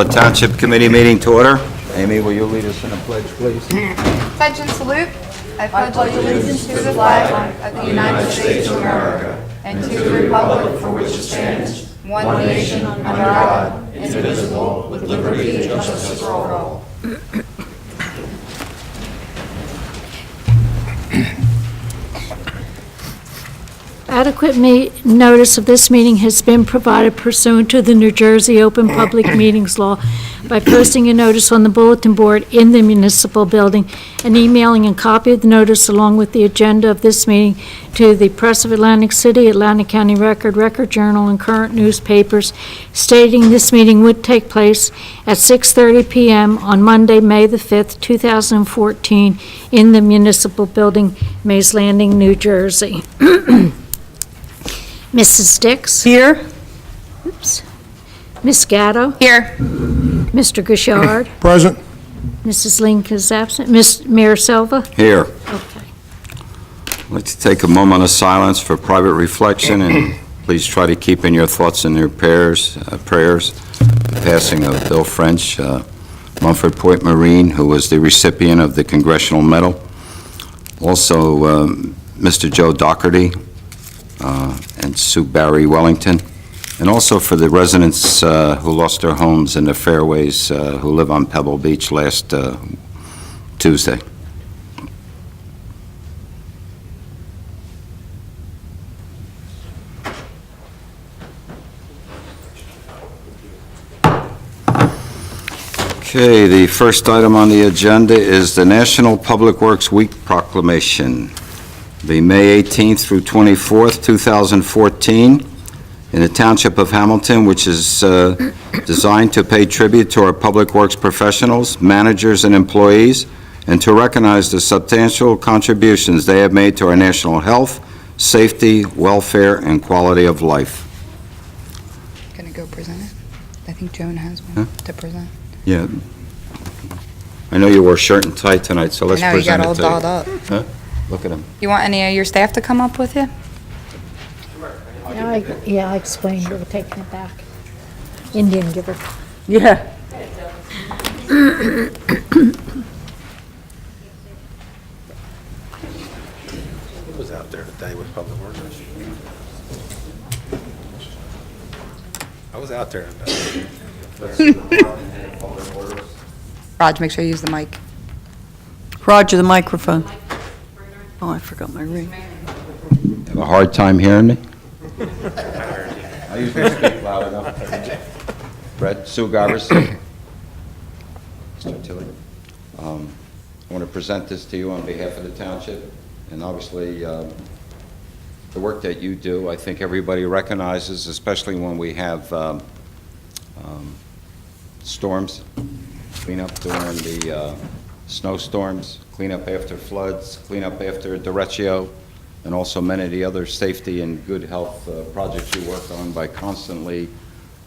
The Township Committee meeting to order. Amy, will you lead us in a pledge, please? Pledge and salute. I pledge allegiance to the flag of the United States of America and to the republic for which it stands, one nation, under God, indivisible, with liberty and justice for all. Adequate notice of this meeting has been provided pursuant to the New Jersey Open Public Meetings Law by posting a notice on the bulletin board in the municipal building and emailing a copy of the notice along with the agenda of this meeting to the Press of Atlantic City, Atlantic County Record, Record Journal, and current newspapers, stating this meeting would take place at 6:30 p.m. on Monday, May the 5th, 2014, in the municipal building, Mays Landing, New Jersey. Mrs. Dix? Here. Oops. Ms. Gatto? Here. Mr. Gouchard? Present. Mrs. Link is absent. Mayor Silva? Here. Okay. I'd like to take a moment of silence for private reflection, and please try to keep in your thoughts and your prayers the passing of Bill French, Mumford Point Marine, who was the recipient of the Congressional Medal. Also, Mr. Joe Doherty and Sue Barry Wellington, and also for the residents who lost their homes in the fairways who live on Pebble Beach last Tuesday. Okay, the first item on the agenda is the National Public Works Week proclamation. Be May 18th through 24th, 2014, in the Township of Hamilton, which is designed to pay tribute to our public works professionals, managers, and employees, and to recognize the substantial contributions they have made to our national health, safety, welfare, and quality of life. Gonna go present it? I think Joan has one to present. Yeah. I know you wore shirt and tie tonight, so let's I know, you got present all it to you. dolled up. Huh? Look at him. You want any of your staff to come up with you? Yeah, I explained we were taking it back. Indian giver. Yeah. Who was out there today with Public Works? I was out there today. Raj, make sure you use the mic. Roger, the microphone. Oh, I forgot my ring. Have a hard time hearing me? I usually speak loud enough. Brett, Sue Garbers. Mr. Tilley. I want to present this to you on behalf of the township, and obviously the work that you do, I think everybody recognizes, especially when we have storms, clean up during the snowstorms, clean up after floods, clean up after derecho, and also many of the other safety and good health projects you work on by constantly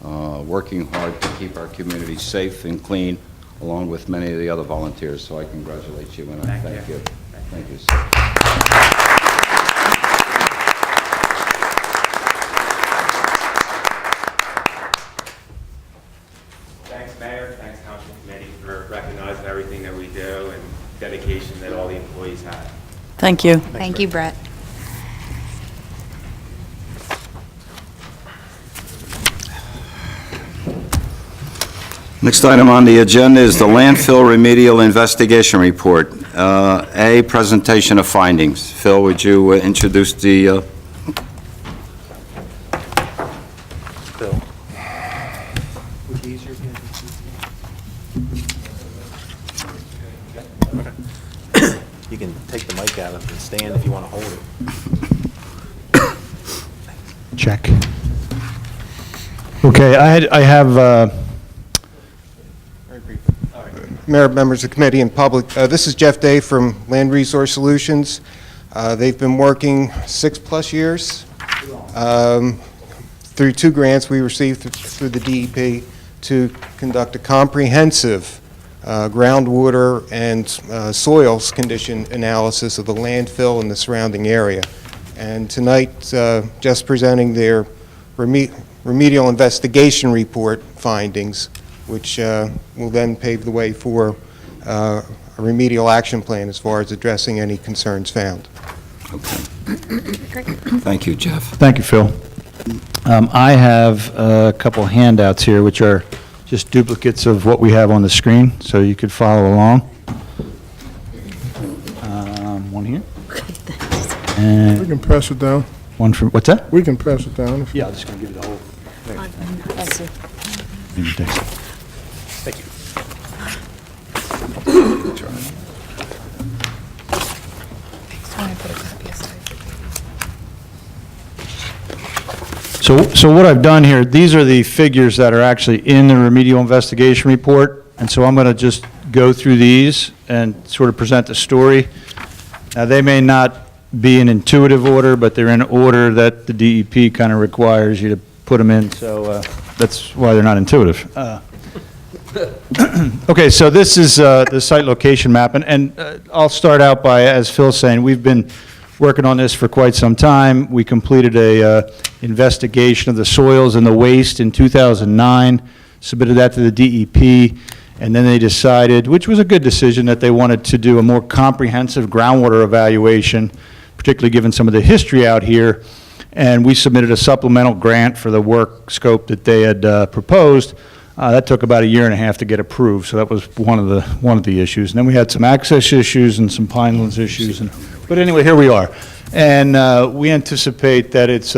working hard to keep our community safe and clean, along with many of the other volunteers. So I congratulate you and I thank you. Thank you, sir. Thanks, Mayor. Thanks, Township Committee, for recognizing everything that we do and dedication that all the employees have. Thank you. Thank you, Brett. Next item on the agenda is the landfill remedial investigation report. A, presentation of findings. Phil, would you introduce the... Bill. You can take the mic out of the stand if you want to hold it. Check. Okay, I have, Mayor, members of the committee, and public. This is Jeff Day from Land Resource Solutions. They've been working 6+ years through 2 grants we received through the DEP to conduct a comprehensive groundwater and soils condition analysis of the landfill and the surrounding area. And tonight, just presenting their remedial investigation report findings which will then pave the way for a remedial action plan as far as addressing any concerns found. Thank you, Jeff. Thank you, Phil. I have a couple handouts here, which are just duplicates of what we have on the screen, so you could follow along. One here. We And can pass it down. one from, what's that? We can pass it down. Yeah, I'm just going to give you the whole. Thank you. So what I've done here, these are the figures that are actually in the remedial investigation report, and so I'm going to just go through these and sort of present the story. Now, they may not be in intuitive order, but they're in order that the DEP kind of requires you to put them in, so that's why they're not intuitive. Okay, so this is the site location map, and I'll start out by, as Phil's saying, we've been working on this for quite some time. We completed a investigation of the soils and the waste in 2009, submitted that to the DEP, and then they decided, which was a good decision, that they wanted to do a more comprehensive groundwater evaluation, particularly given some of the history out here, and we submitted a supplemental grant for the work scope that they had proposed. That took about a year and a half to get approved, so that was one of the issues. And then we had some access issues and some pinelands issues, but anyway, here we are. And we anticipate that it's,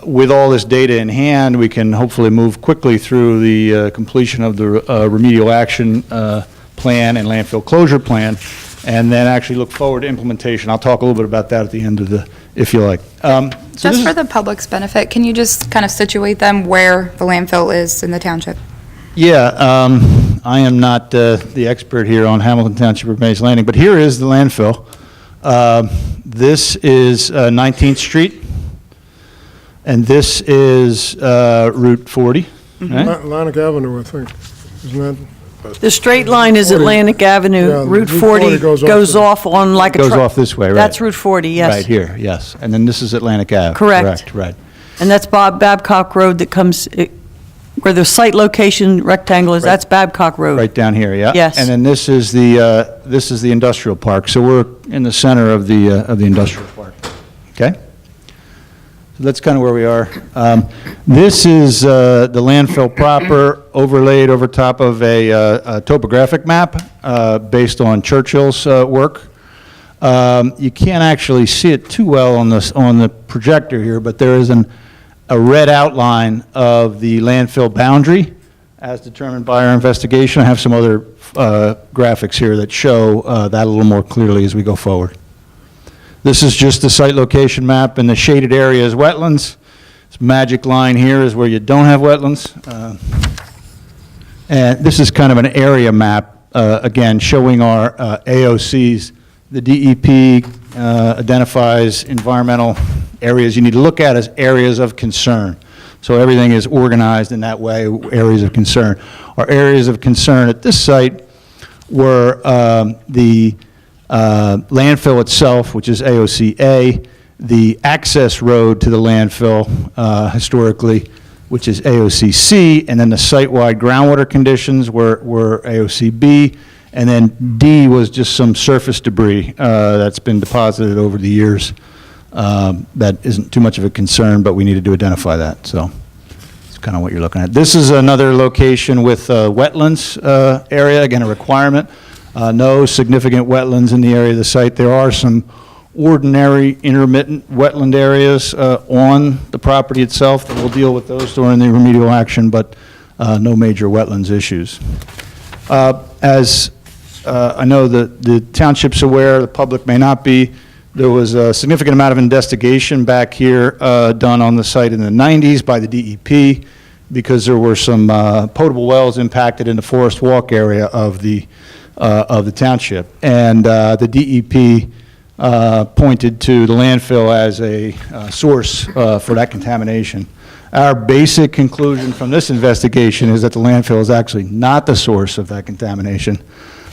with all this data in hand, we can hopefully move quickly through the completion of the remedial action plan and landfill closure plan, and then actually look forward to implementation. I'll talk a little bit about that at the end of the, if you like. Just for the public's benefit, can you just kind of situate them where the landfill is in the township? Yeah, I am not the expert here on Hamilton Township or Mays Landing, but here is the landfill. This is 19th Street, and this is Route 40. Right? Atlantic Avenue, I think, isn't that? The straight line is Atlantic Avenue. Yeah, Route 40 goes off on like a... Goes off this way, right? That's Route 40, yes. Right here, yes. And then this is Atlantic Ave. Correct. Right. And that's Babcock Road that comes, where the site location rectangle is, that's Babcock Road. Right down here, yeah. Yes. And then this is the industrial park. So we're in the center of the industrial park. Okay? So that's kind of where we are. This is the landfill proper overlaid over top of a topographic map based on Churchill's work. You can't actually see it too well on the projector here, but there is a red outline of the landfill boundary as determined by our investigation. I have some other graphics here that show that a little more clearly as we go forward. This is just the site location map, and the shaded area is wetlands. This magic line here is where you don't have wetlands. And this is kind of an area map, again, showing our AOCs. The DEP identifies environmental areas you need to look at as areas of concern. So everything is organized in that way, areas of concern. Our areas of concern at this site were the landfill itself, which is AOC A, the access road to the landfill historically, which is AOC C, and then the site-wide groundwater conditions were AOC B, and then D was just some surface debris that's been deposited over the years. That isn't too much of a concern, but we needed to identify that, so it's kind of what you're looking at. This is another location with wetlands area, again, a requirement. No significant wetlands in the area of the site. There are some ordinary intermittent wetland areas on the property itself that we'll deal with those during the remedial action, but no major wetlands issues. As I know the township's aware, the public may not be, there was a significant amount of investigation back here done on the site in the 90s by the DEP because there were some potable wells impacted in the Forest Walk area of the township. And the DEP pointed to the landfill as a source for that contamination. Our basic conclusion from this investigation is that the landfill is actually not the source of that contamination.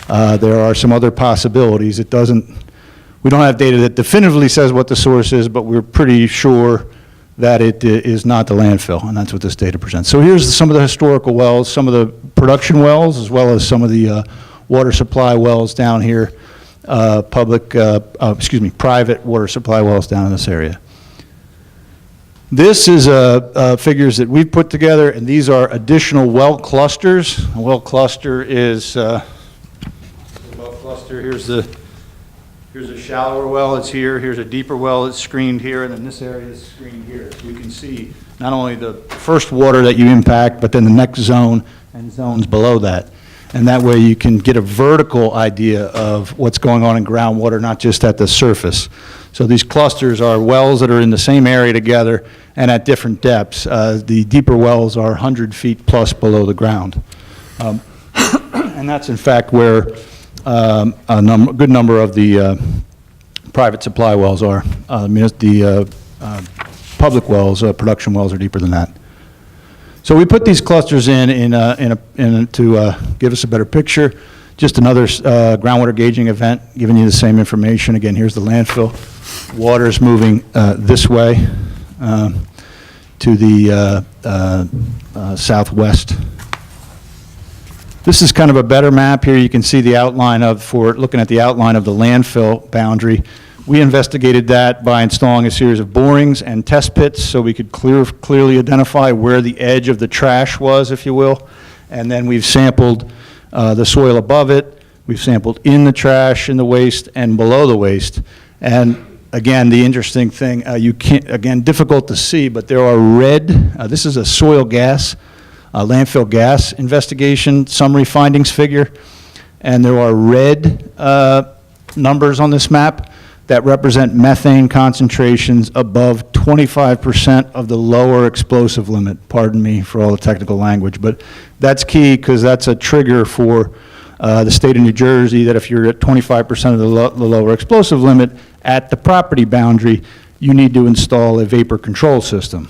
There are some other possibilities. We don't have data that definitively says what the source is, but we're pretty sure that it is not the landfill, and that's what this data presents. So here's some of the historical wells, some of the production wells, as well as some of the water supply wells down here, private water supply wells down in this area. This is figures that we've put together, and these are additional well clusters. A well cluster is, here's a shallower well, it's here. Here's a deeper well, it's screened here, and then this area is screened here. So you can see not only the first water that you impact, but then the next zone and zones below that. And that way you can get a vertical idea of what's going on in groundwater, not just at the surface. So these clusters are wells that are in the same area together and at different depths. The deeper wells are 100 feet plus below the ground. And that's in fact where a good number of the private supply wells are. The public wells, production wells are deeper than that. So we put these clusters in to give us a better picture. Just another groundwater gauging event, giving you the same information. Again, here's the landfill. Water is moving this way to the southwest. This is kind of a better map here. You can see the outline looking at the outline of the landfill boundary. We investigated that by installing a series of borings and test pits so we could clearly identify where the edge of the trash was, if you will. And then we've sampled the soil above it. We've sampled in the trash, in the waste, and below the waste. And again, the interesting thing, difficult to see, but there are red, this is a soil gas, landfill gas investigation summary findings figure. And there are red numbers on this map that represent methane concentrations above 25% of the lower explosive limit. Pardon me for all the technical language, but that's key because that's a trigger for the state of New Jersey that if you're at 25% of the lower explosive limit at the property boundary, you need to install a vapor control system.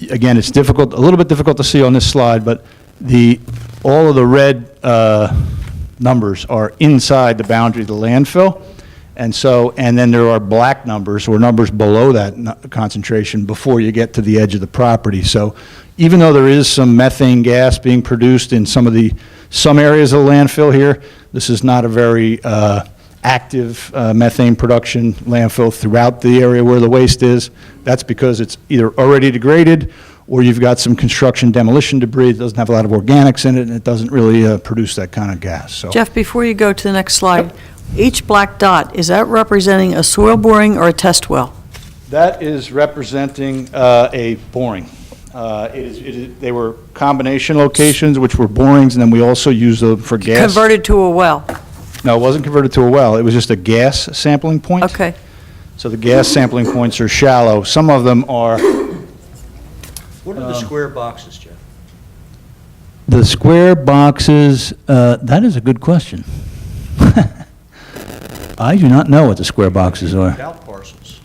Again, it's difficult, a little bit difficult to see on this slide, but all of the red numbers are inside the boundary of the landfill. And then there are black numbers or numbers below that concentration before you get to the edge of the property. So even though there is some methane gas being produced in some areas of the landfill here, this is not a very active methane production landfill throughout the area where the waste is. That's because it's either already degraded or you've got some construction demolition debris that doesn't have a lot of organics in it and it doesn't really produce that kind of gas. So. Jeff, before you go to the next slide, each black dot, is that representing a soil boring or a test well? That is representing a boring. They were combination locations, which were borings, and then we also used them for gas. Converted to a well? No, it wasn't converted to a well. It was just a gas sampling point. Okay. So the gas sampling points are shallow. Some of them are... What are the square boxes, Jeff? The square boxes, that is a good question. I do not know what the square boxes are. Out parcels.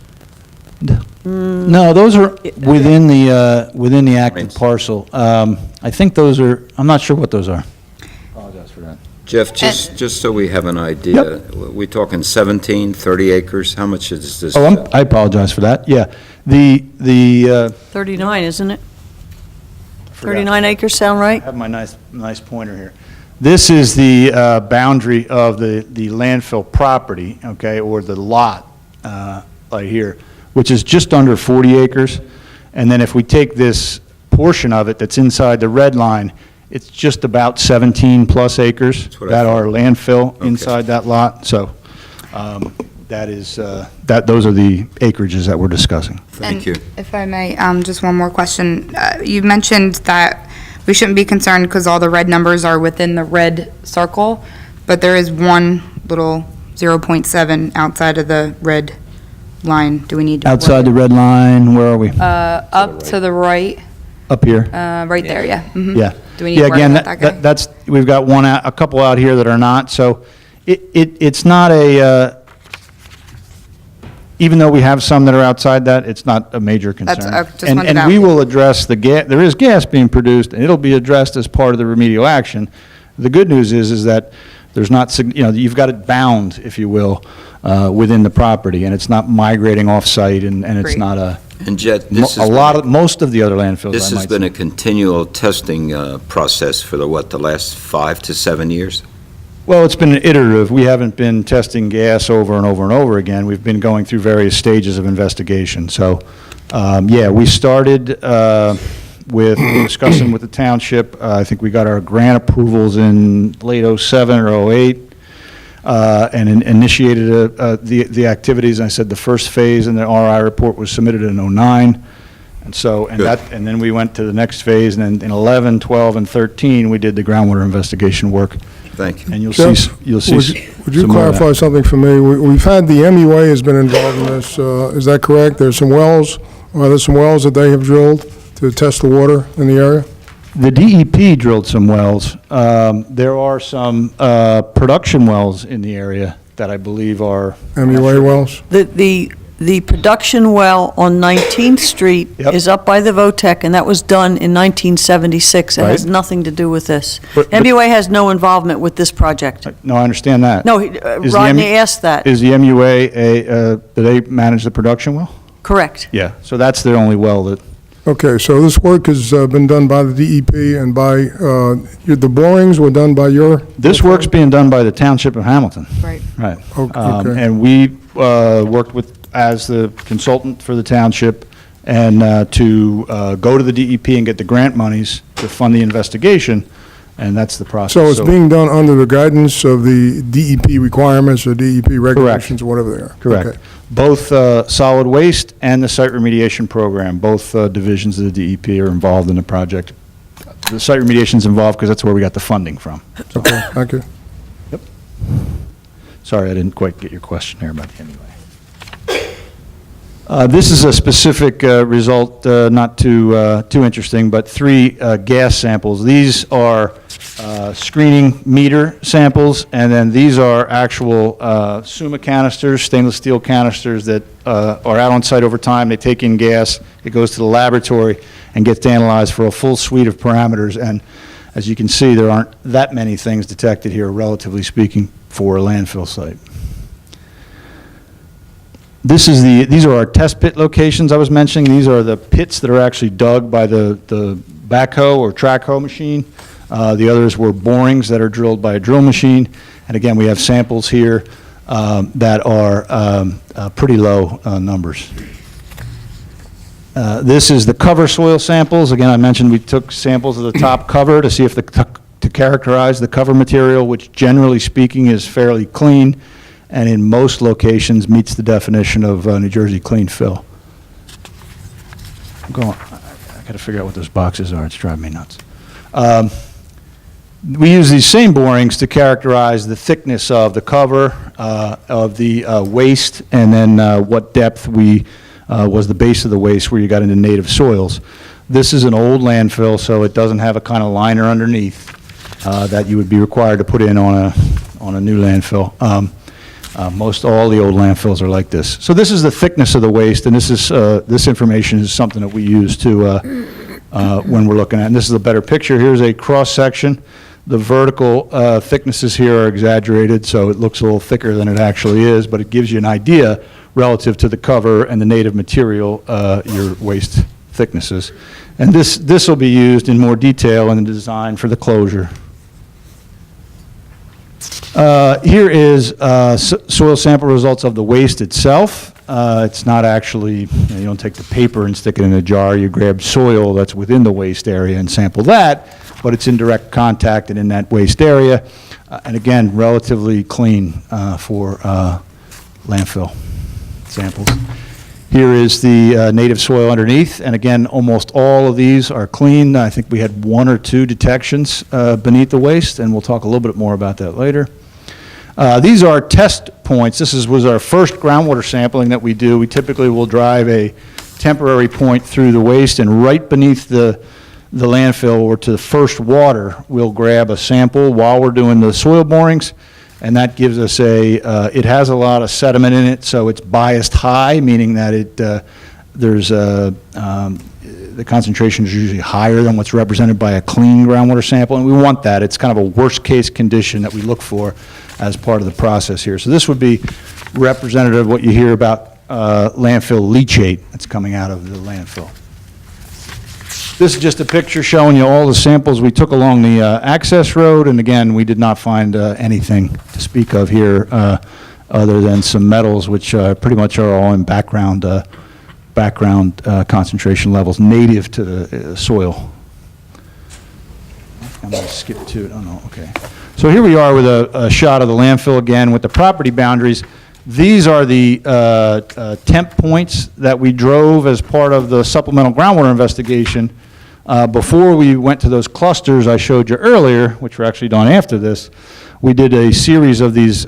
No, those are within the active parcel. I think those are, I'm not sure what those are. Apologize for that. Jeff, just so we have an idea, we talking 17, 30 acres? How much is this? Oh, I apologize for that, yeah. The 39, isn't it? forgot. 39 acres sound right? I have my nice pointer here. This is the boundary of the landfill property, okay, or the lot right here, which is just under 40 acres. And then if we take this portion of it that's inside the red line, it's just about 17 plus acres that are landfill inside that lot. So those are the acreages that we're discussing. Thank you. If I may, just one more question. You mentioned that we shouldn't be concerned because all the red numbers are within the red circle, but there is one little 0.7 outside of the red line. Do we need to? Outside the red line, where are we? Up to the right, Up here? right there, yeah. Mhm. Yeah. Do we need to worry again, about that guy? we've got a couple out here that are not, so it's not even though we have some that are outside that, it's not a major concern. just wanted And to we know. will address there is gas being produced, and it'll be addressed as part of the remedial action. The good news is that There's not, you've got it bound, if you will, within the property, and it's not migrating off-site, and it's Great. not And Jet, this has most of the other landfills, this I has might been say. a continual testing process for the last 5 to 7 years? Well, it's been iterative. We haven't been testing gas over and over and over again. We've been going through various stages of investigation. So, we started with discussing with the township. I think we got our grant approvals in late '07 or '08, and initiated the activities. And I said the first phase in the RI report was submitted in '09. And so, Good. and then we went to the next phase, and then in 11, 12, and 13, we did the groundwater investigation work. Thank you. And you'll Jeff, see, Would you some more of that. clarify something for me? We've had, the MUA has been involved in this, is that correct? There's some wells, there's some wells that they have drilled to test the water in the area? The DEP drilled some wells. There are some production wells in the area that I believe are. MUA wells? The production well on 19th Street Yep. is up by the VOTEC, and that was done in 1976. It has Right. nothing to do with this. But- MUA has no involvement with this project. No, I understand that. No, Is the Rodney MU asked that. Is the MUA do they manage the production well? Correct. Yeah, so that's their only well that, Okay, so this work has been done by the DEP and by, the borings were done by your? this work's being done by the Township of Hamilton. Right. Right. Okay. And we worked as the consultant for the township, and to go to the DEP and get the grant monies to fund the investigation, and that's the process. So it's being done under the guidance of the DEP requirements or DEP regulations, whatever they are? Correct. Okay. Both solid waste and the site remediation program, both divisions of the DEP are involved in the project. The site remediation's involved because that's where we got the funding from. Okay, thank you. Sorry, I didn't quite get your question there, but anyway. This is a specific result, not too interesting, but 3 gas samples. These are screening meter samples, and then these are actual Suma canisters, stainless steel canisters that are out on site over time. They take in gas, it goes to the laboratory and gets analyzed for a full suite of parameters. And as you can see, there aren't that many things detected here, relatively speaking, for a landfill site. These are our test pit locations I was mentioning. These are the pits that are actually dug by the backhoe or track hoe machine. The others were borings that are drilled by a drill machine. And again, we have samples here that are pretty low numbers. This is the cover soil samples. Again, I mentioned we took samples of the top cover to see if to characterize the cover material, which generally speaking is fairly clean, and in most locations meets the definition of New Jersey clean fill. I got to figure out what those boxes are. It's driving me nuts. We use these same borings to characterize the thickness of the cover, of the waste, and then what depth was the base of the waste where you got into native soils. This is an old landfill, so it doesn't have a kind of liner underneath that you would be required to put in on a new landfill. Most all the old landfills are like this. So this is the thickness of the waste, and this information is something that we use to when we're looking at. And this is a better picture. Here's a cross section. The vertical thicknesses here are exaggerated, so it looks a little thicker than it actually is, but it gives you an idea relative to the cover and the native material, your waste thicknesses. And this will be used in more detail in the design for the closure. Here is soil sample results of the waste itself. It's not actually, you don't take the paper and stick it in a jar. You grab soil that's within the waste area and sample that, but it's in direct contact and in that waste area. And again, relatively clean for landfill samples. Here is the native soil underneath, and again, almost all of these are clean. I think we had 1 or 2 detections beneath the waste, and we'll talk a little bit more about that later. These are test points. This was our first groundwater sampling that we do. We typically will drive a temporary point through the waste, and right beneath the landfill or to the first water, we'll grab a sample while we're doing the soil borings, and that gives us it has a lot of sediment in it, so it's biased high, meaning that that the concentration is usually higher than what's represented by a clean groundwater sample, and we want that. It's kind of a worst-case condition that we look for as part of the process here. So this would be representative of what you hear about landfill leachate that's coming out of the landfill. This is just a picture showing you all the samples we took along the access road, and again, we did not find anything to speak of here other than some metals, which pretty much are all in background concentration levels native to the soil. I'm going to skip to it. Oh, no, okay. So here we are with a shot of the landfill again with the property boundaries. These are the temp points that we drove as part of the supplemental groundwater investigation. Before we went to those clusters I showed you earlier, which were actually done after this, we did a series of these,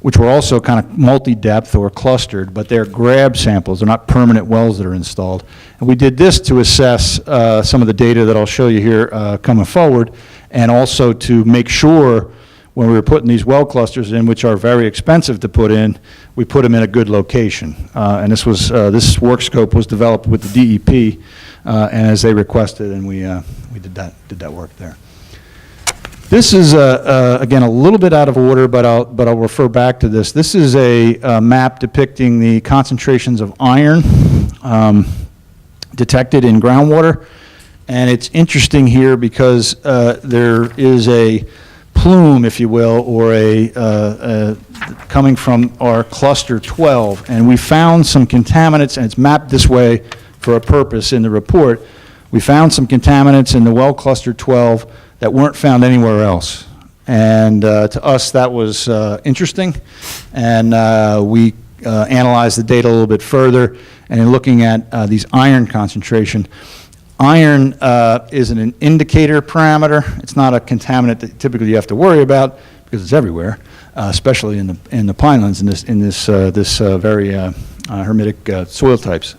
which were also kind of multi-depth or clustered, but they're grab samples. They're not permanent wells that are installed. And we did this to assess some of the data that I'll show you here coming forward, and also to make sure when we were putting these well clusters in, which are very expensive to put in, we put them in a good location. And this was this work scope was developed with the DEP, and as they requested, and we did that work there. This is again a little bit out of order, but I'll refer back to this. This is a map depicting the concentrations of iron detected in groundwater, and it's interesting here because there is a plume, if you will, or coming from our cluster 12, and we found some contaminants, and it's mapped this way for a purpose in the report. We found some contaminants in the well cluster 12 that weren't found anywhere else, and to us that was interesting, and we analyzed the data a little bit further, and in looking at these iron concentration. Iron is an indicator parameter. It's not a contaminant that typically you have to worry about because it's everywhere, especially in the pinelands in this very hermitic soil types.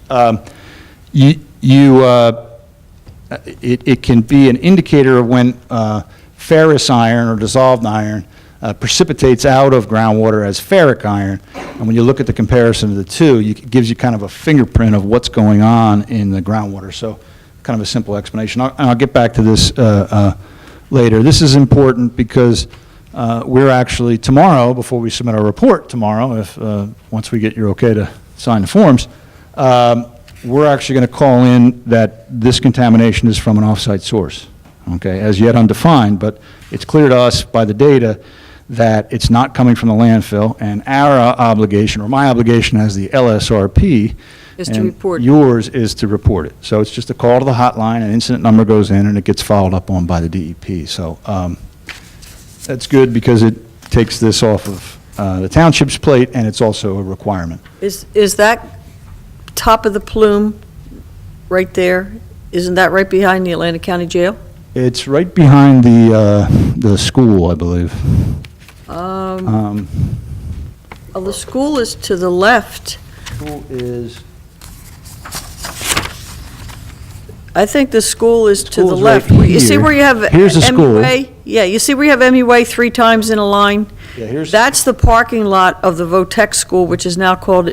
It can be an indicator of when ferrous iron or dissolved iron precipitates out of groundwater as ferric iron, and when you look at the comparison of the two, it gives you kind of a fingerprint of what's going on in the groundwater. So, kind of a simple explanation. I'll get back to this later. This is important because we're actually tomorrow, before we submit our report tomorrow, if once we get your okay to sign the forms, we're actually going to call in that this contamination is from an off-site source, okay, as yet undefined, but it's clear to us by the data that it's not coming from the landfill, and our obligation, or my obligation as the LSRP, Is to report it. yours is to report it. So it's just a call to the hotline, an incident number goes in, and it gets followed up on by the DEP. So that's good because it takes this off of the township's plate, and it's also a requirement. Is that top of the plume right there, isn't that right behind the Atlantic County Jail? It's right behind the school, I believe. Well, the school is to the left. School is... I think the school is to the School's right left. You see here. where you have Here's the school. MUA? Yeah, you see where you have MUA 3 times in a line? Yeah, here's... That's the parking lot of the Votech School, which is now called...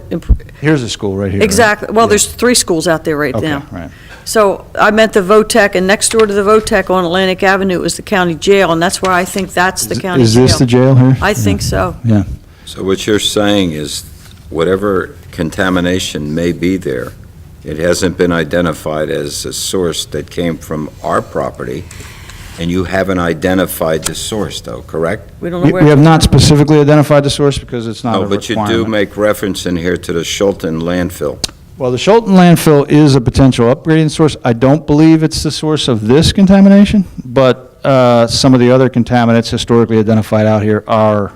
Here's the school right here. right? Exactly. Well, Yeah. there's 3 schools out there right Okay, now. right. So I meant the Votech, and next door to the Votech on Atlantic Avenue is the county jail, and that's where I think that's the county jail. Is this the jail here? I think so. Yeah. So what you're saying is whatever contamination may be there, it hasn't been identified as a source that came from our property, and you haven't identified the source, though, correct? We don't know We have where, not specifically identified the source because it's not a No, requirement. but you do make reference in here to the Schulten landfill. Well, the Schulten landfill is a potential upgrading source. I don't believe it's the source of this contamination, but some of the other contaminants historically identified out here are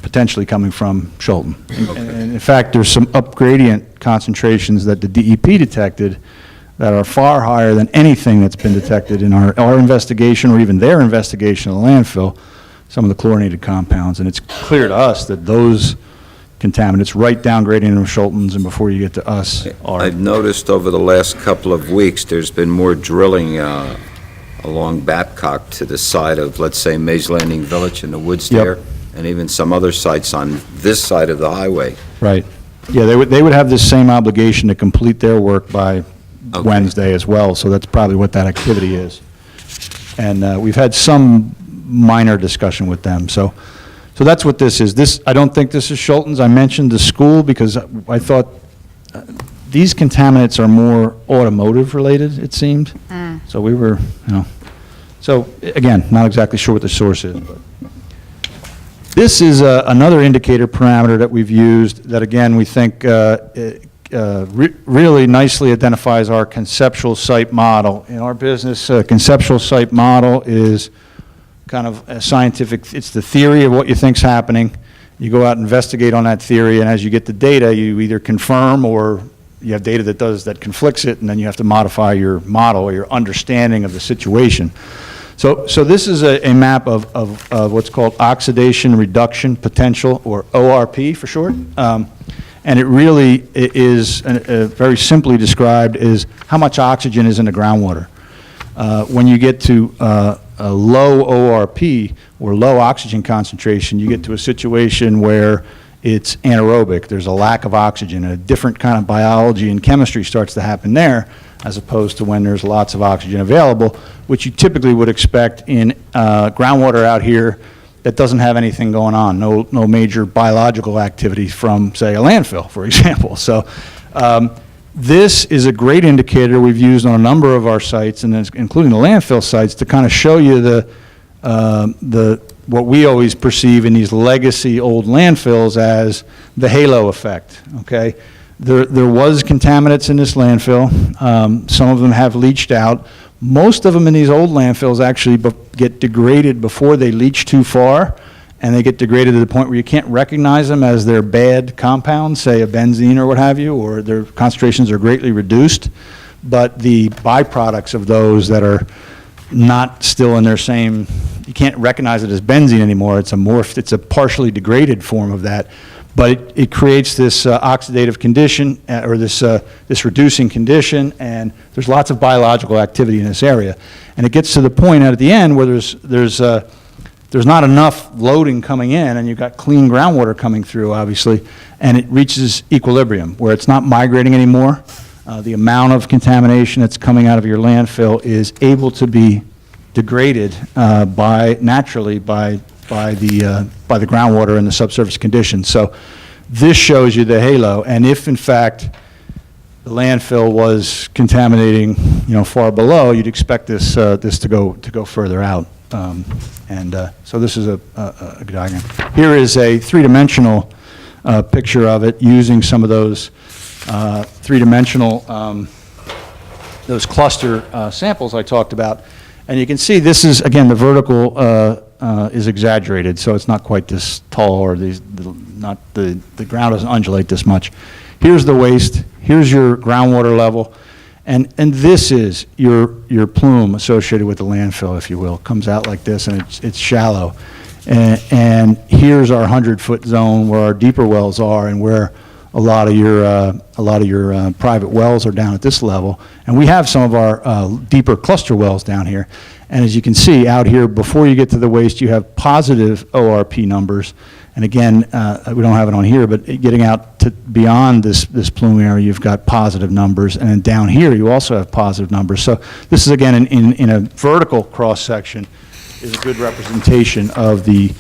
potentially coming from Schulten. And in fact, there's some upgradient concentrations that the DEP detected that are far higher than anything that's been detected in our investigation or even their investigation of the landfill, some of the chlorinated compounds. And it's clear to us that those contaminants right down gradient of Schulten's and before you get to us are... I've noticed over the last couple of weeks, there's been more drilling along Babcock to the side of, let's say, Mays Landing Village in the woods Yep. there, and even some other sites on this side of the highway. Right. Yeah, they would have this same obligation to complete their work by Okay. Wednesday as well, so that's probably what that activity is. And we've had some minor discussion with them, so that's what this is. This, I don't think this is Schulten's. I mentioned the school because I thought these contaminants are more automotive-related, it seemed. So we were, so again, not exactly sure what the source is, but. This is another indicator parameter that we've used that, again, we think really nicely identifies our conceptual site model. In our business, conceptual site model is kind of a scientific, it's the theory of what you think's happening. You go out and investigate on that theory, and as you get the data, you either confirm or you have data that conflicts it, and then you have to modify your model or your understanding of the situation. So this is a map of what's called oxidation reduction potential, or ORP for short. And it really is, very simply described, is how much oxygen is in the groundwater. When you get to a low ORP, or low oxygen concentration, you get to a situation where it's anaerobic. There's a lack of oxygen. A different kind of biology and chemistry starts to happen there, as opposed to when there's lots of oxygen available, which you typically would expect in groundwater out here that doesn't have anything going on, no major biological activity from, say, a landfill, for example. So this is a great indicator we've used on a number of our sites, and including the landfill sites, to kind of show you what we always perceive in these legacy old landfills as the halo effect, okay? There was contaminants in this landfill. Some of them have leached out. Most of them in these old landfills actually get degraded before they leach too far, and they get degraded to the point where you can't recognize them as their bad compounds, say a benzene or what have you, or their concentrations are greatly reduced. But the byproducts of those that are not still in their same, you can't recognize it as benzene anymore. It's a morphed, it's a partially degraded form of that. But it creates this oxidative condition, or this reducing condition, and there's lots of biological activity in this area. And it gets to the point at the end where there's not enough loading coming in, and you've got clean groundwater coming through, obviously, and it reaches equilibrium, where it's not migrating anymore. The amount of contamination that's coming out of your landfill is able to be degraded naturally by the groundwater and the subsurface conditions. So this shows you the halo, and if in fact the landfill was contaminating, far below, you'd expect this to go further out. So this is a diagram. Here is a three-dimensional picture of it using some of those three-dimensional those cluster samples I talked about, and you can see this is, again, the vertical is exaggerated, so it's not quite this tall, or the ground doesn't undulate this much. Here's the waste, here's your groundwater level, and this is your plume associated with the landfill, if you will. It comes out like this, and it's shallow. And here's our 100-foot zone where our deeper wells are, and where a lot of your private wells are down at this level. And we have some of our deeper cluster wells down here. And as you can see out here, before you get to the waste, you have positive ORP numbers. And again, we don't have it on here, but getting out to beyond this plume area, you've got positive numbers. And then down here, you also have positive numbers. So this is, again, in a vertical cross-section, is a good representation of the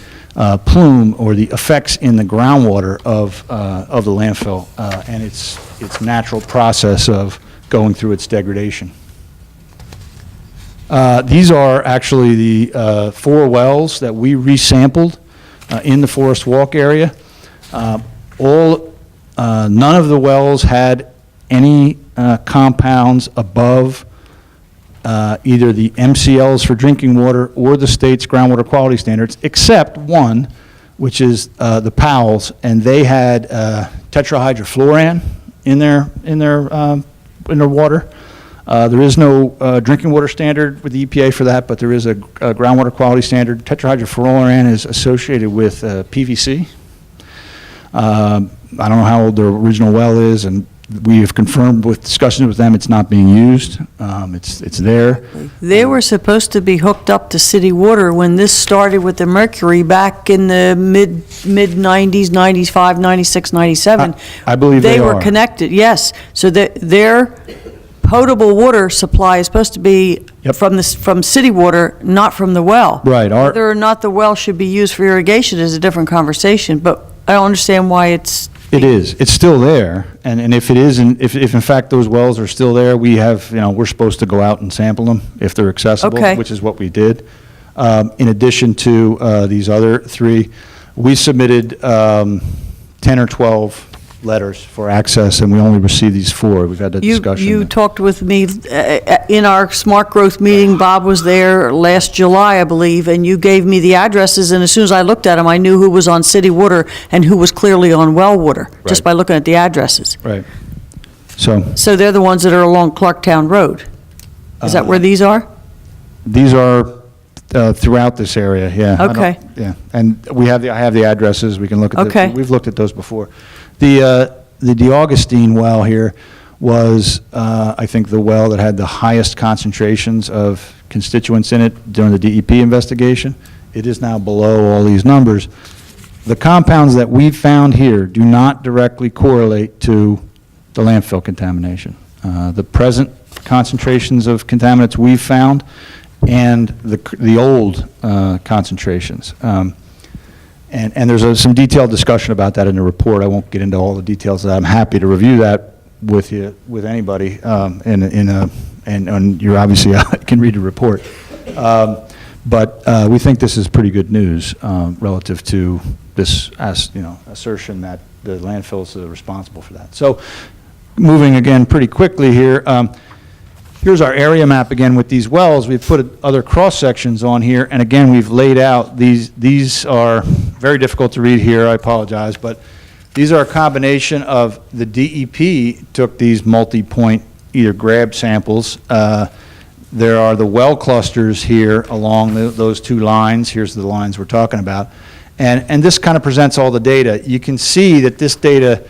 plume, or the effects in the groundwater of the landfill and its natural process of going through its degradation. These are actually the 4 wells that we resampled in the Forest Walk area. None of the wells had any compounds above either the MCLs for drinking water or the state's groundwater quality standards, except one, which is the Powell's, and they had tetrahydrofluoran in their water. There is no drinking water standard with the EPA for that, but there is a groundwater quality standard. Tetrahydrofluoran is associated with PVC. I don't know how old the original well is, and We have confirmed with discussions with them, it's not being used. It's there. They were supposed to be hooked up to city water when this started with the mercury back in the mid-90s, 95, 96, 97. I believe they were are. connected, yes. So their potable water supply is supposed to be Yep. from city water, not from the well. Right, Whether or not the well should be used for irrigation is a different conversation, but I don't understand why it's. It is. It's still there, and if it isn't, if in fact those wells are still there, we have, we're supposed to go out and sample them if they're accessible, Okay. which is what we did. In addition to these other three, we submitted 10 or 12 letters for access, and we only received these 4. We've had that discussion. You talked with me in our smart growth meeting. Bob was there last July, I believe, and you gave me the addresses, and as soon as I looked at them, I knew who was on city water and who was clearly on well water, just Right. by looking at the addresses. Right. So So they're the ones that are along Clarktown Road. Is that where these are? these are throughout this area, yeah. I don't- Okay. Yeah, and I have the addresses, we can look at Okay. We've looked at those before. The DeAugustine well here was, I think, the well that had the highest concentrations of constituents in it during the DEP investigation. It is now below all these numbers. The compounds that we've found here do not directly correlate to the landfill contamination. The present concentrations of contaminants we've found and the old concentrations. And there's some detailed discussion about that in the report. I won't get into all the details of that. I'm happy to review that with you, with anybody, and you're obviously can read the report. But we think this is pretty good news relative to this, assertion that the landfills are responsible for that. So, moving again pretty quickly here. Here's our area map again with these wells. We've put other cross-sections on here, and again, we've laid out, these are very difficult to read here, I apologize, but these are a combination of the DEP took these multi-point either grab samples. There are the well clusters here along those 2 lines. Here's the lines we're talking about. And this kind of presents all the data. You can see that this data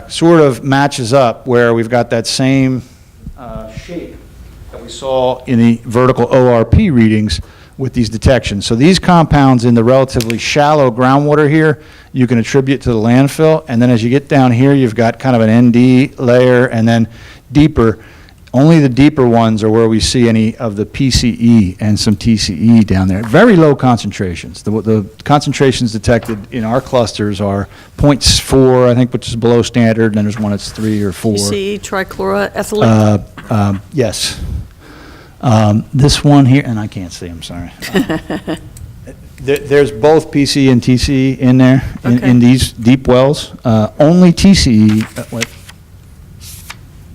sort of matches up where we've got that same shape that we saw in the vertical ORP readings with these detections. So these compounds in the relatively shallow groundwater here, you can attribute to the landfill, and then as you get down here, you've got kind of an ND layer, and then deeper. Only the deeper ones are where we see any of the PCE and some TCE down there. Very low concentrations. The concentrations detected in our clusters are 0.4, I think, which is below standard, and then there's one that's 3 or 4. PCE, trichloroethylene? Yes. This one here, and I can't see, I'm sorry. There's both PCE and TCE in there, in these deep wells. Only TCE,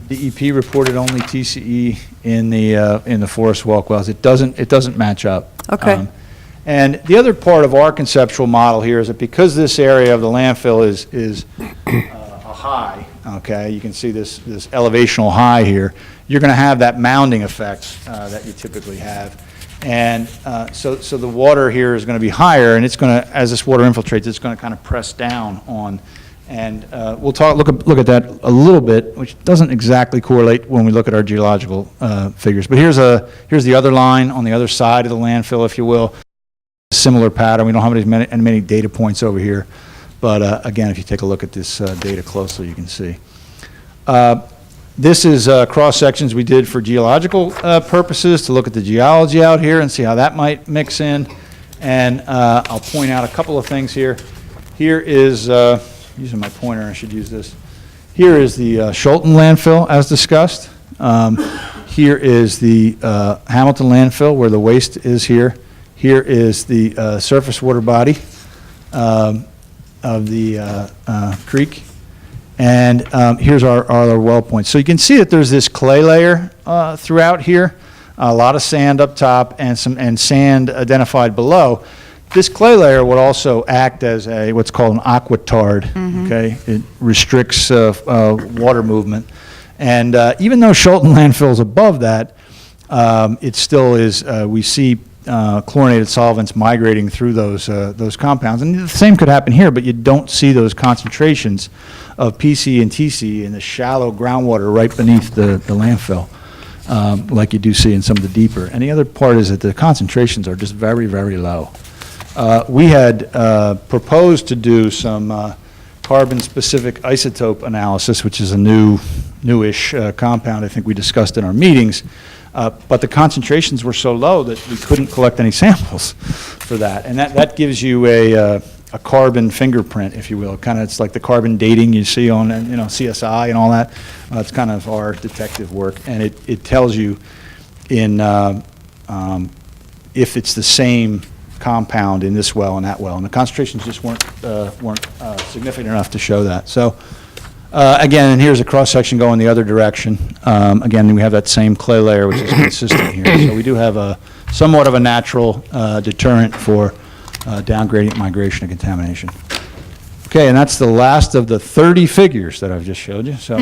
DEP reported only TCE in the Forest Walk wells. It doesn't match up. Okay. And the other part of our conceptual model here is that because this area of the landfill is a high, okay, you can see this elevational high here, you're going to have that mounding effect that you typically have. And so the water here is going to be higher, and it's going to, as this water infiltrates, it's going to kind of press down on. And we'll look at that a little bit, which doesn't exactly correlate when we look at our geological figures. But here's the other line on the other side of the landfill, if you will. Similar pattern. We don't have as many data points over here. But again, if you take a look at this data closely, you can see. This is cross-sections we did for geological purposes to look at the geology out here and see how that might mix in. And I'll point out a couple of things here. Here is... using my pointer, I should use this. Here is the Schulten landfill, as discussed. Here is the Hamilton landfill, where the waste is here. Here is the surface water body of the creek. And here's our well points. So you can see that there's this clay layer throughout here, a lot of sand up top, and sand identified below. This clay layer would also act as what's called an aquitard, okay? It restricts water movement. And even though Schulten landfill is above that, it still is, we see chlorinated solvents migrating through those compounds. And the same could happen here, but you don't see those concentrations of PC and TC in the shallow groundwater right beneath the landfill, like you do see in some of the deeper. And the other part is that the concentrations are just very, very low. We had proposed to do some carbon-specific isotope analysis, which is a newish compound I think we discussed in our meetings, but the concentrations were so low that we couldn't collect any samples for that. And that gives you a carbon fingerprint, if you will. Kind of, it's like the carbon dating you see on, CSI and all that. It's kind of our detective work, and it tells you if it's the same compound in this well and that well, and the concentrations just weren't significant enough to show that. So again, and here's a cross-section going the other direction. Again, we have that same clay layer, which is consistent here. So we do have somewhat of a natural deterrent for downgradient, migration, and contamination. Okay, and that's the last of the 30 figures that I've just showed you. So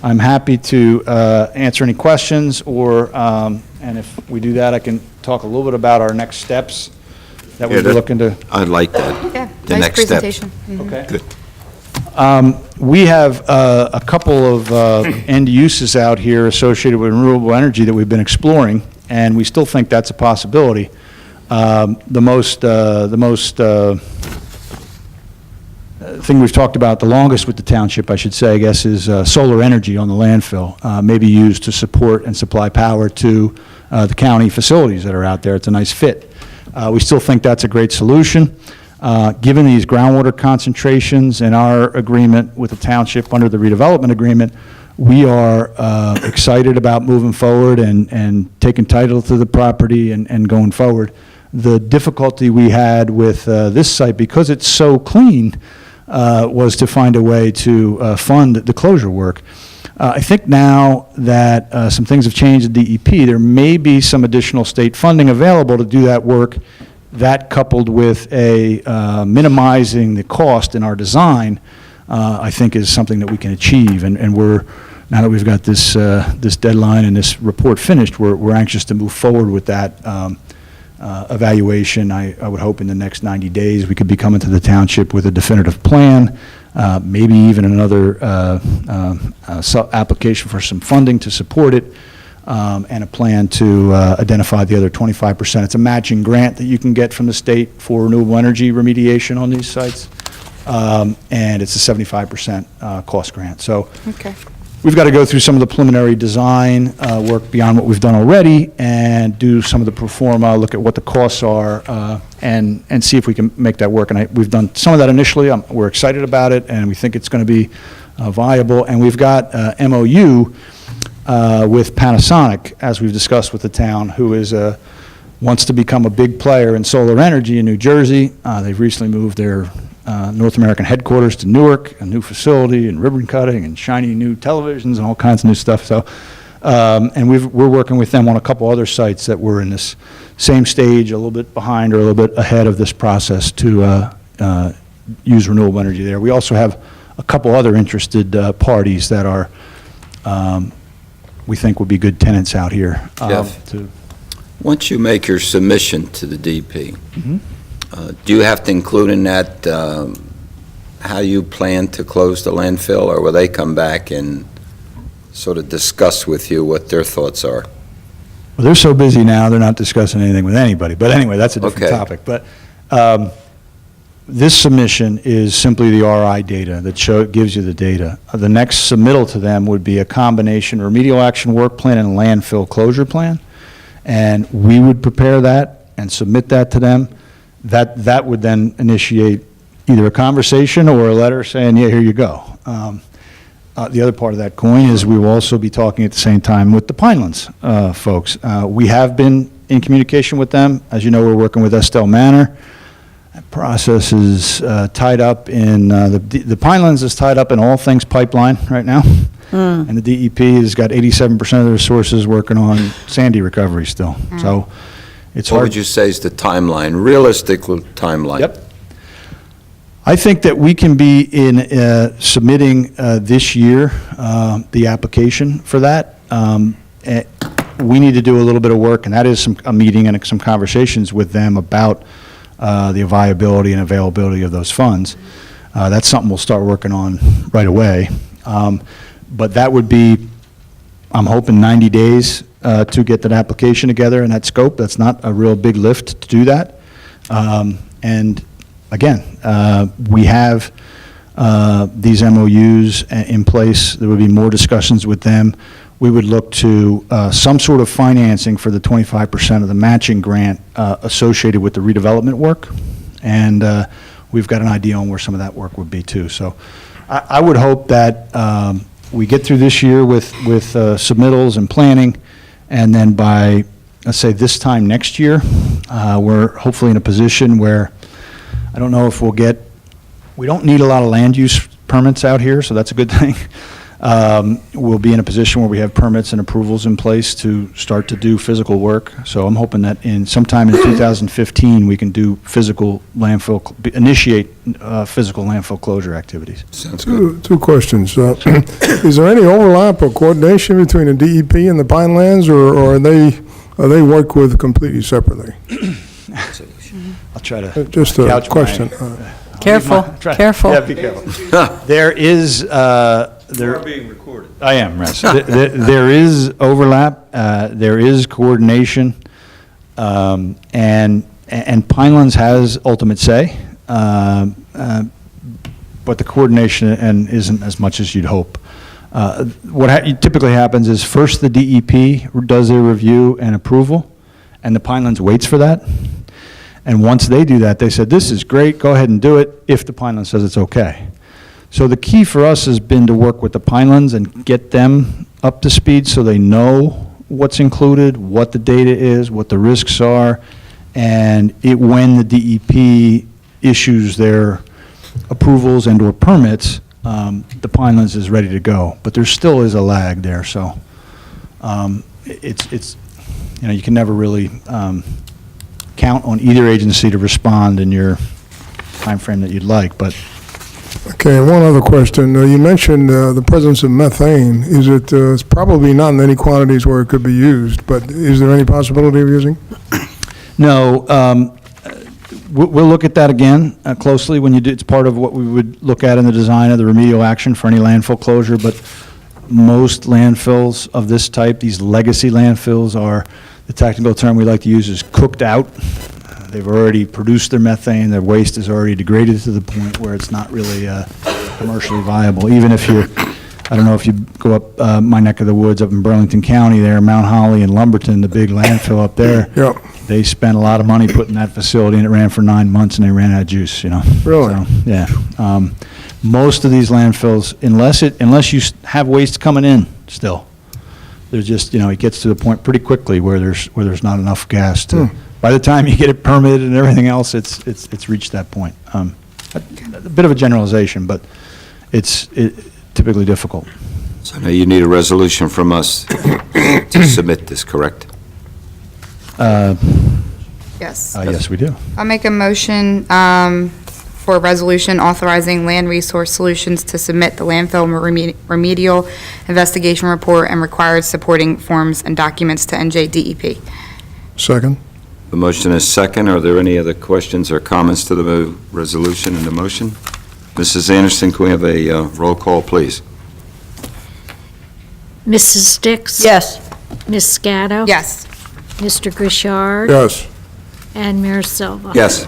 I'm happy to answer any questions, and if we do that, I can talk a little bit about our next steps that we'll be looking to. I'd like that. Yeah, The nice next steps. presentation. Okay. Good. We have a couple of end uses out here associated with renewable energy that we've been exploring, and we still think that's a possibility. The most thing we've talked about the longest with the township, I should say, I guess, is solar energy on the landfill, maybe used to support and supply power to the county facilities that are out there. It's a nice fit. We still think that's a great solution. Given these groundwater concentrations and our agreement with the township under the redevelopment agreement, we are excited about moving forward and taking title to the property and going forward. The difficulty we had with this site, because it's so clean, was to find a way to fund the closure work. I think now that some things have changed at DEP, there may be some additional state funding available to do that work. That, coupled with minimizing the cost in our design, I think is something that we can achieve. And we're, now that we've got this deadline and this report finished, we're anxious to move forward with that evaluation. I would hope in the next 90 days we could be coming to the township with a definitive plan, maybe even another application for some funding to support it, and a plan to identify the other 25%. It's a matching grant that you can get from the state for renewable energy remediation on these sites, and it's a 75% cost grant. So Okay. we've got to go through some of the preliminary design work beyond what we've done already and do some of the pro forma, look at what the costs are, and see if we can make that work. And we've done some of that initially. We're excited about it, and we think it's going to be viable. And we've got MOU with Panasonic, as we've discussed with the town, who wants to become a big player in solar energy in New Jersey. They've recently moved their North American headquarters to Newark, a new facility and ribbon cutting and shiny new televisions and all kinds of new stuff. So, and we're working with them on a couple other sites that we're in this same stage, a little bit behind or a little bit ahead of this process to use renewable energy there. We also have a couple other interested parties that are, we think would be good tenants out here. Jeff, once you make your submission to the DP, do you have to include in that how you plan to close the landfill, or will they come back and sort of discuss with you what their thoughts are? Well, they're so busy now, they're not discussing anything with anybody. But anyway, that's a different Okay. topic. But this submission is simply the RI data that gives you the data. The next submittal to them would be a combination remedial action work plan and landfill closure plan. And we would prepare that and submit that to them. That would then initiate either a conversation or a letter saying, yeah, here you go. The other part of that coin is we will also be talking at the same time with the Pinelands folks. We have been in communication with them. As you know, we're working with Estelle Manor. That process is tied up in, the Pinelands is tied up in all things pipeline right now. And the DEP has got 87% of their resources working on Sandy recovery still. So it's What hard. would you say is the timeline, realistic timeline? Yep. I think that we can be in submitting this year the application for that. we need to do a little bit of work, and that is a meeting and some conversations with them about the viability and availability of those funds. That's something we'll start working on right away. But that would be, I'm hoping 90 days to get that application together in that scope. That's not a real big lift to do that. And again, we have these MOUs in place. There would be more discussions with them. We would look to some sort of financing for the 25% of the matching grant associated with the redevelopment work. And we've got an idea on where some of that work would be too. So I would hope that we get through this year with submittals and planning, and then by, let's say, this time next year, we're hopefully in a position where, I don't know if we don't need a lot of land use permits out here, so that's a good thing. We'll be in a position where we have permits and approvals in place to start to do physical work. So I'm hoping that sometime in 2015, we can do initiate physical landfill closure activities. Sounds good. Two questions. Is there any overlap or coordination between the DEP and the Pinelands, or are they work with completely separately? I'll try to. Just a couch my- question. Careful, careful. Yeah, be careful. There is, We're being recorded. I am, yes. There is overlap, there is coordination, and Pinelands has ultimate say, but the coordination isn't as much as you'd hope. What typically happens is first the DEP does their review and approval, and the Pinelands waits for that. And once they do that, they said, this is great, go ahead and do it, if the Pinelands says it's okay. So the key for us has been to work with the Pinelands and get them up to speed so they know what's included, what the data is, what the risks are, and when the DEP issues their approvals and/or permits, the Pinelands is ready to go. But there still is a lag there, so it's you can never really count on either agency to respond in your time frame that you'd like, but. Okay, and one other question. You mentioned the presence of methane. Is it, it's probably not in any quantities where it could be used, but is there any possibility of using? No, we'll look at that again closely when you do, it's part of what we would look at in the design of the remedial action for any landfill closure, but most landfills of this type, these legacy landfills, are, the technical term we like to use is cooked out. They've already produced their methane, their waste is already degraded to the point where it's not really commercially viable. Even if you're, I don't know if you go up my neck of the woods up in Burlington County there, Mount Holly and Lumberton, the big landfill up there. Yep. They spent a lot of money putting that facility, and it ran for 9 months, and they ran out of juice, Really? So, yeah. Most of these landfills, unless you have waste coming in still, there's just, it gets to the point pretty quickly where there's not enough gas to, by the time you get it permitted and everything else, it's reached that point. A bit of a generalization, but it's typically difficult. So now you need a resolution from us to submit this, correct? Yes. Yes, we do. I'll make a motion for a resolution authorizing Land Resource Solutions to submit the landfill remedial investigation report and required supporting forms and documents to NJDEP. Second? The motion is second. Are there any other questions or comments to the resolution and the motion? Mrs. Anderson, can we have a roll call, please? Mrs. Dix? Yes. Ms. Scatto? Yes. Mr. Grichard? Yes. And Mayor Silva? Yes.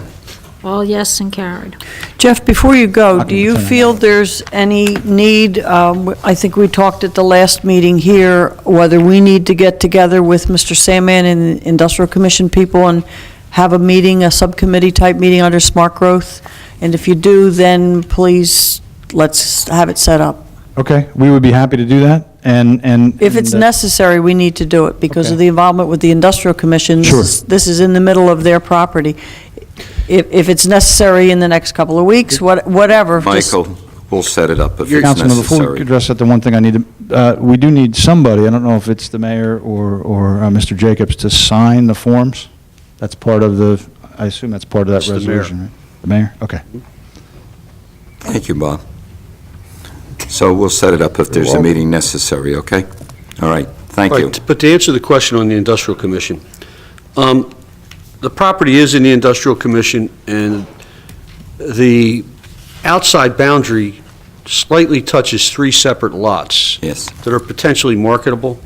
All yes and carried. Jeff, before you go, Not do gonna you turn it feel there's any need, I think we talked at the last meeting here, whether we need to get together with Mr. Sandman and Industrial Commission people and have a meeting, a subcommittee-type meeting under smart growth? And if you do, then please, let's have it set up. Okay, we would be happy to do that, and. If it's necessary, we need to do it because of Okay. the involvement with the Industrial Commission. Sure. This is in the middle of their property. If it's necessary in the next couple of weeks, whatever. just- Michael, we'll set it up if it's Councilman, before we necessary. address that, the one thing I need to, we do need somebody, I don't know if it's the mayor or Mr. Jacobs, to sign the forms. That's part of I assume that's part of that It's the mayor. resolution, right? The mayor? Okay. Thank you, Bob. So we'll set it up if there's a meeting necessary, okay? All right. Thank you. Right, but to answer the question on the Industrial Commission, the property is in the Industrial Commission, and the outside boundary slightly touches 3 separate lots. Yes. That are potentially marketable.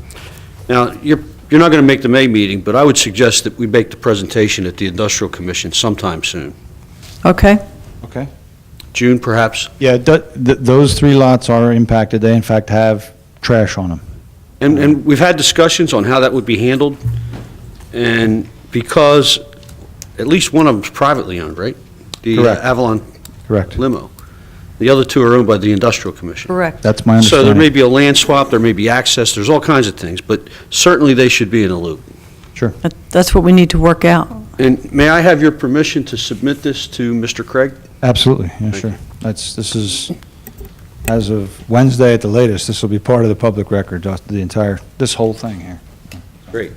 Now, you're not going to make the May meeting, but I would suggest that we make the presentation at the Industrial Commission sometime soon. Okay. Okay. June, perhaps? Yeah, those 3 lots are impacted. They, in fact, have trash on them. And we've had discussions on how that would be handled, and because at least one of them's privately owned, right? The Correct. Avalon Correct. limo. The other 2 are owned by the Industrial Commission. Correct. That's my So there understanding. may be a land swap, there may be access, there's all kinds of things, but certainly they should be in a loop. Sure. That's what we need to work out. And may I have your permission to submit this to Mr. Craig? Absolutely, yeah, sure. This is, as of Wednesday at the latest, this will be part of the public record, this whole thing here. Great.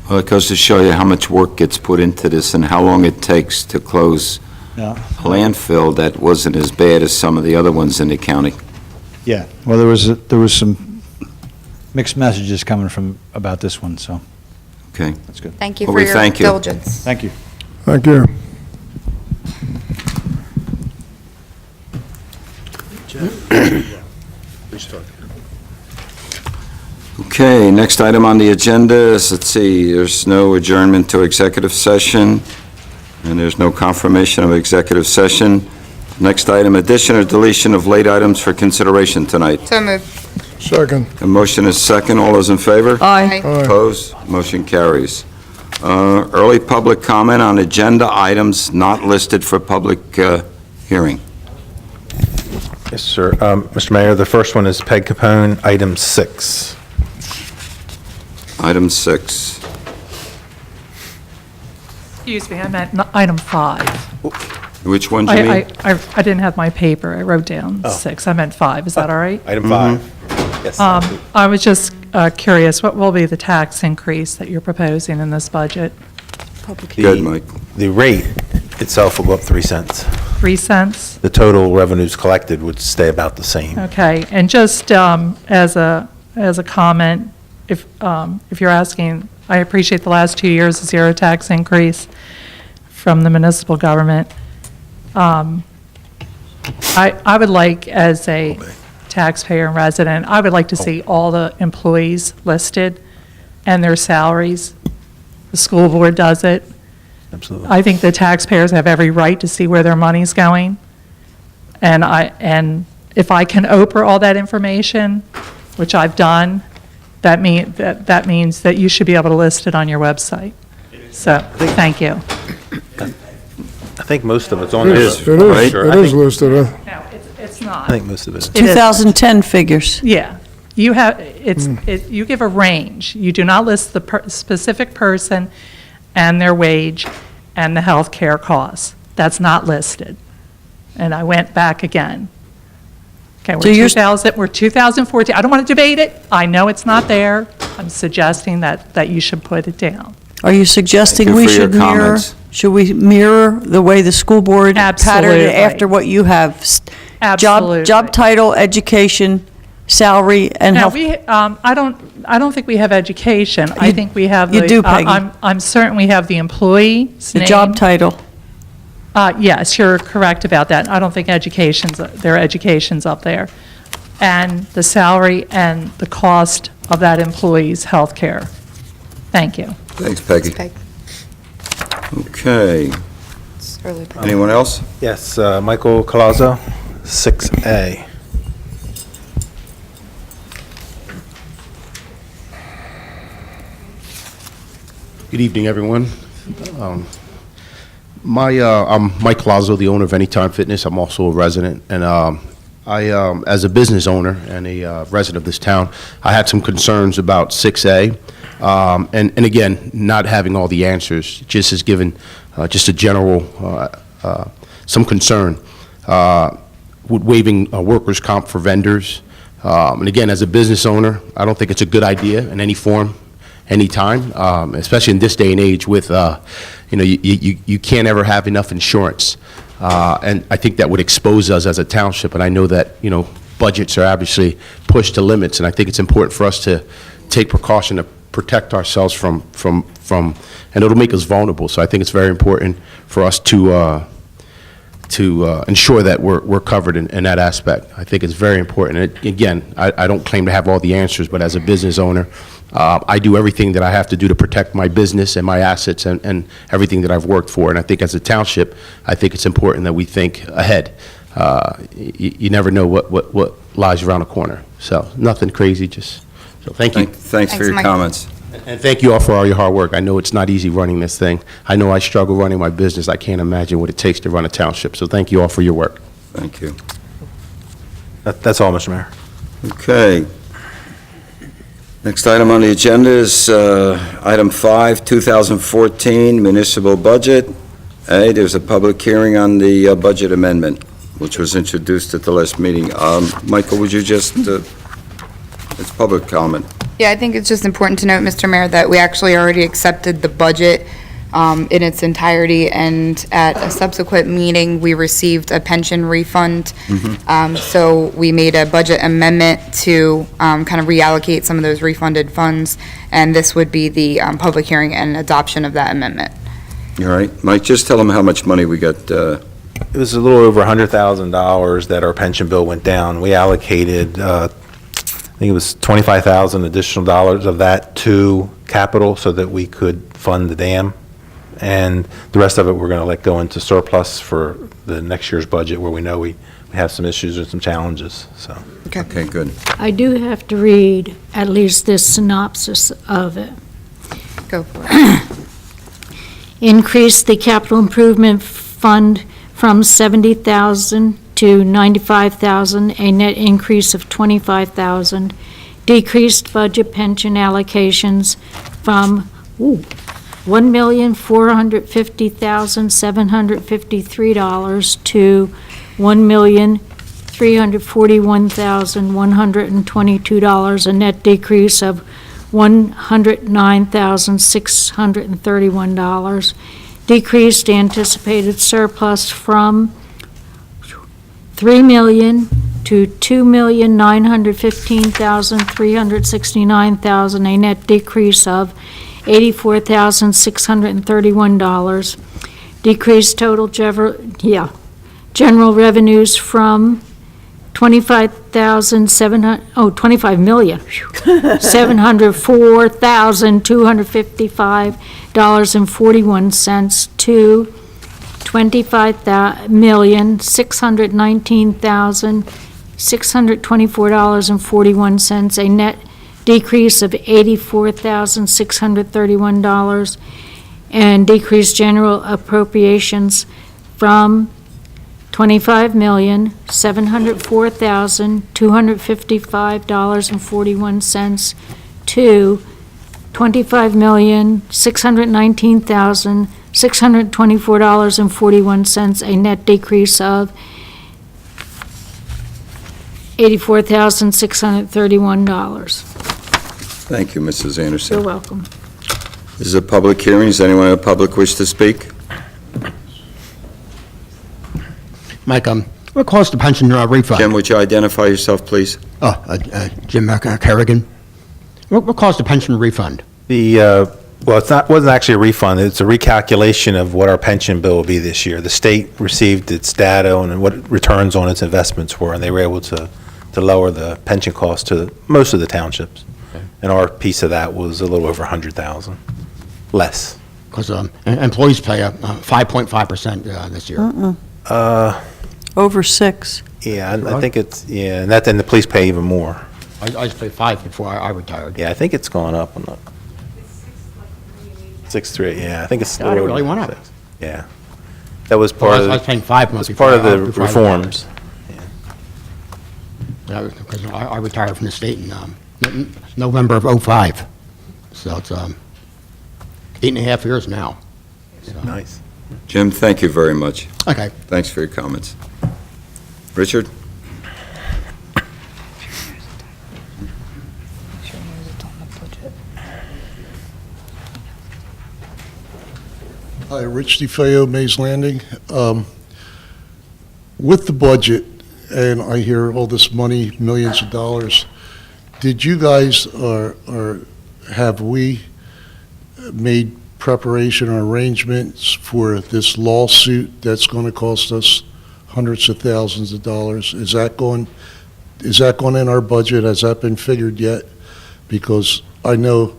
Well, it goes to show you how much work gets put into this and how long it takes to close Yeah. a landfill that wasn't as bad as some of the other ones in the county. Yeah, well, there was some mixed messages coming about this one, so Okay. that's good. Thank you Well, for we your thank you. diligence. Thank you. Thank you. Please talk. Okay, next item on the agenda is, let's see, there's no adjournment to executive session, and there's no confirmation of executive session. Next item, addition or deletion of late items for consideration tonight. So moved. Second. A motion is second. All those in favor? Aye. Aye. Opposed? Motion carries. Early public comment on agenda items not listed for public hearing. Yes, sir. Mr. Mayor, the first one is Peg Capone, item 6. Item 6. Excuse me, I meant item 5. Which one do you mean? I didn't have my paper. I wrote down 6. I meant 5. Is that all right? Item 5. Yes. I was just curious, what will be the tax increase that you're proposing in this budget? Good, Mike. The rate itself will go up 3 cents. 3 cents? The total revenues collected would stay about the same. Okay, and just as a comment, if you're asking, I appreciate the last 2 years of zero tax increase from the municipal government. I would like, as a taxpayer and resident, I would like to see all the employees listed and their salaries. The school board does it. Absolutely. I think the taxpayers have every right to see where their money's going. And if I can Oprah all that information, which I've done, that means that you should be able to list it on your website. So, thank you. I think most of it's on there. It is, it is listed. No, it's not. I think most of it is. It is. 2010 figures. Yeah. You have, you give a range. You do not list the specific person and their wage and the health care costs. That's not listed. And I went back again. Okay, So you're- we're 2014. I don't want to debate it. I know it's not there. I'm suggesting that you should put it down. Are you suggesting Thank you we for your should mirror? comments. Should we mirror the way the school board patterned Absolutely. it after what you have? Absolutely. Job title, education, salary, and Now, health. I don't think we have education. I You- think we have. you the- do, Peggy. I'm certain we have the employee's The name. job title. Yes, you're correct about that. I don't think their education's up there. And the salary and the cost of that employee's health care. Thank you. Thanks, Peggy. Peg. Okay. It's early. Anyone else? Yes, Michael Colazzo, 6A. Good evening, everyone. I'm Mike Lazo, the owner of Anytime Fitness. I'm also a resident, and as a business owner and a resident of this town, I had some concerns about 6A, and again, not having all the answers, just has given just a general, some concern with waiving workers' comp for vendors. And again, as a business owner, I don't think it's a good idea in any form, anytime, especially in this day and age with, you can't ever have enough insurance. And I think that would expose us as a township, and I know that, budgets are obviously pushed to limits, and I think it's important for us to take precaution to protect ourselves from, and it'll make us vulnerable. So I think it's very important for us to ensure that we're covered in that aspect. I think it's very important. Again, I don't claim to have all the answers, but as a business owner, I do everything that I have to do to protect my business and my assets and everything that I've worked for. And I think as a township, I think it's important that we think ahead. You never know what lies around the corner. So nothing crazy, so thank you. Thanks for your Mike. comments. And thank you all for all your hard work. I know it's not easy running this thing. I know I struggle running my business. I can't imagine what it takes to run a township. So thank you all for your work. Thank you. That's all, Mr. Mayor. Okay. Next item on the agenda is item 5, 2014 municipal budget. There's a public hearing on the budget amendment, which was introduced at the last meeting. Michael, would you just, it's public comment. Yeah, I think it's just important to note, Mr. Mayor, that we actually already accepted the budget in its entirety, and at a subsequent meeting, we received a pension refund. So we made a budget amendment to kind of reallocate some of those refunded funds, and this would be the public hearing and adoption of that amendment. All right. Mike, just tell them how much money we got. It was a little over $100,000 that our pension bill went down. We allocated, I think it was $25,000 additional dollars of that to capital so that we could fund the dam. And the rest of it, we're going to let go into surplus for the next year's budget, where we know we have some issues and some challenges, so. Okay, good. I do have to read at least this synopsis of it. Go for it. Increase the capital improvement fund from $70,000 to $95,000, a net increase of $25,000. Decreased budget pension allocations from $1,450,753 to $1,341,122, a net decrease of $109,631. Decreased anticipated surplus from $3 million to $2,915,369,000, a net decrease of $84,631. Decreased total general revenues from $25,704,255.41 to $25,619,624.41, a net decrease of $84,631, and decreased general appropriations from $25,704,255.41 to $25,619,624.41, a net decrease of $84,631. Thank you, Mrs. Anderson. You're welcome. This is a public hearing. Does anyone in the public wish to speak? Mike, what caused the pension refund? Jim, would you identify yourself, please? Jim Kerrigan. What caused the pension refund? Well, wasn't actually a refund. It's a recalculation of what our pension bill will be this year. The state received its data on what returns on its investments were, and they were able to lower the pension cost to most of the townships. Okay. And our piece of that was a little over $100,000 less. Because employees pay 5.5% this year. Over 6. Yeah, I think it's, and then the police pay even more. I used to pay 5 before I retired. Yeah, I think it's gone up. I'm not. 6.3. Yeah, I think it's. God, it really went up. 6. Yeah, that was part of. I was paying 5 months. It's part of the reforms. Yeah, because I retired from the state in November of '05, so it's 8.5 years now. So. Nice. Jim, thank you very much. Okay. Thanks for your comments. Richard? Hi, Rich DeFeo, Mays Landing. With the budget, and I hear all this money, millions of dollars, did you guys, or have we made preparation or arrangements for this lawsuit that's going to cost us hundreds of thousands of dollars? Is that going in our budget? Has that been figured yet? Because I know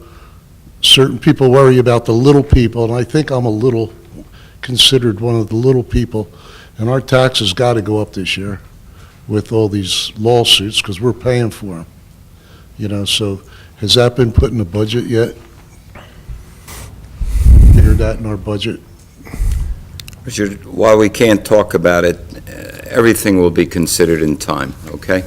certain people worry about the little people, and I think I'm a little considered one of the little people, and our taxes got to go up this year with all these lawsuits because we're paying for them. You know, so has that been put in the budget yet? Figured that in our budget? Richard, while we can't talk about it, everything will be considered in time, okay?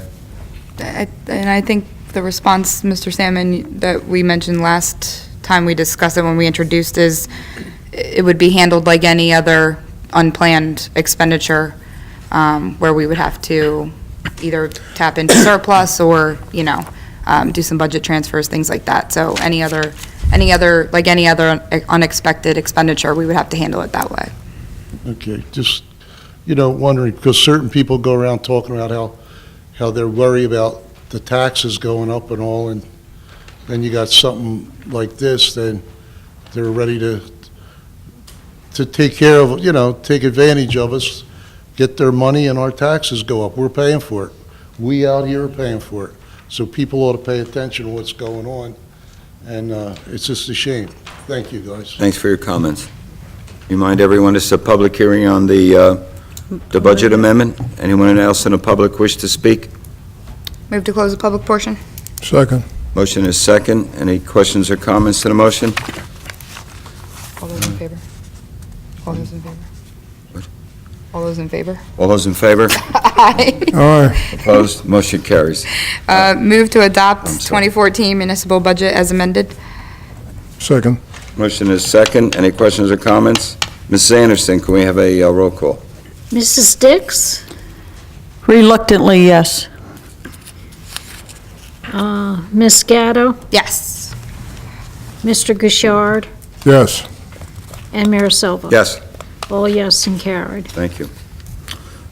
And I think the response, Mr. Salmon, that we mentioned last time we discussed it when we introduced is it would be handled like any other unplanned expenditure, where we would have to either tap into surplus or, do some budget transfers, things like that. So like any other unexpected expenditure, we would have to handle it that way. Okay, just, wondering, because certain people go around talking about how they're worried about the taxes going up and all, and then you got something like this, then they're ready to take care of, take advantage of us, get their money, and our taxes go up. We're paying for it. We out here are paying for it. So people ought to pay attention to what's going on, and it's just a shame. Thank you, guys. Thanks for your comments. Remind everyone, this is a public hearing on the budget amendment. Anyone else in the public wish to speak? Move to close the public portion. Second. Motion is second. Any questions or comments to the motion? All those in favor? All those in favor? All those in favor? All those in favor? Aye. Aye. Opposed? Motion carries. Move to adopt I'm sorry. 2014 municipal budget as amended. Second. Motion is second. Any questions or comments? Mrs. Anderson, can we have a roll call? Mrs. Dix? Reluctantly, yes. Ms. Gatto? Yes. Mr. Gouchard? Yes. And Mayor Silva? Yes. All yes and carried. Thank you.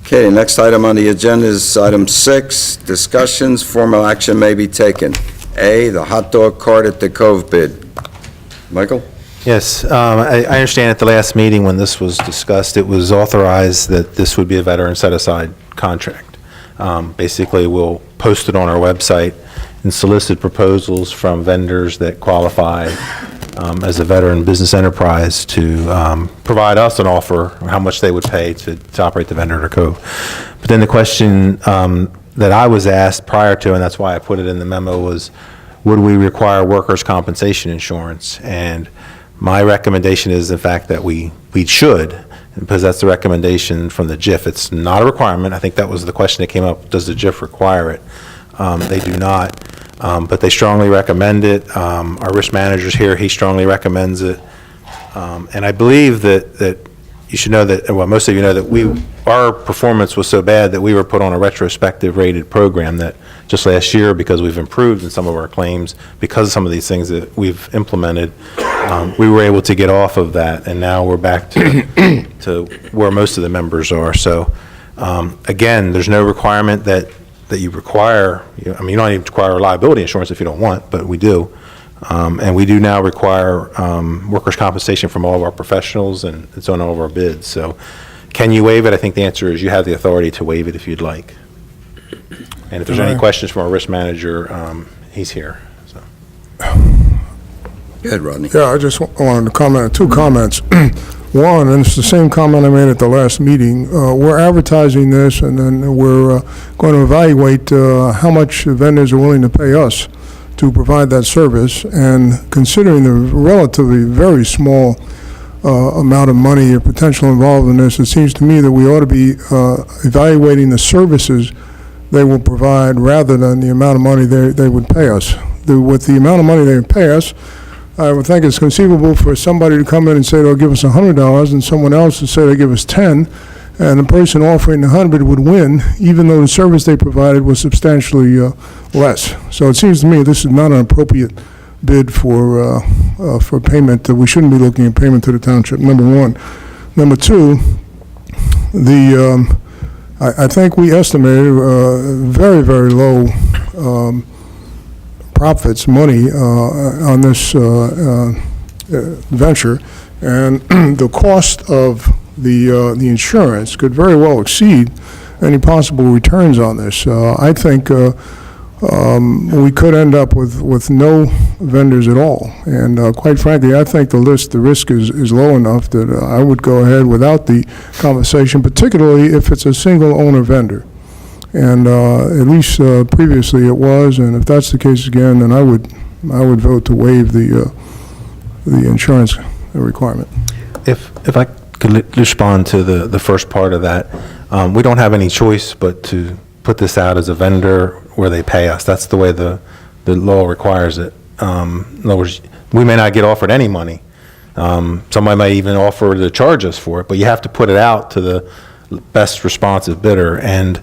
Okay, next item on the agenda is item 6, discussions, formal action may be taken. A, the hot dog cart at the Cove bid. Michael? Yes, I understand at the last meeting when this was discussed, it was authorized that this would be a veteran set-aside contract. Basically, we'll post it on our website and solicit proposals from vendors that qualify as a veteran business enterprise to provide us an offer of how much they would pay to operate the vendor at our Cove. But then the question that I was asked prior to, and that's why I put it in the memo, was would we require workers' compensation insurance? And my recommendation is, in fact, that we should, because that's the recommendation from the JIF. It's not a requirement. I think that was the question that came up. Does the JIF require it? They do not, but they strongly recommend it. Our risk manager's here. He strongly recommends it. And I believe that you should know that, well, most of you know that our performance was so bad that we were put on a retrospective rated program that just last year, because we've improved in some of our claims, because of some of these things that we've implemented, we were able to get off of that, and now we're back to where most of the members are. So, again, there's no requirement that you require, you don't even require liability insurance if you don't want, but we do. And we do now require workers' compensation from all of our professionals, and it's on all of our bids. So can you waive it? I think the answer is you have the authority to waive it if you'd like. And if there's any questions from our risk manager, he's here. So. Go ahead, Rodney. Yeah, I just wanted to comment, 2 comments. One, and it's the same comment I made at the last meeting, we're advertising this, and then we're going to evaluate how much vendors are willing to pay us to provide that service, and considering the relatively very small amount of money or potential involved in this, it seems to me that we ought to be evaluating the services they will provide rather than the amount of money they would pay us. With the amount of money they would pay us, I would think it's conceivable for somebody to come in and say they'll give us $100 and someone else to say they give us 10, and the person offering the 100 would win, even though the service they provided was substantially less. So it seems to me this is not an appropriate bid for payment. We shouldn't be looking at payment to the township, number one. Number two, I think we estimated very, very low profits, money on this venture, and the cost of the insurance could very well exceed any possible returns on this. I think we could end up with no vendors at all. And quite frankly, I think the risk is low enough that I would go ahead without the conversation, particularly if it's a single owner vendor. And at least previously it was, and if that's the case again, then I would vote to waive the insurance requirement. If I could respond to the first part of that, we don't have any choice but to put this out as a vendor where they pay us. That's the way the law requires it. In other words, we may not get offered any money. Somebody may even offer to charge us for it, but you have to put it out to the best responsive bidder. And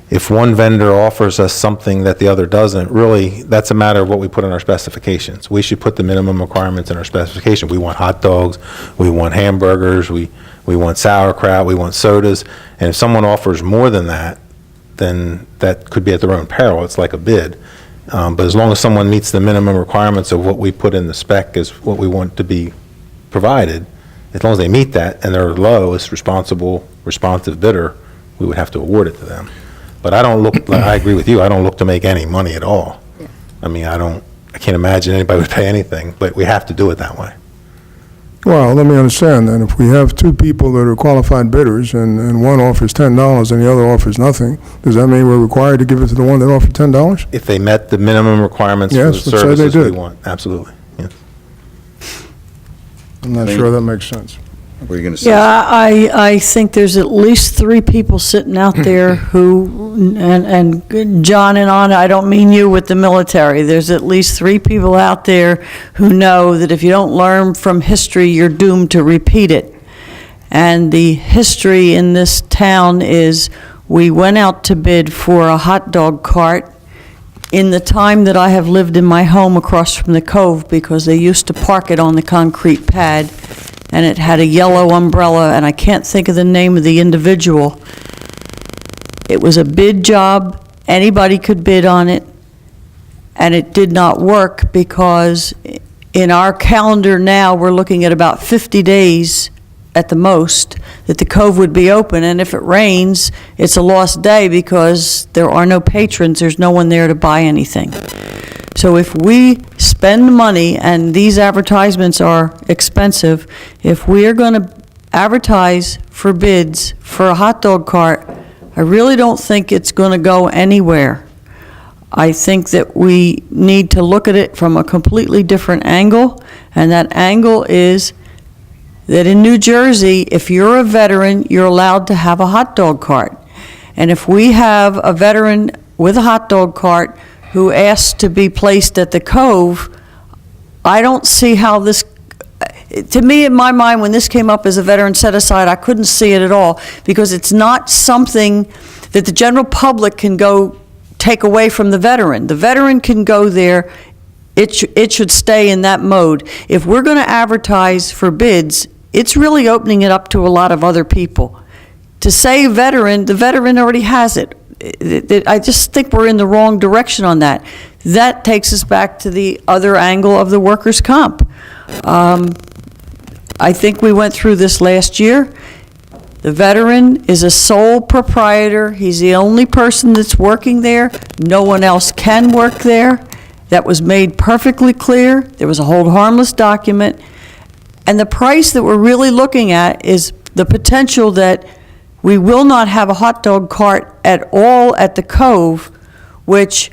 if one vendor offers us something that the other doesn't, really, that's a matter of what we put in our specifications. We should put the minimum requirements in our specification. We want hot dogs, we want hamburgers, we want sauerkraut, we want sodas. And if someone offers more than that, then that could be at their own peril. It's like a bid. But as long as someone meets the minimum requirements of what we put in the spec as what we want to be provided, as long as they meet that and they're the lowest responsive bidder, we would have to award it to them. But I don't look, I agree with you, I don't look to make any money at all. I mean, I can't imagine anybody would pay anything, but we have to do it that way. Well, let me understand then. If we have two people that are qualified bidders and one offers $10 and the other offers nothing, does that mean we're required to give it to the one that offered $10? If they met the minimum requirements for the Yes, let's say they services we did. want, absolutely. Yeah. I'm not sure that makes sense. Were you going to say? Yeah, I think there's at least three people sitting out there who, and John and Anna, I don't mean you with the military, there's at least three people out there who know that if you don't learn from history, you're doomed to repeat it. And the history in this town is we went out to bid for a hot dog cart in the time that I have lived in my home across from the Cove, because they used to park it on the concrete pad, and it had a yellow umbrella, and I can't think of the name of the individual. It was a bid job, anybody could bid on it, and it did not work because in our calendar now, we're looking at about 50 days at the most that the Cove would be open, and if it rains, it's a lost day because there are no patrons, there's no one there to buy anything. So if we spend money, and these advertisements are expensive, if we are going to advertise for bids for a hot dog cart, I really don't think it's going to go anywhere. I think that we need to look at it from a completely different angle, and that angle is that in New Jersey, if you're a veteran, you're allowed to have a hot dog cart. And if we have a veteran with a hot dog cart who asks to be placed at the Cove, I don't see how this, to me, in my mind, when this came up as a veteran set-aside, I couldn't see it at all, because it's not something that the general public can go take away from the veteran. The veteran can go there, it should stay in that mode. If we're going to advertise for bids, it's really opening it up to a lot of other people. To say veteran, the veteran already has it. I just think we're in the wrong direction on that. That takes us back to the other angle of the workers' comp. I think we went through this last year. The veteran is a sole proprietor. He's the only person that's working there. No one else can work there. That was made perfectly clear. There was a hold harmless document. And the price that we're really looking at is the potential that we will not have a hot dog cart at all at the Cove, which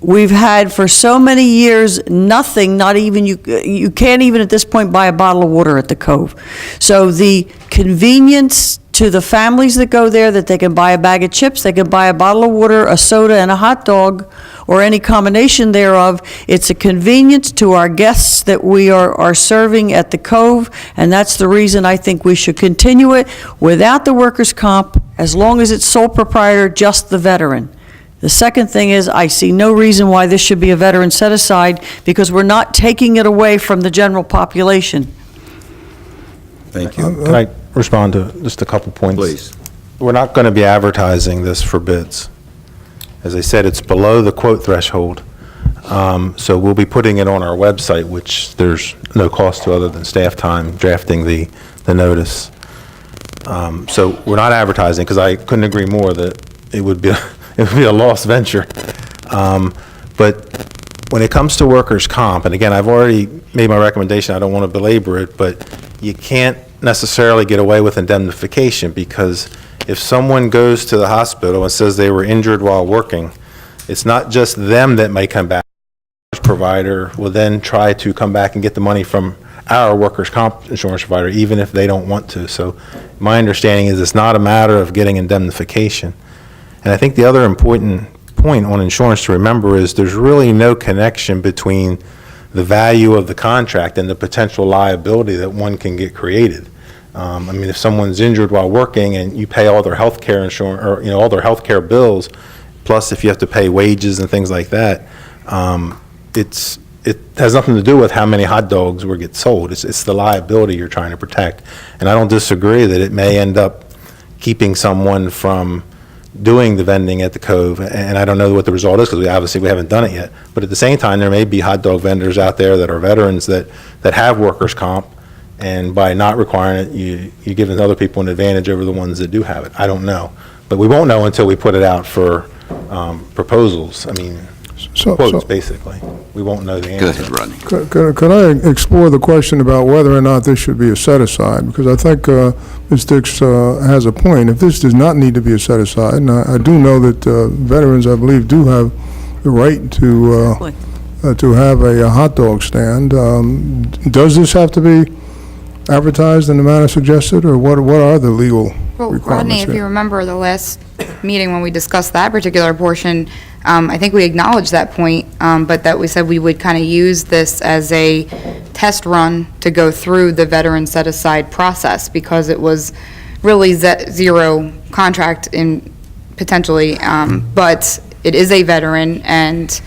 we've had for so many years, nothing, not even, you can't even at this point buy a bottle of water at the Cove. So the convenience to the families that go there, that they can buy a bag of chips, they can buy a bottle of water, a soda, and a hot dog, or any combination thereof. It's a convenience to our guests that we are serving at the Cove, and that's the reason I think we should continue it without the workers' comp, as long as it's sole proprietor, just the veteran. The second thing is, I see no reason why this should be a veteran set-aside, because we're not taking it away from the general population. Thank you. Can I respond to just a couple points? Please. We're not going to be advertising this for bids. As I said, it's below the quote threshold. So we'll be putting it on our website, which there's no cost to other than staff time drafting the notice. So we're not advertising, because I couldn't agree more that it would be a lost venture. But when it comes to workers' comp, and again, I've already made my recommendation, I don't want to belabor it, but you can't necessarily get away with indemnification, because if someone goes to the hospital and says they were injured while working, it's not just them that may come back. The provider will then try to come back and get the money from our workers' comp insurance provider, even if they don't want to. So my understanding is it's not a matter of getting indemnification. And I think the other important point on insurance to remember is there's really no connection between the value of the contract and the potential liability that one can get created. I mean, if someone's injured while working and you pay all their health care insurance, or, you know, all their health care bills, plus if you have to pay wages and things like that, it has nothing to do with how many hot dogs will get sold. It's the liability you're trying to protect. And I don't disagree that it may end up keeping someone from doing the vending at the Cove, and I don't know what the result is, because obviously we haven't done it yet. But at the same time, there may be hot dog vendors out there that are veterans that have workers' comp, and by not requiring it, you're giving other people an advantage over the ones that do have it. I don't know. But we won't know until we put it out for proposals. I mean, quotes, basically. We won't know the answer. Go ahead, Rodney. Could I explore the question about whether or not this should be a set-aside? Because I think Ms. Dix has a point. If this does not need to be a set-aside, and I do know that veterans, I believe, do have the right to have a hot dog stand, does this have to be advertised in the manner suggested, or what are the legal Well, requirements Rodney, if here? you remember the last meeting when we discussed that particular portion, I think we acknowledged that point, but that we said we would kind of use this as a test run to go through the veteran set-aside process, because it was really zero contract in potentially, but it is a veteran, and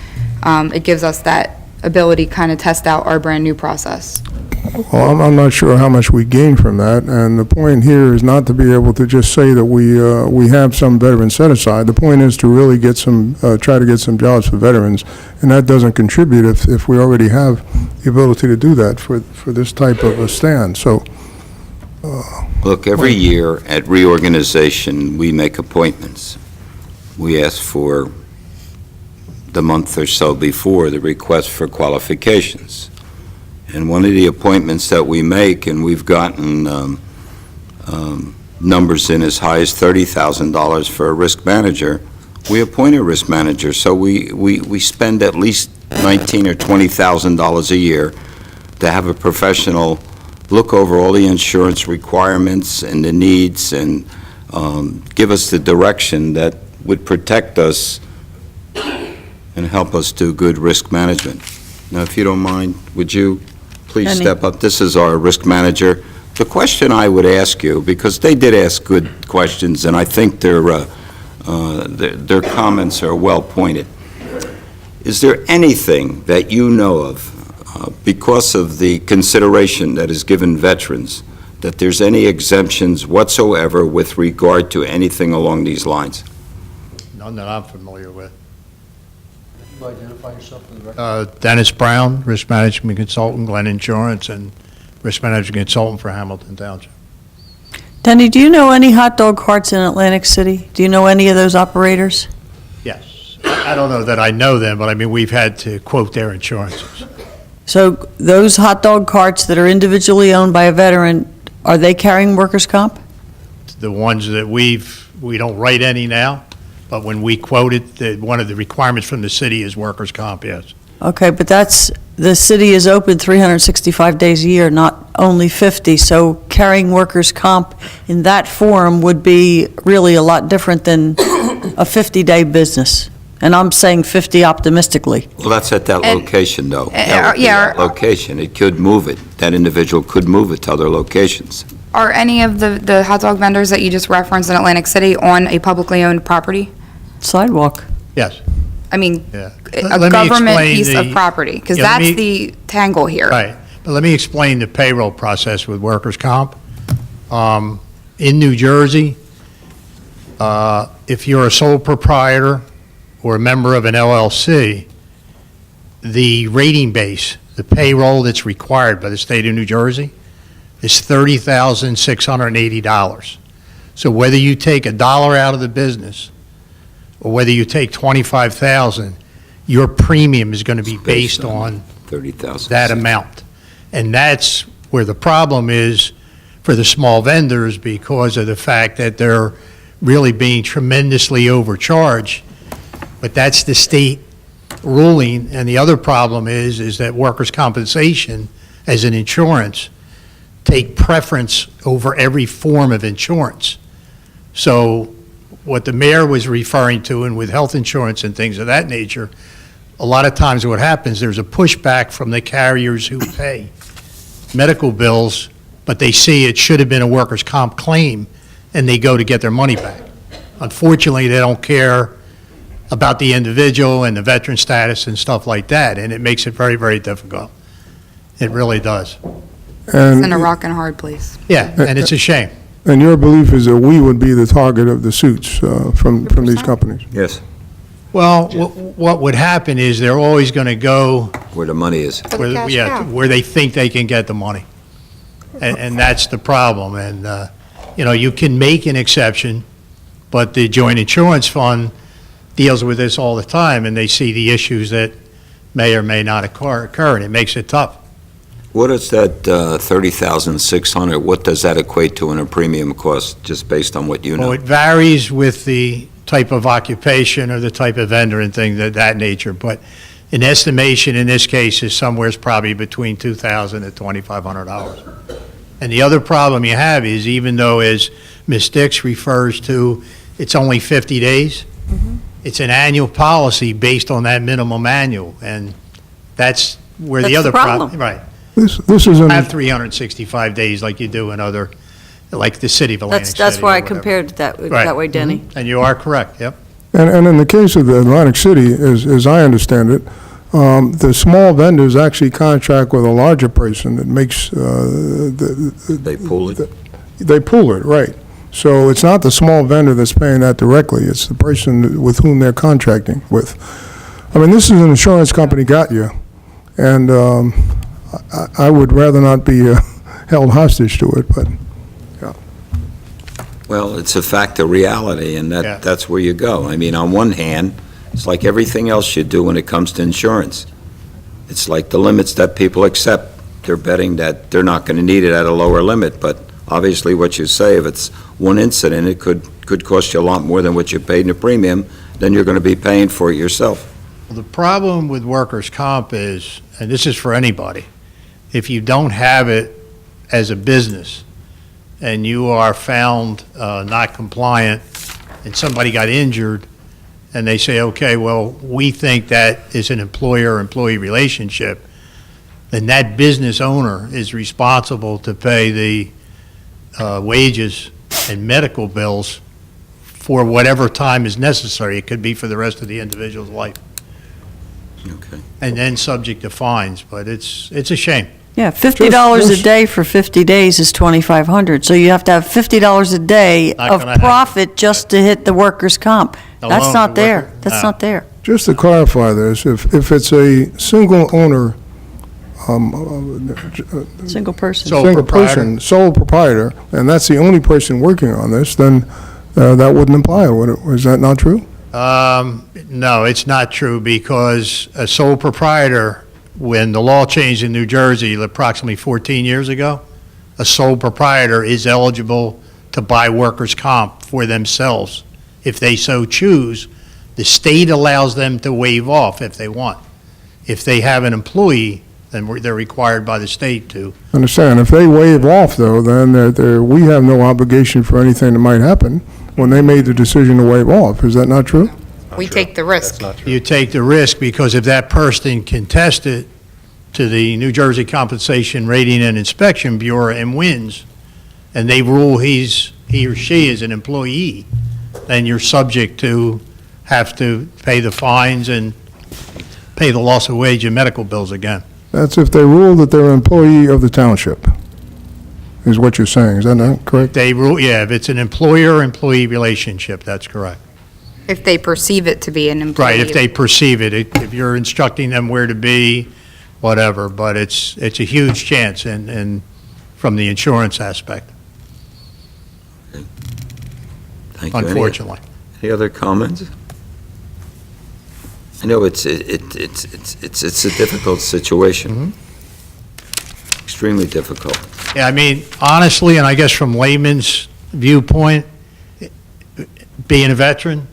it gives us that ability kind of test out our brand-new process. Well, I'm not sure how much we gain from that, and the point here is not to be able to just say that we have some veteran set-aside. The point is to really get some, try to get some jobs for veterans, and that doesn't contribute if we already have the ability to do that for this type of a stand. So, Look, every year at reorganization, we make appointments. We ask for the month or so before the request for qualifications. And one of the appointments that we make, and we've gotten numbers in as high as $30,000 for a risk manager, we appoint a risk manager. So we spend at least $19,000 or $20,000 a year to have a professional look over all the insurance requirements and the needs, and give us the direction that would protect us and help us do good risk management. Now, if you don't mind, would you please step up? This is our risk manager. The question I would ask you, because they did ask good questions, and I think their comments are well pointed. Is there anything that you know of, because of the consideration that is given veterans, that there's any exemptions whatsoever with regard to anything along these lines? None that I'm familiar with. Identify yourself for the record. Dennis Brown, Risk Management Consultant, Glen Insurance, and Risk Management Consultant for Hamilton Township. Denny, do you know any hot dog carts in Atlantic City? Do you know any of those operators? Yes. I don't know that I know them, but I mean, we've had to quote their insurances. So those hot dog carts that are individually owned by a veteran, are they carrying workers' comp? The ones that we don't write any now, but when we quoted, one of the requirements from the city is workers' comp, yes. Okay, but the city is open 365 days a year, not only 50, so carrying workers' comp in that form would be really a lot different than a 50-day business. And I'm saying 50 optimistically. Well, that's at that location, though. yeah, Location, it could move it. That individual could move it to other locations. Are any of the hot dog vendors that you just referenced in Atlantic City on a publicly owned property? Sidewalk. Yes. I mean, Yeah. a Let me government explain piece of property, because that's the tangle here. Right. But let me explain the payroll process with workers' comp. In New Jersey, if you're a sole proprietor or a member of an LLC, the rating base, the payroll that's required by the state of New Jersey is $30,680. So whether you take $1 out of the business or whether you take $25,000, your premium is going to be based on 30,000. that amount. And that's where the problem is for the small vendors, because of the fact that they're really being tremendously overcharged. But that's the state ruling. And the other problem is that workers' compensation as an insurance take preference over every form of insurance. So what the mayor was referring to, and with health insurance and things of that nature, a lot of times what happens, there's a pushback from the carriers who pay medical bills, but they see it should have been a workers' comp claim, and they go to get their money back. Unfortunately, they don't care about the individual and the veteran status and stuff like that, and it makes it very, very difficult. It really does. It's in a rock and hard place. Yeah, and it's a shame. And your belief is that we would be the target of the suits from these companies? Yes, Well, what would happen is they're always going to go where the money is. For the cash cow. where they think they can get the money. And that's the problem. And, you can make an exception, but the joint insurance fund deals with this all the time, and they see the issues that may or may not occur, and it makes it tough. What is that 30,600, what does that equate to in a premium cost, just based on what you know? Well, it varies with the type of occupation or the type of vendor and things of that nature, but an estimation in this case is somewhere probably between $2,000 and $2,500. And the other problem you have is, even though, as Ms. Dix refers to, it's only 50 days, it's an annual policy based on that minimum annual, and that's where the That's other the problem. Right. This is Have 365 days like you do in other, like the city of Atlantic City. That's why or I whatever. compared it that Right. way, Denny. And you are correct, yep. And in the case of the Atlantic City, as I understand it, the small vendors actually contract with a larger person that makes, They pool it? they pool it, right. So it's not the small vendor that's paying that directly, it's the person with whom they're contracting with. I mean, this is an insurance company got you, and I would rather not be held hostage to it, but, yeah. Well, it's a fact of reality, and Yeah. that's where you go. I mean, on one hand, it's like everything else you do when it comes to insurance. It's like the limits that people accept. They're betting that they're not going to need it at a lower limit, but obviously what you say, if it's one incident, it could cost you a lot more than what you paid in a premium, then you're going to be paying for it yourself. Well, the problem with workers' comp is, and this is for anybody, if you don't have it as a business and you are found not compliant and somebody got injured and they say, okay, well, we think that is an employer-employee relationship, then that business owner is responsible to pay the wages and medical bills for whatever time is necessary. It could be for the rest of the individual's life. Okay. And then subject to fines, but it's a shame. Yeah, $50 a day for 50 days is $2,500. So you have to have $50 a day Not of gonna happen. profit just to hit the workers' comp. That's Alone, not the there. worker- That's no. not there. Just to clarify this, if it's a single owner, Single person. So- Sole single proprietor. person, sole proprietor, and that's the only person working on this, then that wouldn't apply, would it? Is that not true? No, it's not true, because a sole proprietor, when the law changed in New Jersey approximately 14 years ago, a sole proprietor is eligible to buy workers' comp for themselves. If they so choose, the state allows them to waive off if they want. If they have an employee, then they're required by the state to. Understand, if they waive off, though, then we have no obligation for anything that might happen when they made the decision to waive off. Is that not true? We take the risk. You take the risk, because if that person can test it to the New Jersey Compensation Rating and Inspection Bureau and wins, and they rule he or she is an employee, then you're subject to have to pay the fines and pay the loss of wage and medical bills again. That's if they rule that they're an employee of the township, is what you're saying. Is that not correct? They rule, yeah, if it's an employer-employee relationship, that's correct. If they perceive it to be an employee. Right, if they perceive it, if you're instructing them where to be, whatever, but it's a huge chance and from the insurance aspect, Thank you. unfortunately. Any other comments? I know it's a difficult situation. Extremely difficult. Yeah, I mean, honestly, and I guess from layman's viewpoint, being a veteran,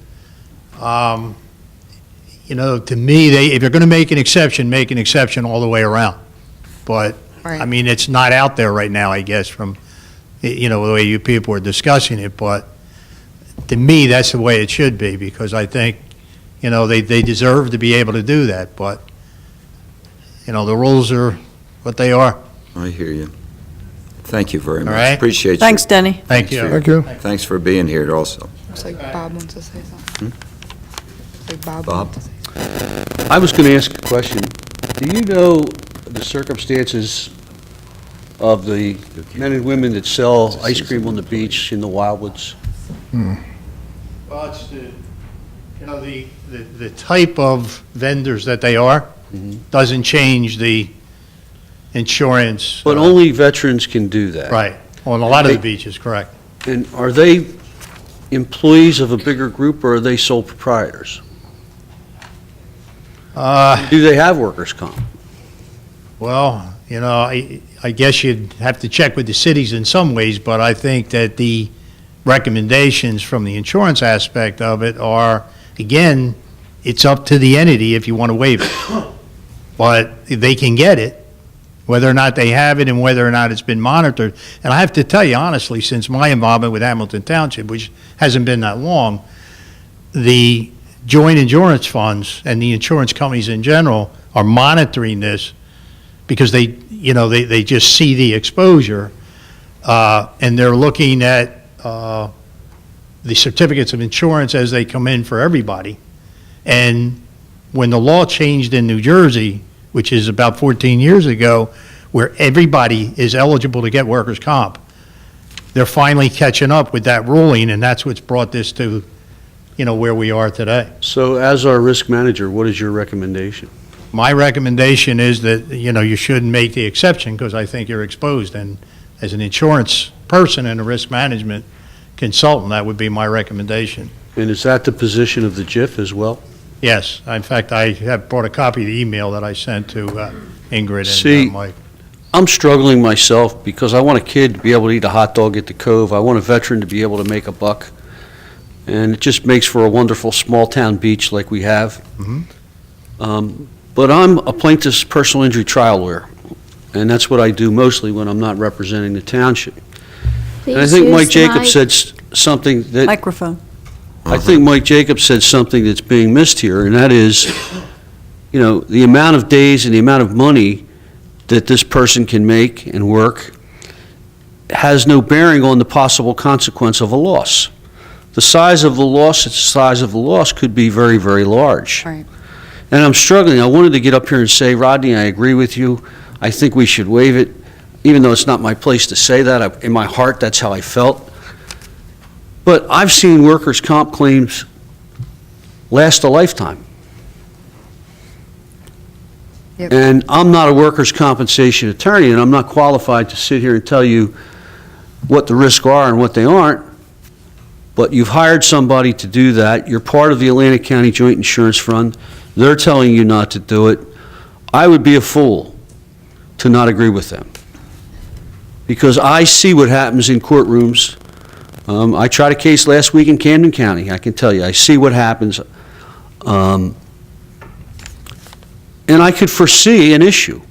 you know, to me, if you're going to make an exception all the way around. But, I mean, it's not out there right now, I guess, from, you know, the way you people are discussing it, but to me, that's the way it should be, because I think, you know, they deserve to be able to do that, but, you know, the rules are what they are. I hear you. Thank you very much. All right. Appreciate you. Thanks, Denny. Thank you. Thank you. Thanks for being here also. Looks like Bob wants to say something. Looks like Bob Bob? wants to say something. I was going to ask a question. Do you know the circumstances of the men and women that sell ice cream on the beach in the Wildwoods? Well, it's you know, the type of vendors that they are doesn't change the insurance. But only veterans can do that. Right, on a lot of the beaches, correct. And are they employees of a bigger group, or are they sole proprietors? Do they have workers' comp? Well, you know, I guess you'd have to check with the cities in some ways, but I think that the recommendations from the insurance aspect of it are, again, it's up to the entity if you want to waive it. But they can get it, whether or not they have it and whether or not it's been monitored. And I have to tell you honestly, since my involvement with Hamilton Township, which hasn't been that long, the joint insurance funds and the insurance companies in general are monitoring this because they, you know, they just see the exposure, and they're looking at the certificates of insurance as they come in for everybody. And when the law changed in New Jersey, which is about 14 years ago, where everybody is eligible to get workers' comp, they're finally catching up with that ruling, and that's what's brought this to, you know, where we are today. So as our risk manager, what is your recommendation? My recommendation is that, you know, you shouldn't make the exception because I think you're exposed. And as an insurance person and a risk management consultant, that would be my recommendation. And is that the position of the JIF as well? Yes. In fact, I have brought a copy of the email that I sent to Ingrid See, and Mike. I'm struggling myself because I want a kid to be able to eat a hot dog at the Cove. I want a veteran to be able to make a buck. And it just makes for a wonderful small-town beach like we have. But I'm a plaintiff's personal injury trial lawyer, and that's what I do mostly when I'm not representing the township. And I Please think use Mike the Jacobs said something that... Microphone. I think Mike Jacobs said something that's being missed here, and that is, you know, the amount of days and the amount of money that this person can make and work has no bearing on the possible consequence of a loss. The size of the loss could be very, very large. Right. And I'm struggling. I wanted to get up here and say, Rodney, I agree with you. I think we should waive it, even though it's not my place to say that. In my heart, that's how I felt. But I've seen workers' comp claims last a lifetime. Yep. And I'm not a workers' compensation attorney, and I'm not qualified to sit here and tell you what the risks are and what they aren't. But you've hired somebody to do that. You're part of the Atlantic County Joint Insurance Fund. They're telling you not to do it. I would be a fool to not agree with them. Because I see what happens in courtrooms. I tried a case last week in Camden County. I can tell you, I see what happens. And I could foresee an issue.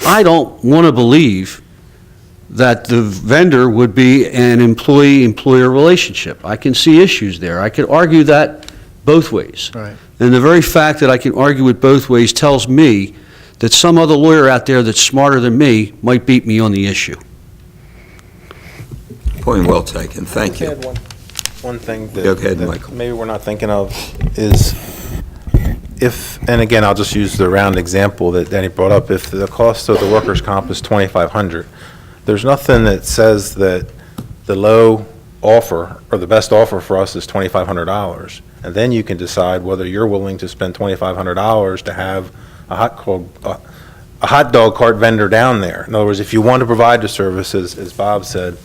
I don't want to believe that the vendor would be an employee-employer relationship. I can see issues there. I could argue that both ways. Right. And the very fact that I can argue it both ways tells me that some other lawyer out there that's smarter than me might beat me on the issue. Point well taken. Thank you. One thing Go ahead, that Michael. maybe we're not thinking of is if, and again, I'll just use the round example that Danny brought up, if the cost of the workers' comp is $2,500, there's nothing that says that the low offer, or the best offer for us is $2,500. And then you can decide whether you're willing to spend $2,500 to have a hot dog cart vendor down there. In other words, if you want to provide the services, as Bob said,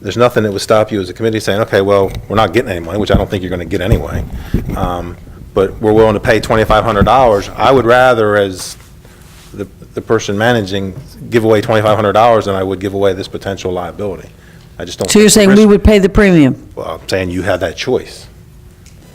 there's nothing that would stop you as a committee saying, okay, well, we're not getting any money, which I don't think you're going to get anyway, but we're willing to pay $2,500. I would rather, as the person managing, give away $2,500 than I would give away this potential liability. I just don't. So you're saying we would pay the premium? Well, I'm saying you have that choice.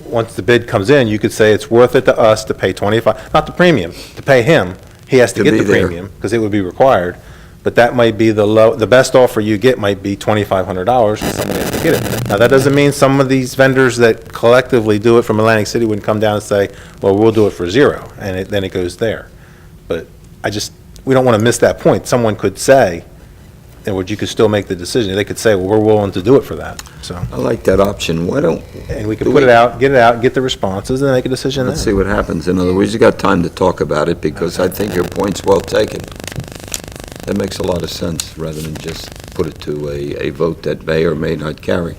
Once the bid comes in, you could say it's worth it to us to pay 25, not the premium, to pay him. He has to get the premium, because it would be required. But that might be the best offer you get might be $2,500, and somebody has to get it. Now, that doesn't mean some of these vendors that collectively do it from Atlantic City wouldn't come down and say, well, we'll do it for zero, and then it goes there. But we don't want to miss that point. Someone could say, and you could still make the decision. They could say, well, we're willing to do it for that, so. I like that option. Why don't, And we could put it out, get the responses, and then make a decision then. let's see what happens. In other words, you got time to talk about it, because I think your point's well taken. That makes a lot of sense, rather than just put it to a vote that may or may not carry.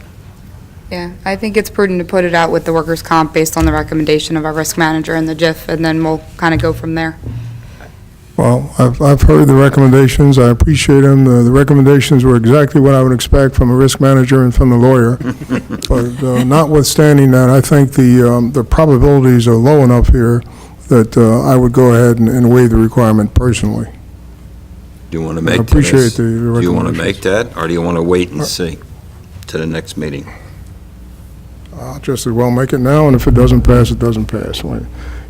Yeah, I think it's prudent to put it out with the workers' comp based on the recommendation of our risk manager and the JIF, and then we'll kind of go from there. Well, I've heard the recommendations. I appreciate them. The recommendations were exactly what I would expect from a risk manager and from the lawyer. But notwithstanding that, I think the probabilities are low enough here that I would go ahead and waive the requirement personally. Do you want to make that? appreciate the Do you want to recommendations. make that, or do you want to wait and see to the next meeting? I'll just as well make it now, and if it doesn't pass, it doesn't pass.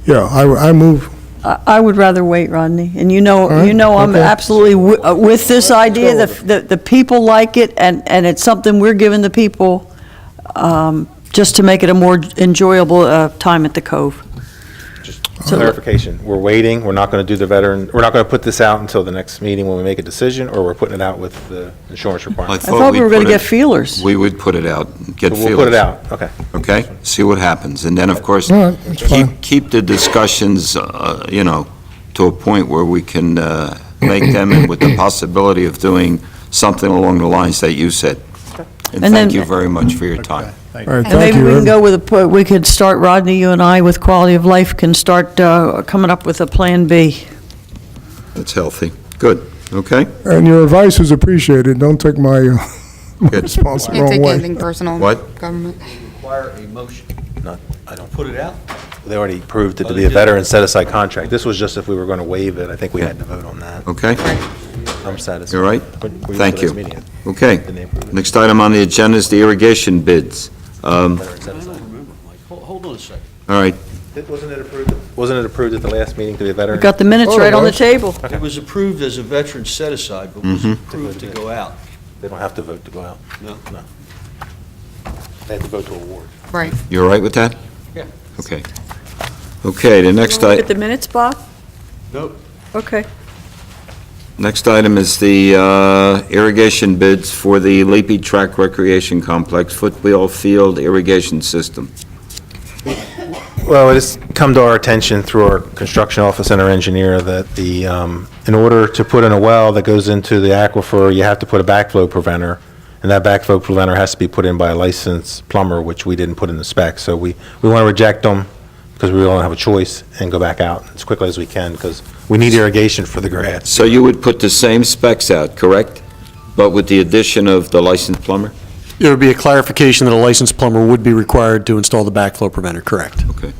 Yeah, I move. I would rather wait, Rodney. And I'm okay. absolutely with this idea. The people like it, and it's something we're giving the people just to make it a more enjoyable time at the Cove. Just clarification, we're waiting, we're not going to do we're not going to put this out until the next meeting when we make a decision, or we're putting it out with the insurance requirements? I thought we were going to get feelers. We would put it out, get So feelers. we'll put it out, okay. Okay, see what happens. And then, of course, All right, that's fine. keep the discussions, to a point where we can make them, and with the possibility of doing something along the lines that you said. And And thank then- you very much for your time. All right, And thank maybe you. we can go we could start, Rodney, you and I, with quality of life, can start coming up with a Plan B. That's healthy. Good, okay? And your advice is appreciated. Don't take my Good. response the Can't wrong take way. anything personal. What? Government. Require a motion. No, I don't. Put it out? They already approved it to be a veteran set-aside contract. This was just if we were going to waive it. I think we had to vote on that. Okay? I'm satisfied. You all right? But we Thank went to you. this meeting. Okay. Didn't they approve it? Next item on the agenda is the irrigation bids. I don't remember, Mike. Hold on a second. All right, Wasn't it approved at the last meeting to be a veteran? We've got the minutes Oh, right on the nice. table. It was approved as a veteran set-aside, but was approved to go out. They don't have to vote to go out. No. No. They have to vote to award. Right. you all right with that? Yeah. Okay. Okay, the next Look at the minutes, Bob? Nope. Okay. Next item is the irrigation bids for the Leapy Track Recreation Complex football field irrigation system. Well, it has come to our attention through our construction office and our engineer that in order to put in a well that goes into the aquifer, you have to put a backflow preventer, and that backflow preventer has to be put in by a licensed plumber, which we didn't put in the specs. So we want to reject them because we don't have a choice and go back out as quickly as we can because we need irrigation for the grass. So you would put the same specs out, correct? But with the addition of the licensed plumber? There would be a clarification that a licensed plumber would be required to install the backflow preventer, correct? Okay.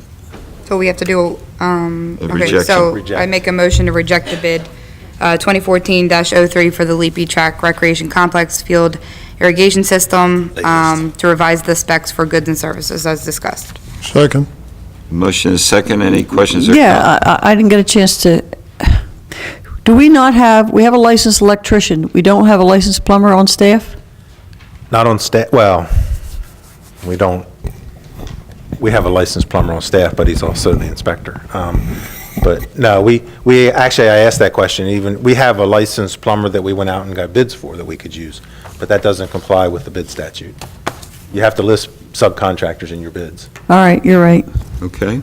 So we have to do, okay, rejection. so Reject. I make a motion to reject the bid, 2014-03 for the Leapy Track Recreation Complex Field Irrigation System, to revise the specs for goods and services as discussed. Second. Motion is second. Any questions or comments? Yeah, I didn't get a chance to, do we not have, we have a licensed electrician, we don't have a licensed plumber on staff? Not on staff, well, we don't, we have a licensed plumber on staff, but he's also the inspector. But no, we actually, I asked that question, we have a licensed plumber that we went out and got bids for that we could use, but that doesn't comply with the bid statute. You have to list subcontractors in your bids. All right, you're right. Okay.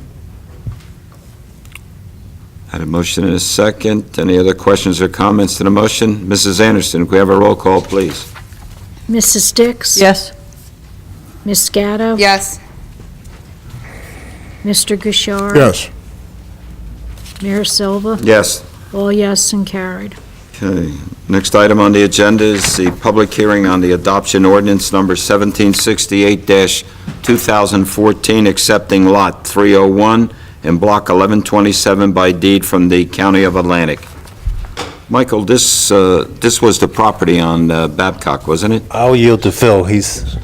Had a motion and a second. Any other questions or comments to the motion? Mrs. Anderson, can we have a roll call, please? Mrs. Dix? Yes? Ms. Gatto? Yes. Mr. Gouchard? Yes. Mayor Silva? Yes. All yes and carried. Okay. Next item on the agenda is the public hearing on the adoption ordinance number 1768-2014, accepting Lot 301 and Block 1127 by deed from the County of Atlantic. Michael, this was the property on Babcock, wasn't it? I'll yield to Phil. He's,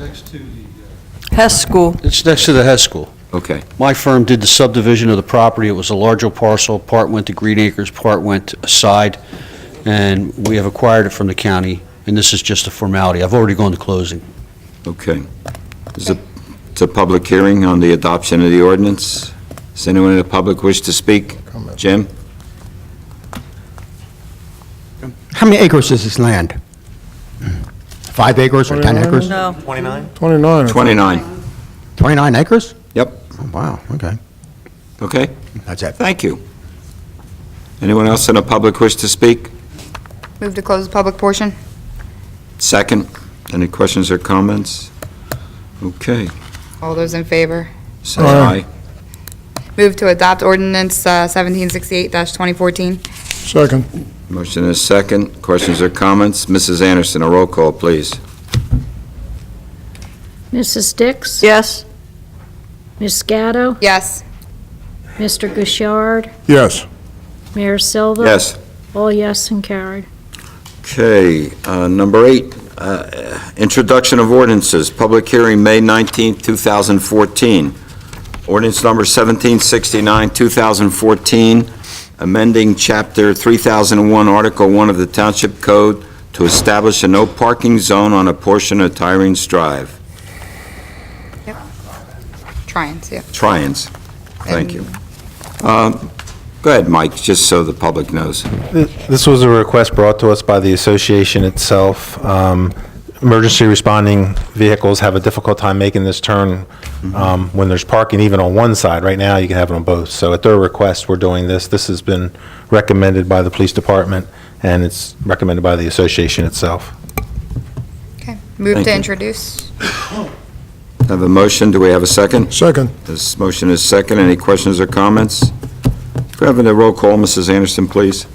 Hess School. It's next to the Hess School. Okay. My firm did the subdivision of the property. It was a larger parcel. Part went to Green Acres, part went aside, and we have acquired it from the county, and this is just a formality. I've already gone to closing. Okay. It's a public hearing on the adoption of the ordinance. Does anyone in the public wish to speak? Jim? How many acres is this land? 5 acres or 10 acres? No. 29? 29. 29. 29 acres? Yep. Oh, wow, okay. Okay? That's it. Thank you. Anyone else in the public wish to speak? Move to close the public portion. Second. Any questions or comments? Okay. All those in favor? Say aye. Move to adopt ordinance 1768-2014. Second. Motion is second. Questions or comments? Mrs. Anderson, a roll call, please. Mrs. Dix? Yes. Ms. Gatto? Yes. Mr. Gouchard? Yes. Mayor Silva? Yes. All yes and carried. Okay, number 8, introduction of ordinances, public hearing, May 19th, 2014. Ordinance number 1769, 2014, amending Chapter 3001, Article 1 of the Township Code to establish a no parking zone on a portion of Tyrene's Drive. Trions, yeah. Trions. Thank you. Go ahead, Mike, just so the public knows. This was a request brought to us by the association itself. Emergency responding vehicles have a difficult time making this turn when there's parking even on one side. Right now, you can have it on both. So at their request, we're doing this. This has been recommended by the police department, and it's recommended by the association itself. Okay. Move Thank to you. introduce. Have a motion, do we have a second? Second. This motion is second. Any questions or comments? If we have a roll call, Mrs. Anderson, please.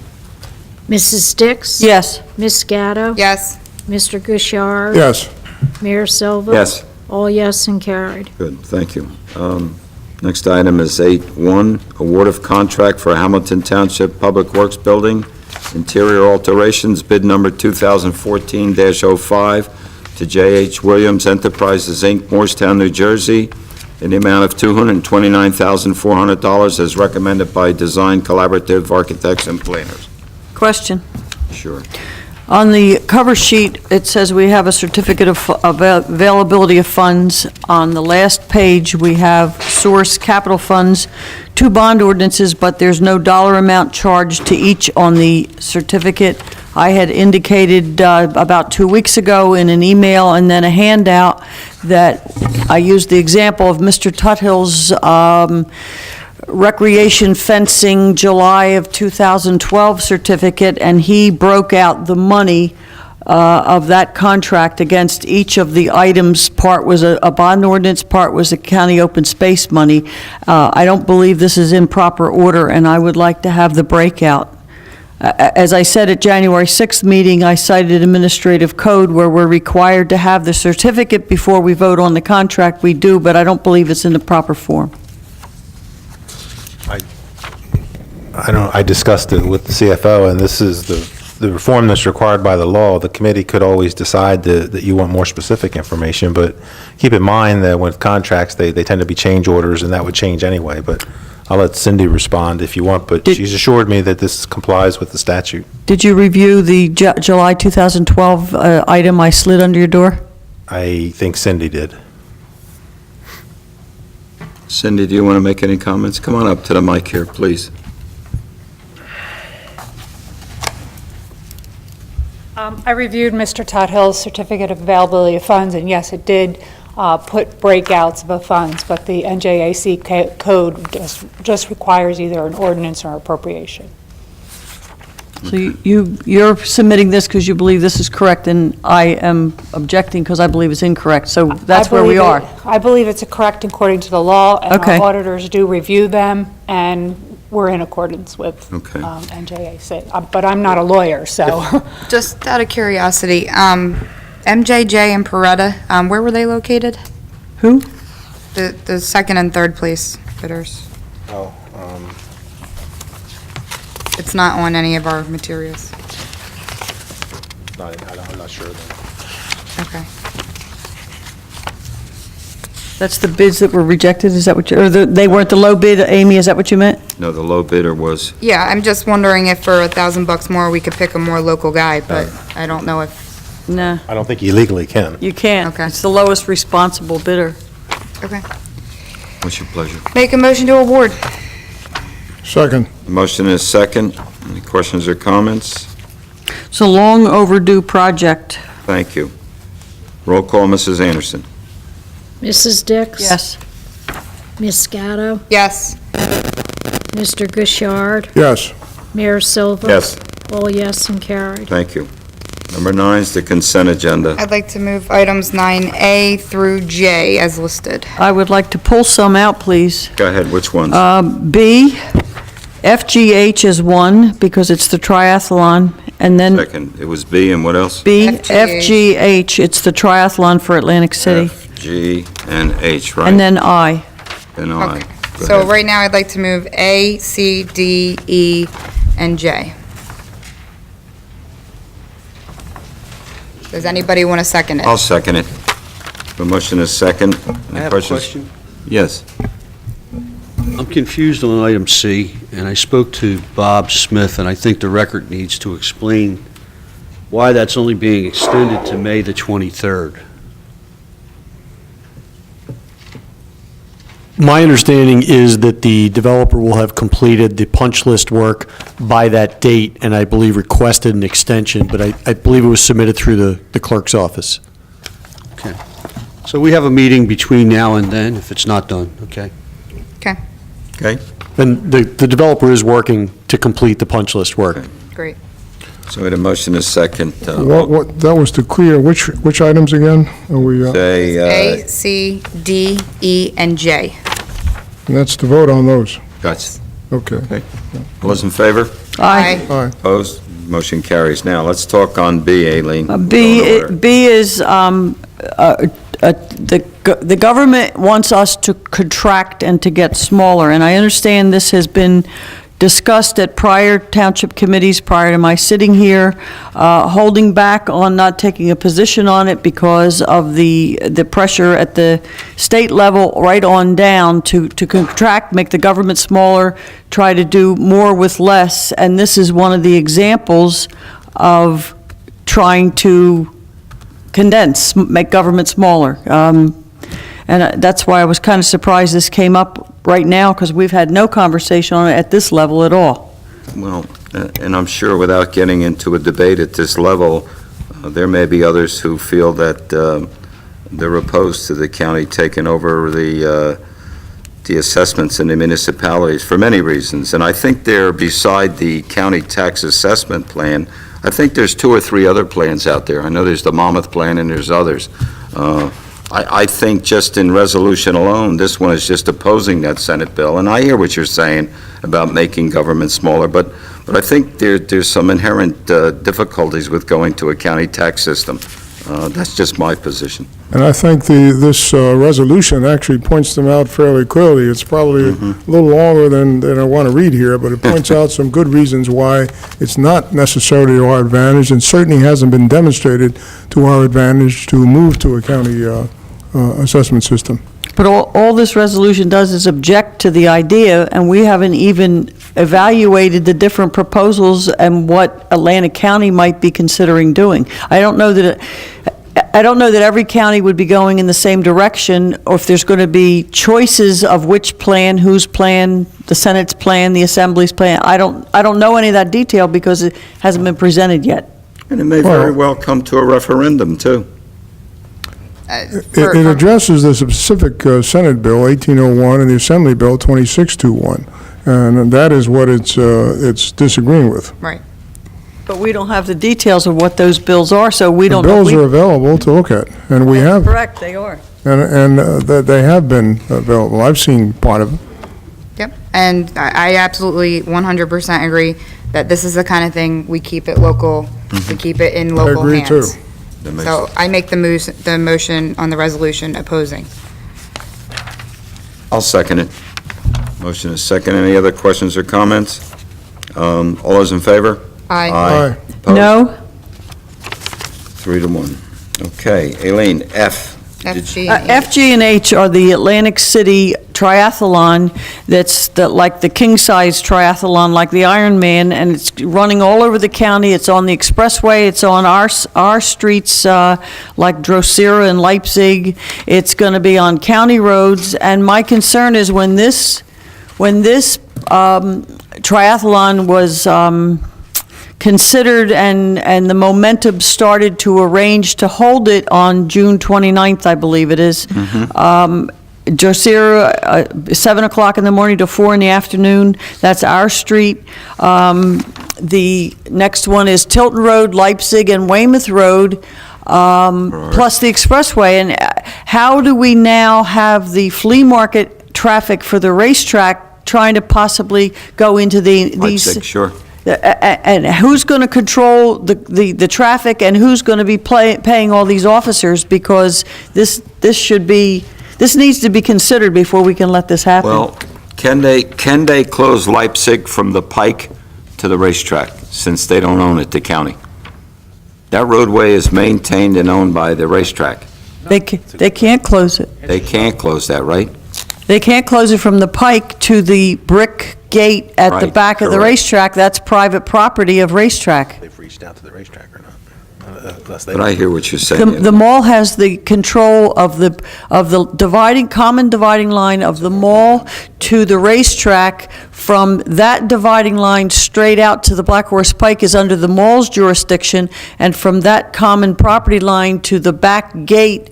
Mrs. Dix? Yes. Ms. Gatto? Yes. Mr. Gouchard? Yes. Mayor Silva? Yes. All yes and carried. Good, thank you. Next item is 8.1, award of contract for Hamilton Township Public Works Building, interior alterations, bid number 2014-05 to J.H. Williams Enterprises, Inc., Morristown, New Jersey, in the amount of $229,400 as recommended by Design Collaborative Architects and Planners. Question. Sure. On the cover sheet, it says we have a certificate of availability of funds. On the last page, we have source capital funds, 2 bond ordinances, but there's no dollar amount charged to each on the certificate. I had indicated about 2 weeks ago in an email and then a handout that I used the example of Mr. Tuthill's recreation fencing July of 2012 certificate, and he broke out the money of that contract against each of the items. Part was a bond ordinance, part was a county open space money. I don't believe this is in proper order, and I would like to have the breakout. As I said at January 6th meeting, I cited administrative code where we're required to have the certificate before we vote on the contract. We do, but I don't believe it's in the proper form. I discussed it with the CFO, and this is the reform that's required by the law. The committee could always decide that you want more specific information, but keep in mind that with contracts, they tend to be change orders, and that would change anyway. But I'll let Cindy respond if you want, but she's assured me that this complies with the statute. Did you review the July 2012 item I slid under your door? I think Cindy did. Cindy, do you want to make any comments? Come on up to the mic here, please. I reviewed Mr. Tuthill's certificate of availability of funds, and yes, it did put breakouts of the funds, but the NJAC code just requires either an ordinance or appropriation. So you're submitting this because you believe this is correct, and I am objecting because I believe it's incorrect. So that's where we are. I believe it's correct according to the law, and Okay. our auditors do review them, and we're in accordance with Okay. NJAC. But I'm not a lawyer, so. Just out of curiosity, MJJ and Peretta, where were they located? Who? The second and third place bidders. Oh, It's not on any of our materials. I'm not sure. Okay. That's the bids that were rejected, is that what you, or they weren't the low bid, Amy, is that what you meant? No, the low bidder was, Yeah, I'm just wondering if for $1,000 more, we could pick a more local guy, but I don't know if, No, I don't think you legally can. you can't. Okay. It's the lowest responsible bidder. okay. what's your pleasure? Make a motion to award. Second. Motion is second. Any questions or comments? It's a long overdue project. Thank you. Roll call, Mrs. Anderson. Mrs. Dix? Yes. Ms. Gatto? Yes. Mr. Gouchard? Yes. Mayor Silva? Yes. All yes and carried. Thank you. Number 9 is the consent agenda. I'd like to move items 9A through J as listed. I would like to pull some out, please. Go ahead, which ones? B, FGH is one, because it's the triathlon, and then Second, it was B, and what else? B, FGH. FGH, it's the triathlon for Atlantic City. F, G, and H, right? And then I. And I. Okay. Go So ahead. right now, I'd like to move A, C, D, E, and J. Does anybody want to second it? I'll second it. The motion is second. Any I have a questions? question. Yes. I'm confused on item C, and I spoke to Bob Smith, and I think the record needs to explain why that's only being extended to May the 23rd. My understanding is that the developer will have completed the punch list work by that date, and I believe requested an extension, but I believe it was submitted through the clerk's office. Okay. So we have a meeting between now and then, if it's not done, okay? Okay, Okay, And the developer is working to complete the punch list work. Okay. great. so we had a motion is second. That was to clear, which items again? Are we, Say, A, C, D, E, and J. and that's to vote on those? Guts. Okay. All those in favor? Aye. Aye. Opposed? Motion carries. Now, let's talk on B, Aileen. B is, the government wants us to contract and to get smaller, and I understand this has been discussed at prior township committees prior to my sitting here, holding back on not taking a position on it because of the pressure at the state level right on down to contract, make the government smaller, try to do more with less, and this is one of the examples of trying to condense, make government smaller. And that's why I was kind of surprised this came up right now, because we've had no conversation on it at this level at all. Well, and I'm sure without getting into a debate at this level, there may be others who feel that they're opposed to the county taking over the assessments in the municipalities for many reasons. And I think there, beside the county tax assessment plan, I think there's 2 or 3 other plans out there. I know there's the Monmouth plan and there's others. I think just in resolution alone, this one is just opposing that Senate bill. And I hear what you're saying about making government smaller, but I think there's some inherent difficulties with going to a county tax system. That's just my position. And I think this resolution actually points them out fairly clearly. It's probably a little longer than I want to read here, but it points out some good reasons why it's not necessarily to our advantage, and certainly hasn't been demonstrated to our advantage to move to a county assessment system. But all this resolution does is object to the idea, and we haven't even evaluated the different proposals and what Atlantic County might be considering doing. I don't know that every county would be going in the same direction, or if there's going to be choices of which plan, whose plan, the Senate's plan, the Assembly's plan. I don't know any of that detail because it hasn't been presented yet. And it may very well come to a referendum, too. It addresses the specific Senate Bill 1801 and the Assembly Bill 2621, and that is what it's disagreeing with. Right. But we don't have the details of what those bills are, so we The don't know. bills are available to look at, and we have, Correct, they are. and they have been available. I've seen part of them. Yep, and I absolutely 100% agree that this is the kind of thing, we keep it local, we keep it in local agree, too. hands. So I make the motion on the resolution opposing. I'll second it. Motion is second. Any other questions or comments? All those in favor? Aye. Aye. Opposed? No? 3-1. Okay, Aileen, F. FG. F, G, and H are the Atlantic City Triathlon, like the king-size triathlon, like the Ironman, and it's running all over the county. It's on the expressway, it's on our streets, like Drosera and Leipzig. It's going to be on county roads, and my concern is when this triathlon was considered and the momentum started to arrange to hold it on June 29th, I believe it is. Drosera, 7 o'clock in the morning to 4 in the afternoon. That's our street. The next one is Tilton Road, Leipzig, and Weymouth Road, plus the expressway. And how do we now have the flea market traffic for the racetrack trying to possibly go into these? Leipzig, sure. And who's going to control the traffic, and who's going to be paying all these officers? Because this needs to be considered before we can let this happen. Well, can they close Leipzig from the Pike to the racetrack, since they don't own it, the county? That roadway is maintained and owned by the racetrack. They can't close it. They can't close that, right? They can't close it from the Pike to the brick gate at the Right, back of the correct. racetrack. That's private property of racetrack. They've reached out to the racetrack or not? But I hear what you're saying. The mall has the control of the common dividing line of the mall to the racetrack. From that dividing line straight out to the Black Horse Pike is under the mall's jurisdiction, and from that common property line to the back gate,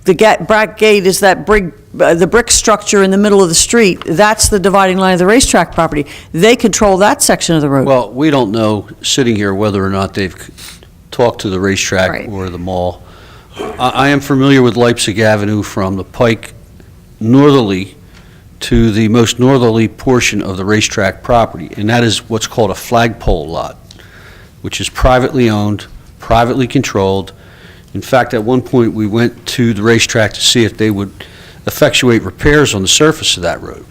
back gate is that the brick structure in the middle of the street. That's the dividing line of the racetrack property. They control that section of the road. Well, we don't know, sitting here, whether or not they've talked to the racetrack Right. or the mall. I am familiar with Leipzig Avenue from the Pike northerly to the most northerly portion of the racetrack property, and that is what's called a flagpole lot, which is privately owned, privately controlled. In fact, at one point, we went to the racetrack to see if they would effectuate repairs on the surface of that road,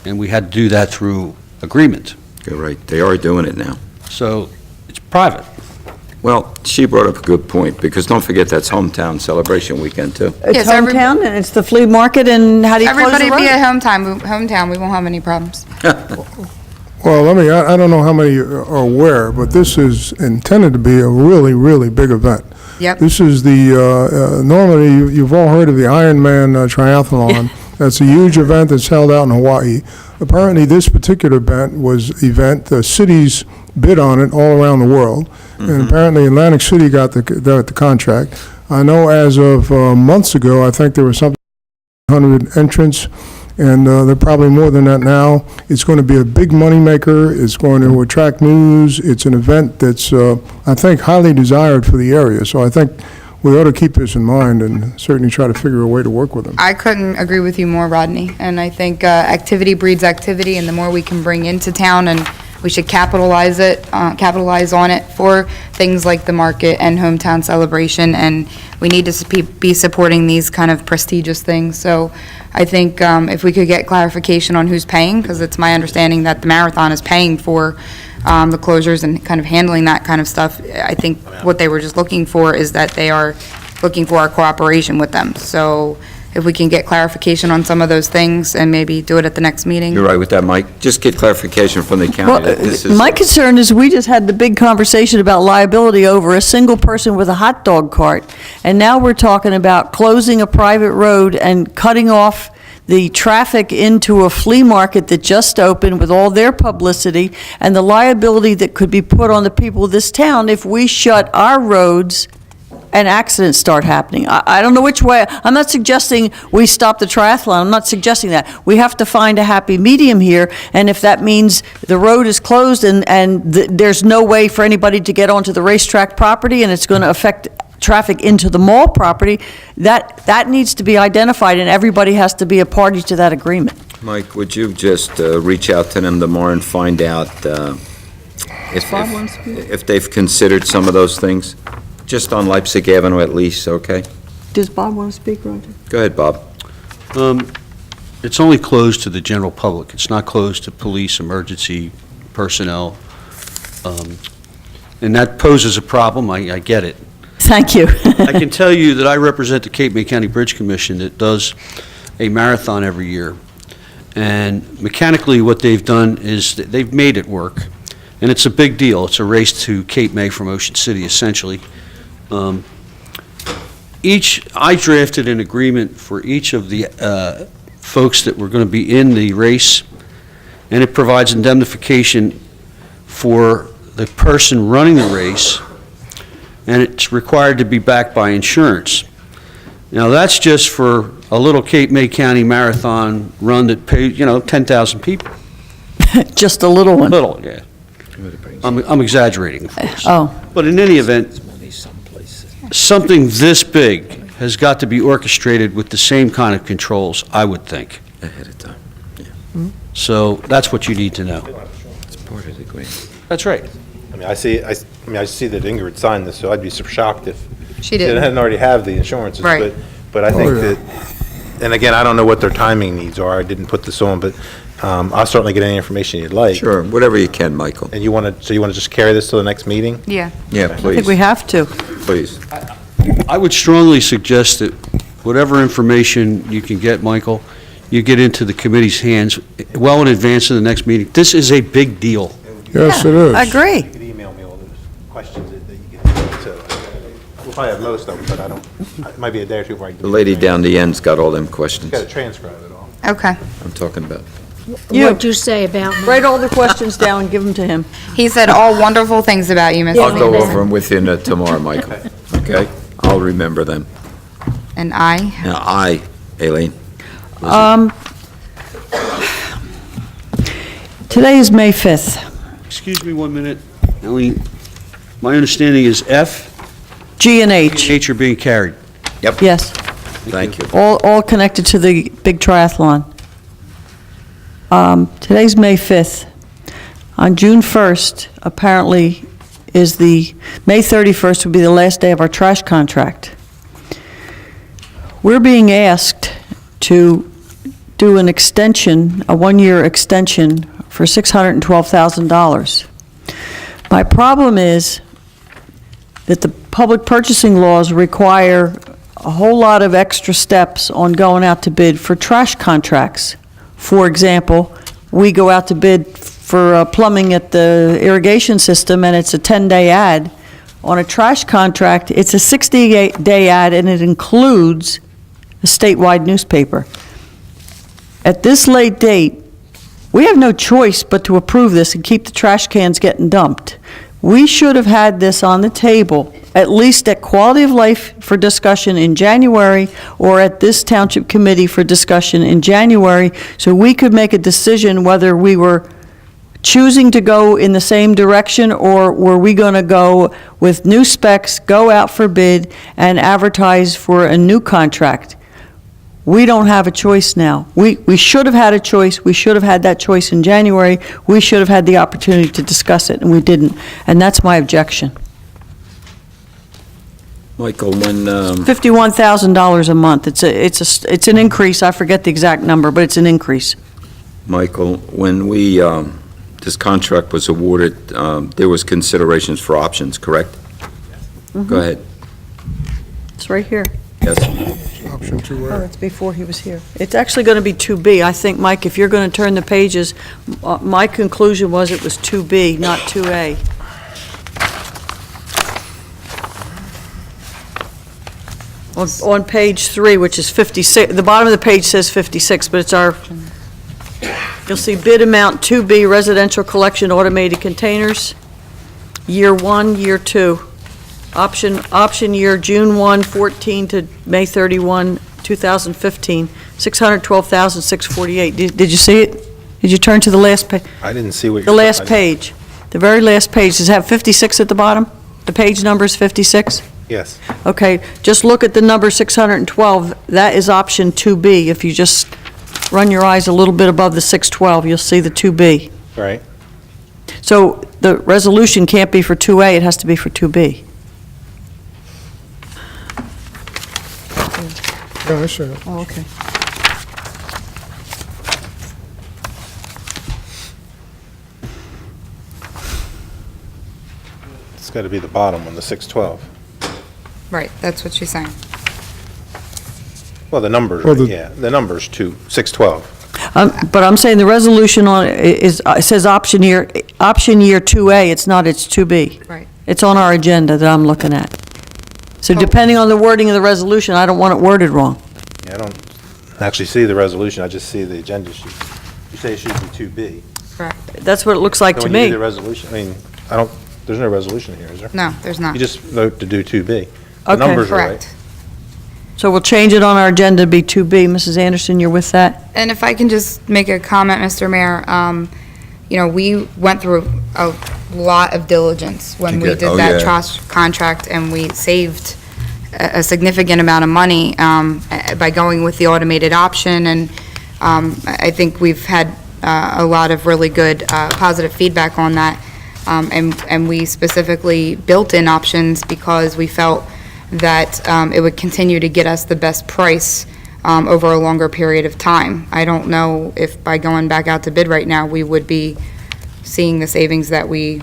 and we had to do that through agreement. You're right, they are doing it now. So it's private. Well, she brought up a good point, because don't forget that's hometown celebration weekend, too. It's Yes, every- hometown, and it's the flea market, and how do you close the Everybody road? be at hometown, we won't have any problems. Well, I don't know how many are aware, but this is intended to be a really, really big event. Yep. This is normally, you've all heard of the Ironman triathlon. That's a huge event that's held out in Hawaii. Apparently, this particular event, the cities bid on it all around the world, and apparently Atlantic City got the contract. I know as of months ago, I think there was something 100 entrants, and there are probably more than that now. It's going to be a big moneymaker. It's going to attract news. It's an event that's, I think, highly desired for the area. So I think we ought to keep this in mind and certainly try to figure a way to work with them. I couldn't agree with you more, Rodney, and I think activity breeds activity, and the more we can bring into town, and we should capitalize on it for things like the market and hometown celebration, and we need to be supporting these kind of prestigious things. So I think if we could get clarification on who's paying, because it's my understanding that the marathon is paying for the closures and kind of handling that kind of stuff. I think what they were just looking for is that they are looking for our cooperation with them. So if we can get clarification on some of those things and maybe do it at the next meeting. You're right with that, Mike. Just get clarification from the county that this is... My concern is we just had the big conversation about liability over a single person with a hot dog cart, and now we're talking about closing a private road and cutting off the traffic into a flea market that just opened with all their publicity, and the liability that could be put on the people of this town if we shut our roads and accidents start happening. I don't know which way. I'm not suggesting we stop the triathlon. I'm not suggesting that. We have to find a happy medium here, and if that means the road is closed and there's no way for anybody to get onto the racetrack property, and it's going to affect traffic into the mall property, that needs to be identified, and everybody has to be a party to that agreement. Mike, would you just reach out to them tomorrow and find out if they've considered some of those things? Just on Leipzig Avenue at least, okay? Does Bob want to speak, Roger? Go ahead, Bob. It's only closed to the general public. It's not closed to police, emergency personnel. And that poses a problem. I get it. Thank you. I can tell you that I represent the Cape May County Bridge Commission that does a marathon every year. And mechanically, what they've done is that they've made it work. And it's a big deal. It's a race to Cape May from Ocean City, essentially. I drafted an agreement for each of the folks that were going to be in the race, and it provides indemnification for the person running the race, and it's required to be backed by insurance. Now, that's just for a little Cape May County marathon run that pays, 10,000 people. Just a little one. Little, yeah. I'm exaggerating, of course. Oh. But in any event, something this big has got to be orchestrated with the same kind of controls, I would think. Ahead of time. So that's what you need to know. It's part of the agreement. That's right. I mean, I see that Ingrid signed this, so I'd be shocked if She didn't. They hadn't already have the insurances. Right. But I think Oh, yeah. that, and again, I don't know what their timing needs are. I didn't put this on, but I'll certainly get any information you'd like. Sure, whatever you can, Michael. And you want to just carry this to the next meeting? Yeah. Yeah, I think we please, have to. please. I would strongly suggest that whatever information you can get, Michael, you get into the committee's hands well in advance of the next meeting. This is a big deal. Yes, it is. I agree. You could email me all those questions that you get, so we'll probably have most of them, but I don't, it might be a day or two before I can. The lady down the end's got all them questions Got to transcribe it all. Okay. I'm talking about. What'd you say about me? Write all the questions down and give them to him. He said all wonderful things about you, Mrs. I'll go Anderson. over them with you tomorrow, Michael, okay? I'll remember them. And I, Now, Aileen. Today is May 5th. Excuse me 1 minute, Eileen. My understanding is F, G and H, H are being carried. yes. Thank you. All connected to the big triathlon. Today's May 5th. On June 1st, apparently, May 31st would be the last day of our trash contract. We're being asked to do an extension, a one-year extension for $612,000. My problem is that the public purchasing laws require a whole lot of extra steps on going out to bid for trash contracts. For example, we go out to bid for plumbing at the irrigation system, and it's a 10-day ad. On a trash contract, it's a 60-day ad, and it includes a statewide newspaper. At this late date, we have no choice but to approve this and keep the trash cans getting dumped. We should have had this on the table, at least at Quality of Life for discussion in January, or at this Township Committee for discussion in January, so we could make a decision whether we were choosing to go in the same direction, or were we going to go with new specs, go out for bid, and advertise for a new contract. We don't have a choice now. We should have had a choice. We should have had that choice in January. We should have had the opportunity to discuss it, and we didn't. And that's my objection. Michael, when, $51,000 a month. It's an increase. I forget the exact number, but it's an increase. Michael, when this contract was awarded, there was considerations for options, correct? Go ahead. It's right here. Yes. Option 2A. Oh, it's before he was here. It's actually going to be 2B. I think, Mike, if you're going to turn the pages, my conclusion was it was 2B, not 2A. On page 3, which is 56, the bottom of the page says 56, but it's you'll see bid amount 2B, residential collection automated containers, year 1, year 2. Option year June 1, 14 to May 31, 2015, $612,648. Did you see it? Did you turn to the last page? I didn't see what The you're... last page. The very last page. Does it have 56 at the bottom? The page number is 56? Yes. Okay, just look at the number 612. That is option 2B. If you just run your eyes a little bit above the 612, you'll see the 2B. Right. So the resolution can't be for 2A, it has to be for 2B. Yeah, I see it. Oh, okay. It's got to be the bottom one, the 612. Right, that's what she's saying. Well, the numbers, Well, the- yeah, the number's 612. But I'm saying the resolution on it it says option year 2A, it's not, it's 2B. Right. It's on our agenda that I'm looking at. So depending on the wording of the resolution, I don't want it worded wrong. Yeah, I don't actually see the resolution, I just see the agenda sheet. You say it should be 2B. Correct. That's what it looks like So to when you do me. the resolution, I mean, there's no resolution here, is there? No, there's not. You just vote to do 2B. The Okay. numbers are right. Correct. So we'll change it on our agenda to be 2B. Mrs. Anderson, you're with that? And if I can just make a comment, Mr. Mayor, we went through a lot of diligence when we did that trust contract, and we saved a significant amount of money by going with the automated option, and I think we've had a lot of really good positive feedback on that, and we specifically built in options because we felt that it would continue to get us the best price over a longer period of time. I don't know if by going back out to bid right now, we would be seeing the savings that we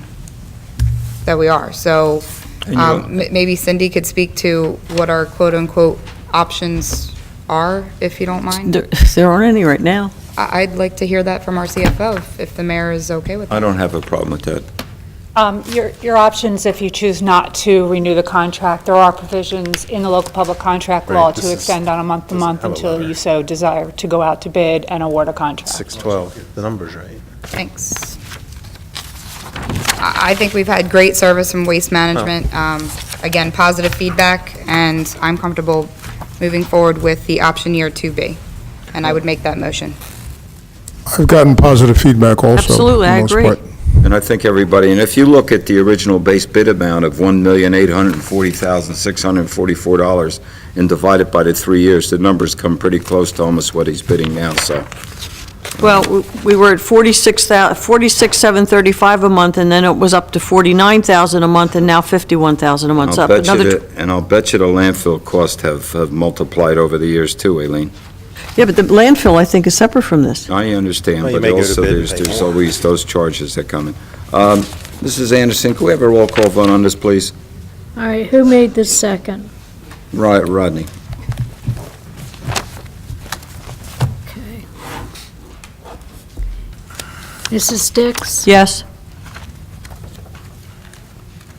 are. So maybe Cindy could speak to what our quote-unquote options are, if you don't mind. There aren't any right now. I'd like to hear that from our CFO, if the mayor is okay with that. I don't have a problem with that. Your options, if you choose not to renew the contract, there are provisions in the local public contract law Right, this to is- extend on a month-to-month have a until letter. you so desire to go out to bid and award a contract. 612, the number's right. Thanks. I think we've had great service from Waste Management. Again, positive feedback, and I'm comfortable moving forward with the option year 2B, and I would make that motion. I've gotten positive feedback also. Absolutely, for the I most agree. part. And I think everybody, and if you look at the original base bid amount of $1,840,644 and divide it by the 3 years, the numbers come pretty close to almost what he's bidding now, so. Well, we were at 46,735 a month, and then it was up to 49,000 a month, and now 51,000 a month. It's I'll up bet you another that, and I'll bet you the landfill costs have multiplied over the years too, Aileen. Yeah, but the landfill, I think, is separate from this. I understand, Well, you but may go to also bid and there's pay more. always those charges that come in. Mrs. Anderson, can we have a roll call vote on this, please? All right, who made the second? Rodney. Okay. Mrs. Dix? Yes?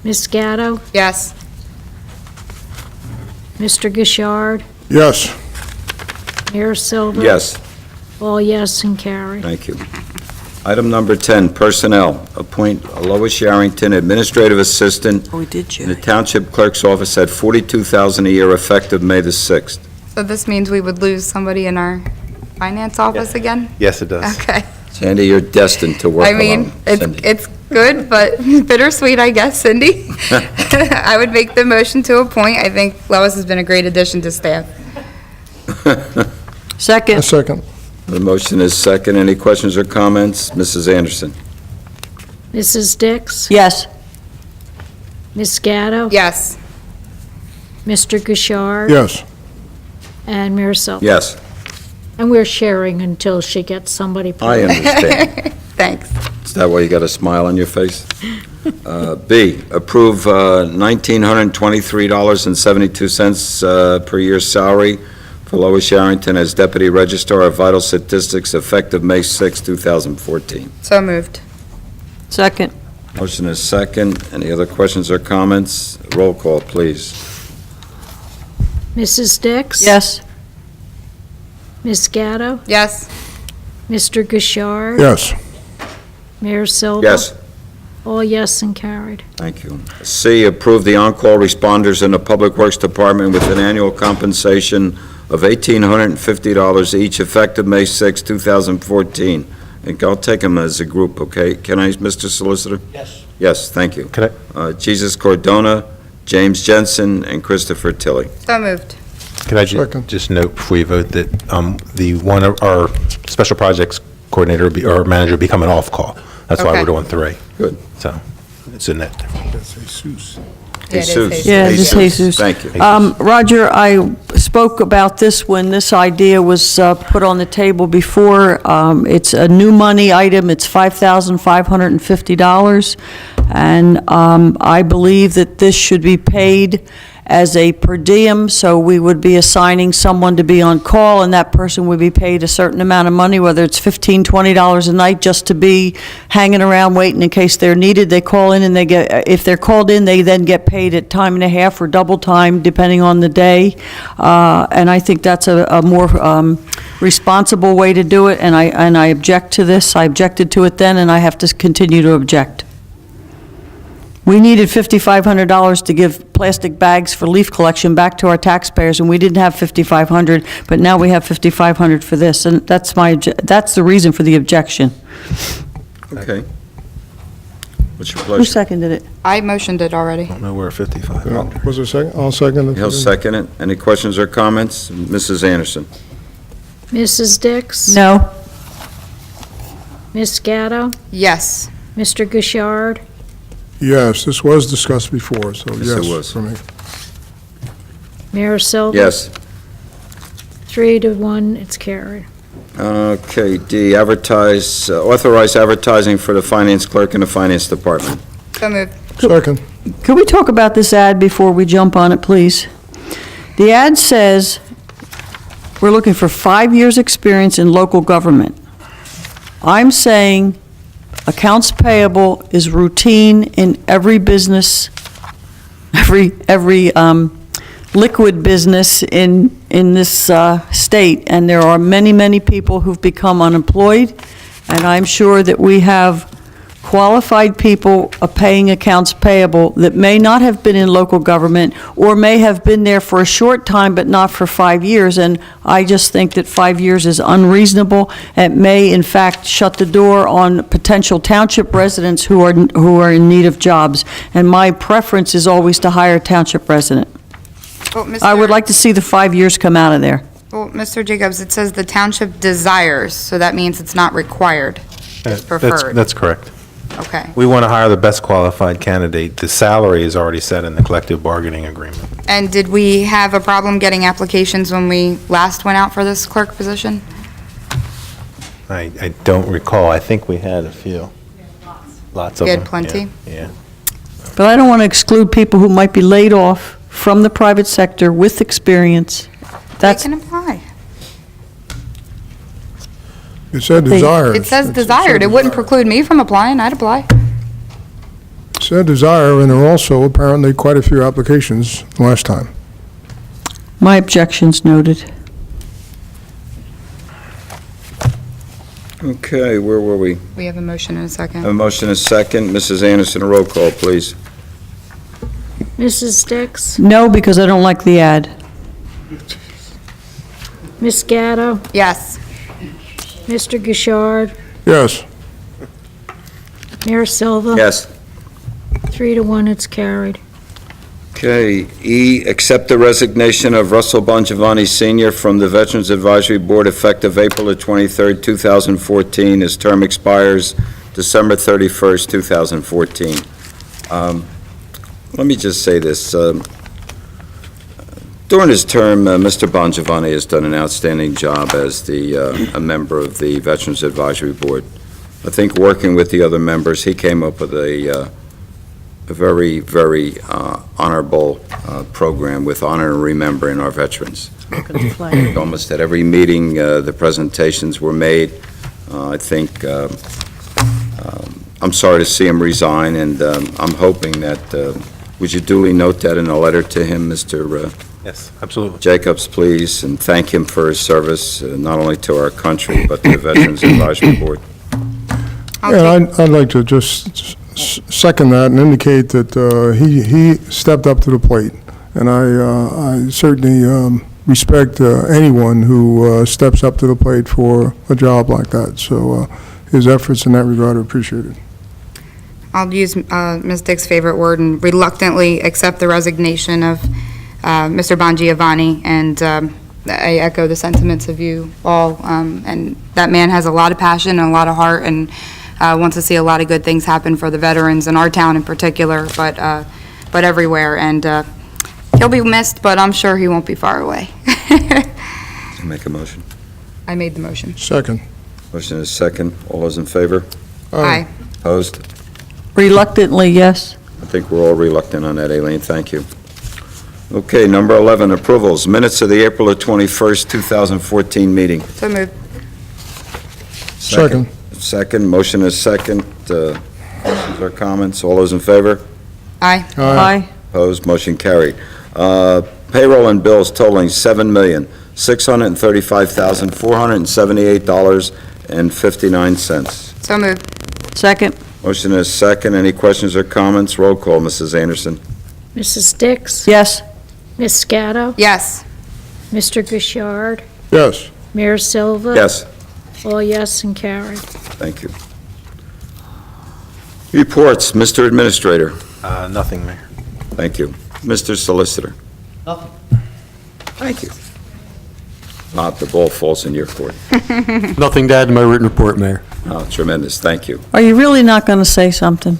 Ms. Gatto? Yes. Mr. Gishard? Yes. Mayor Silver? Yes, All yes and carry. thank you. Item number 10, personnel. Appoint Lois Sharrington, administrative assistant Oh, we did, in the Jerry. Township Clerk's office at $42,000 a year effective May the 6th. So this means we would lose somebody in our finance office again? Yes, it does. Okay. Sandy, you're destined to work I alone. mean, Cindy. it's good, but bittersweet, I guess, Cindy. I would make the motion to appoint. I think Lois has been a great addition to staff. A Second? second. The motion is second. Any questions or comments? Mrs. Anderson? Mrs. Dix? Yes. Ms. Gatto? Yes. Mr. Gishard? Yes. And Mayor Silver? Yes, And we're sharing until she gets somebody. I understand. Thanks. Is that why you got a smile on your face? B, approve $1,923.72 per year salary for Lois Sharrington as Deputy Registrar of Vital Statistics effective May 6, 2014. So moved. Second? Motion is second. Any other questions or comments? Roll call, please. Mrs. Dix? Yes? Ms. Gatto? Yes. Mr. Gishard? Yes. Mayor Silver? Yes, All yes and carried. Thank you. C, approve the on-call responders in the Public Works Department with an annual compensation of $1,850 each, effective May 6, 2014. And I'll take them as a group, okay? Can I, Mr. Solicitor? Yes. Yes, thank you. Can Jesus Cordona, James Jensen, and Christopher Tilley. So moved. Could I Second. just note before you vote that the one of our special projects coordinator will be, or manager will be coming off call. That's why Okay. we're doing 3. Good. So it's in that. That's Jesus. Yeah, it is Jesus. Jesus. Yeah, this Jesus. Thank you. Roger, I spoke about this when this idea was put on the table before. It's a new money item, it's $5,550, and I believe that this should be paid as a per diem, so we would be assigning someone to be on call, and that person would be paid a certain amount of money, whether it's $15, $20 a night, just to be hanging around waiting in case they're needed. They call in and they get, if they're called in, they then get paid at time and a half or double time, depending on the day. And I think that's a more responsible way to do it, and I object to this. I objected to it then, and I have to continue to object. We needed $5,500 to give plastic bags for leaf collection back to our taxpayers, and we didn't have $5,500, but now we have $5,500 for this, and that's the reason for the objection. Okay. What's your Who pleasure? seconded it? I motioned it already. I don't know where 55. Was there a second? I'll second it. He'll second it. Any questions or comments? Mrs. Anderson? Mrs. Dix? No. Ms. Gatto? Yes. Mr. Gouchard? Yes, this was discussed before, so Yes, it yes was. for me. Mayor Silva? Yes. 3 to 1, it's carried. Okay, D, advertise, authorize advertising for the finance clerk in the finance department. So moved. Second. Could we talk about this ad before we jump on it, please? The ad says, we're looking for 5 years' experience in local government. I'm saying accounts payable is routine in every business, every liquid business in this state, and there are many, many people who've become unemployed, and I'm sure that we have qualified people paying accounts payable that may not have been in local government or may have been there for a short time but not for 5 years, and I just think that 5 years is unreasonable. It may, in fact, shut the door on potential township residents who are in need of jobs, and my preference is always to hire a township resident. Well, I would like to see the 5 years come out of there. Well, Mr. Jacobs, it says the township desires, so that means it's not required. It's preferred. That's correct. Okay. We want to hire the best qualified candidate. The salary is already set in the collective bargaining agreement. And did we have a problem getting applications when we last went out for this clerk position? I don't recall. I think we had a few. Lots of We them. had plenty? Yeah. But I don't want to exclude people who might be laid off from the private sector with experience. They can apply. It said desired. It says It desired. It wouldn't preclude me from applying. I'd apply. said desire, and there were also apparently quite a few applications last time. My objection's noted. Okay, where were we? We have a motion and a second. A motion and a second. Mrs. Anderson, a roll call, please. Mrs. Dix? No, because I don't like the ad. Ms. Gatto? Yes. Mr. Gouchard? Yes. Mayor Silva? Yes. 3 to 1, it's carried. Okay, E, accept the resignation of Russell Bongiovanni Sr. from the Veterans Advisory Board effective April the 23rd, 2014. His term expires December 31st, 2014. Let me just say this. During his term, Mr. Bongiovanni has done an outstanding job as a member of the Veterans Advisory Board. I think working with the other members, he came up with a very, very honorable program with honor and remembering our veterans. Almost at every meeting, the presentations were made. I think, I'm sorry to see him resign, and I'm hoping that, would you duly note that in a letter to him, Mr. Yes, absolutely. Jacobs, please, and thank him for his service, not only to our country, but to the Veterans Advisory Board. And I'd like to just second that and indicate that he stepped up to the plate. And I certainly respect anyone who steps up to the plate for a job like that. So his efforts in that regard are appreciated. I'll use Ms. Dick's favorite word and reluctantly accept the resignation of Mr. Bongiovanni, and I echo the sentiments of you all. And that man has a lot of passion and a lot of heart, and wants to see a lot of good things happen for the veterans in our town in particular, but everywhere. And he'll be missed, but I'm sure he won't be far away. Make a motion. I made the motion. Second. Motion is second. All those in favor? Aye. Opposed? Reluctantly, yes. I think we're all reluctant on that, Aileen. Thank you. Okay, number 11, approvals. Minutes of the April 21st, 2014 meeting. So moved. Second. Second. Motion is second. Questions or comments? All those in favor? Aye. Aye. Opposed? Motion carried. Payroll and bills totaling $7,635,478.59. So moved. Second. Motion is second. Any questions or comments? Roll call, Mrs. Anderson. Mrs. Dix? Yes. Ms. Scatto? Yes. Mr. Gishard? Yes. Mayor Silva? Yes. All yes and carried. Thank you. Reports, Mr. Administrator. Nothing, Mayor. Thank you. Mr. Solicitor. Nothing. Thank you. Not the ball falls in your court. Nothing to add to my written report, Mayor. Oh, tremendous. Thank you. Are you really not going to say something?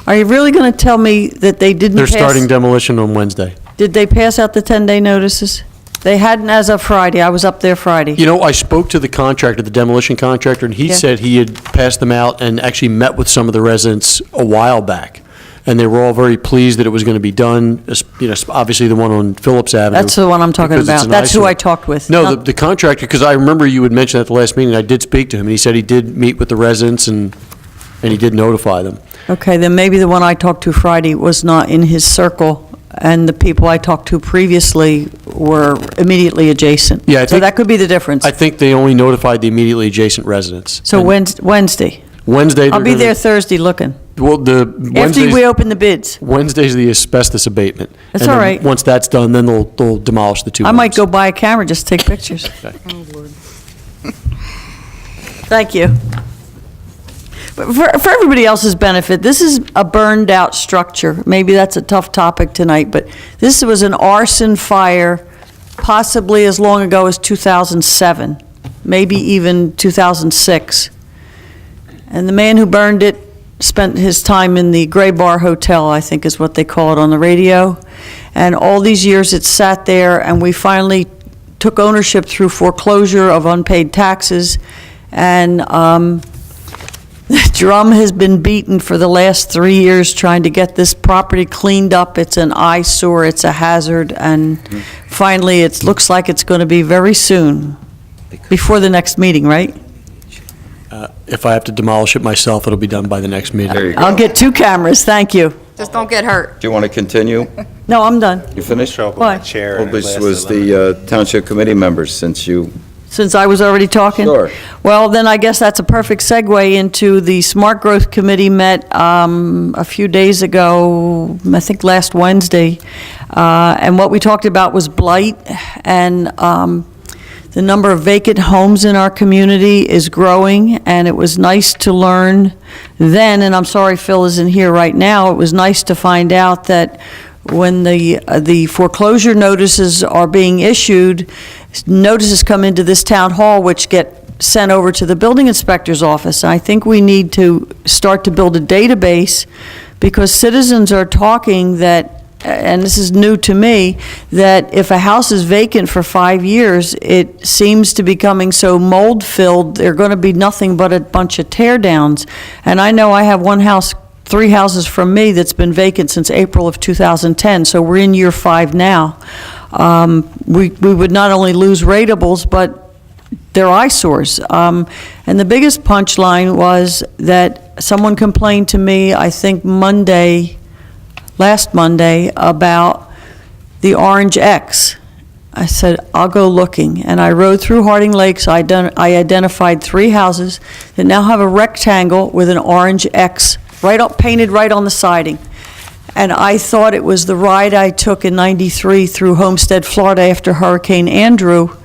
Are you really going to tell me that they didn't They're pass? starting demolition on Wednesday. Did they pass out the 10-day notices? They hadn't as of Friday. I was up there Friday. You know, I spoke to the contractor, the demolition contractor, and he Yeah. said he had passed them out and actually met with some of the residents a while back. And they were all very pleased that it was going to be done, you know, obviously the one on Phillips Avenue. That's the one I'm talking because it's about. an That's who eyesore. I talked with. No, Not- the contractor, because I remember you had mentioned at the last meeting, I did speak to him, and he said he did meet with the residents and he did notify them. Okay, then maybe the one I talked to Friday was not in his circle, and the people I talked to previously were immediately adjacent. Yeah, I So think- that could be the difference. I think they only notified the immediately adjacent residents. So And Wednesday. Wednesday, I'll they're be gonna- there Thursday looking. Well, the After Wednesday's, we open the bids. Wednesday's the asbestos abatement. That's And all then right. Once that's done, then they'll demolish the two I might homes. go buy a camera just to take pictures. Thank you. But for everybody else's benefit, this is a burned-out structure. Maybe that's a tough topic tonight, but this was an arson fire possibly as long ago as 2007, maybe even 2006. And the man who burned it spent his time in the Gray Bar Hotel, I think is what they call it on the radio. And all these years it sat there, and we finally took ownership through foreclosure of unpaid taxes. And the drum has been beaten for the last 3 years trying to get this property cleaned up. It's an eyesore, it's a hazard, and finally, it looks like it's going to be very soon, before the next meeting, right? If I have to demolish it myself, it'll be done by the next meeting. There you go. I'll get 2 cameras, thank you. Just don't get hurt. Do you want to continue? No, I'm done. You finished? Why? Chair. Well, this was the Township Committee members, since you... Since I was already talking? Sure. Well, then I guess that's a perfect segue into the Smart Growth Committee met a few days ago, I think last Wednesday, and what we talked about was blight, and the number of vacant homes in our community is growing, and it was nice to learn then, and I'm sorry Phil isn't here right now, it was nice to find out that when the foreclosure notices are being issued, notices come into this town hall which get sent over to the building inspector's office. I think we need to start to build a database, because citizens are talking that, and this is new to me, that if a house is vacant for 5 years, it seems to be becoming so mold-filled, they're going to be nothing but a bunch of tear-downs. And I know I have one house, 3 houses from me that's been vacant since April of 2010, so we're in year 5 now. We would not only lose ratables, but they're eyesores. And the biggest punchline was that someone complained to me, I think last Monday, about the orange X. I said, I'll go looking. And I rode through Harding Lakes. I identified 3 houses that now have a rectangle with an orange X painted right on the siding. And I thought it was the ride I took in '93 through Homestead, Florida after Hurricane Andrew.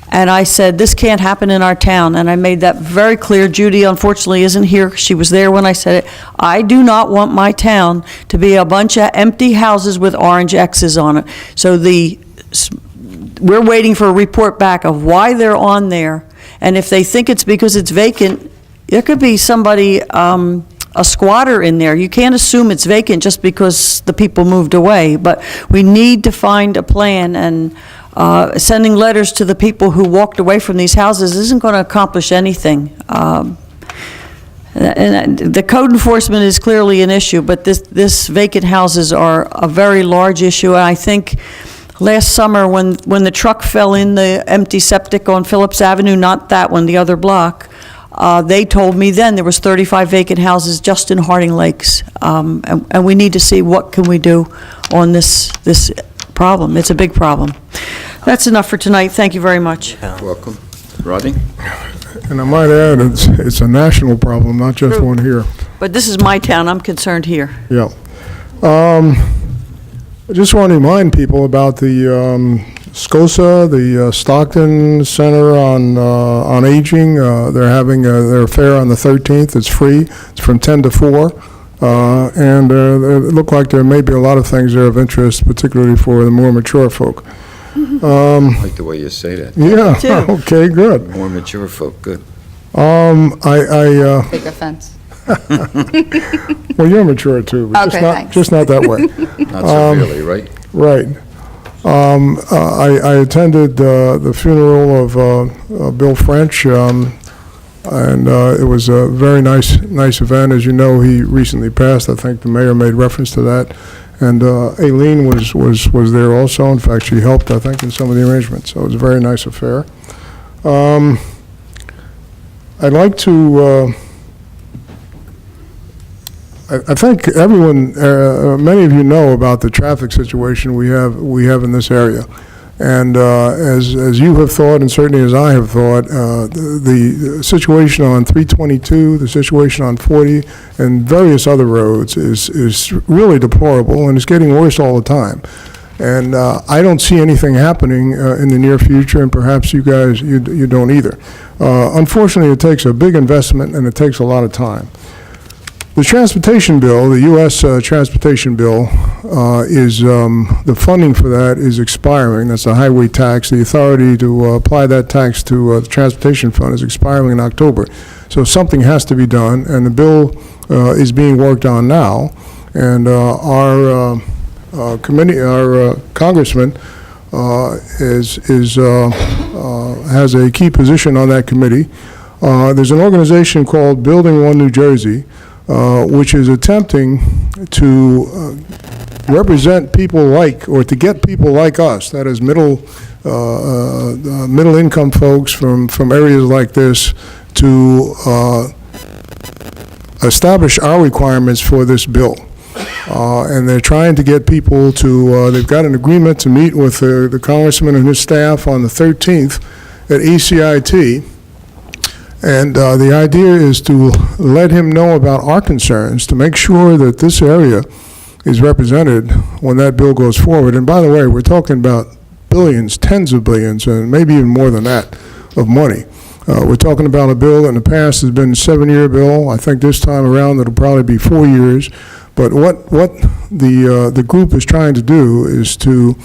And I said, this can't happen in our town. And I made that very clear. Judy unfortunately isn't here. She was there when I said it. I do not want my town to be a bunch of empty houses with orange X's on it. So we're waiting for a report back of why they're on there. And if they think it's because it's vacant, there could be somebody, a squatter in there. You can't assume it's vacant just because the people moved away. But we need to find a plan, and sending letters to the people who walked away from these houses isn't going to accomplish anything. And the code enforcement is clearly an issue, but this vacant houses are a very large issue. And I think last summer when the truck fell in the empty septic on Phillips Avenue, not that one, the other block, they told me then there was 35 vacant houses just in Harding Lakes. And we need to see what can we do on this problem. It's a big problem. That's enough for tonight. Thank you very much. Welcome. Rodney? And I might add, it's a national problem, not just True. one here. But this is my town. I'm concerned here. Yeah. I just want to remind people about the SCOSA, the Stockton Center on Aging. They're having their fair on the 13th. It's free. It's from 10 to 4. And it looked like there may be a lot of things there of interest, particularly for the more mature folk. I like the way you say that. Yeah, okay, good. More mature folk, good. Take offense. Well, you're mature too, but Okay, thanks. just not that way. Not severely, right? Right. I attended the funeral of Bill French, and it was a very nice event. As you know, he recently passed. I think the mayor made reference to that. And Aileen was there also. In fact, she helped, I think, in some of the arrangements. So it was a very nice affair. I'd like to, I think everyone, many of you know about the traffic situation we have in this area. And as you have thought, and certainly as I have thought, the situation on 322, the situation on 40, and various other roads is really deplorable, and it's getting worse all the time. And I don't see anything happening in the near future, and perhaps you guys, you don't either. Unfortunately, it takes a big investment, and it takes a lot of time. The transportation bill, the U.S. transportation bill, the funding for that is expiring. That's the highway tax. The authority to apply that tax to the transportation fund is expiring in October. So something has to be done, and the bill is being worked on now. And our committee, our congressman, has a key position on that committee. There's an organization called Building One New Jersey, which is attempting to represent people like, or to get people like us, that is middle income folks from areas like this, to establish our requirements for this bill. And they're trying to get people to, they've got an agreement to meet with the congressman and his staff on the 13th at ECIT. And the idea is to let him know about our concerns, to make sure that this area is represented when that bill goes forward. And by the way, we're talking about billions, tens of billions, and maybe even more than that of money. We're talking about a bill that in the past has been a 7-year bill. I think this time around it'll probably be 4 years. But what the group is trying to do is to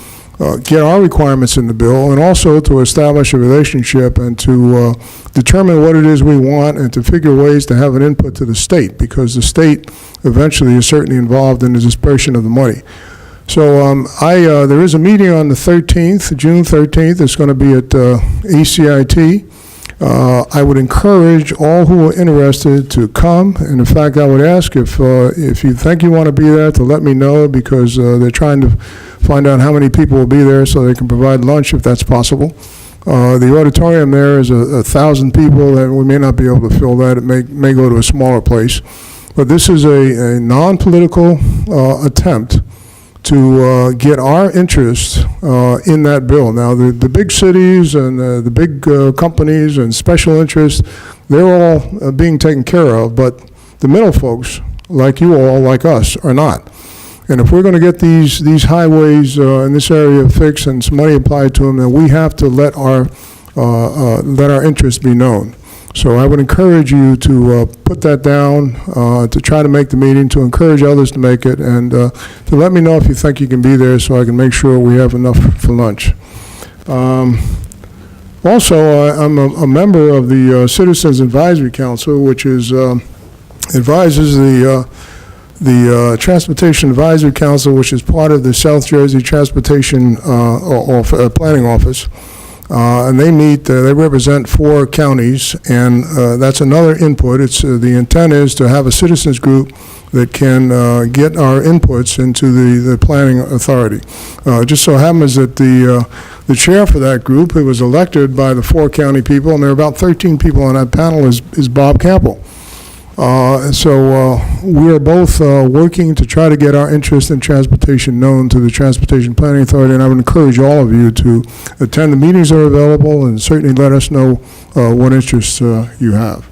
get our requirements in the bill, and also to establish a relationship and to determine what it is we want, and to figure ways to have an input to the state, because the state eventually is certainly involved in the dispersion of the money. So there is a meeting on the 13th, June 13th. It's going to be at ECIT. I would encourage all who are interested to come, and in fact, I would ask if you think you want to be there to let me know, because they're trying to find out how many people will be there so they can provide lunch if that's possible. The auditorium there is 1,000 people, and we may not be able to fill that. It may go to a smaller place. But this is a non-political attempt to get our interest in that bill. Now, the big cities and the big companies and special interests, they're all being taken care of, but the middle folks like you all, like us, are not. And if we're going to get these highways in this area fixed and some money applied to them, then we have to let our interests be known. So I would encourage you to put that down, to try to make the meeting, to encourage others to make it, and to let me know if you think you can be there so I can make sure we have enough for lunch. Also, I'm a member of the Citizens Advisory Council, which is advises the Transportation Advisory Council, which is part of the South Jersey Transportation Planning Office. And they meet, they represent 4 counties, and that's another input. It's the intent is to have a citizens group that can get our inputs into the planning authority. It just so happens that the chair for that group, who was elected by the 4 county people, and there are about 13 people on that panel, is Bob Campbell. So we are both working to try to get our interest in transportation known to the Transportation Planning Authority, and I would encourage all of you to attend the meetings that are available and certainly let us know what interests you have.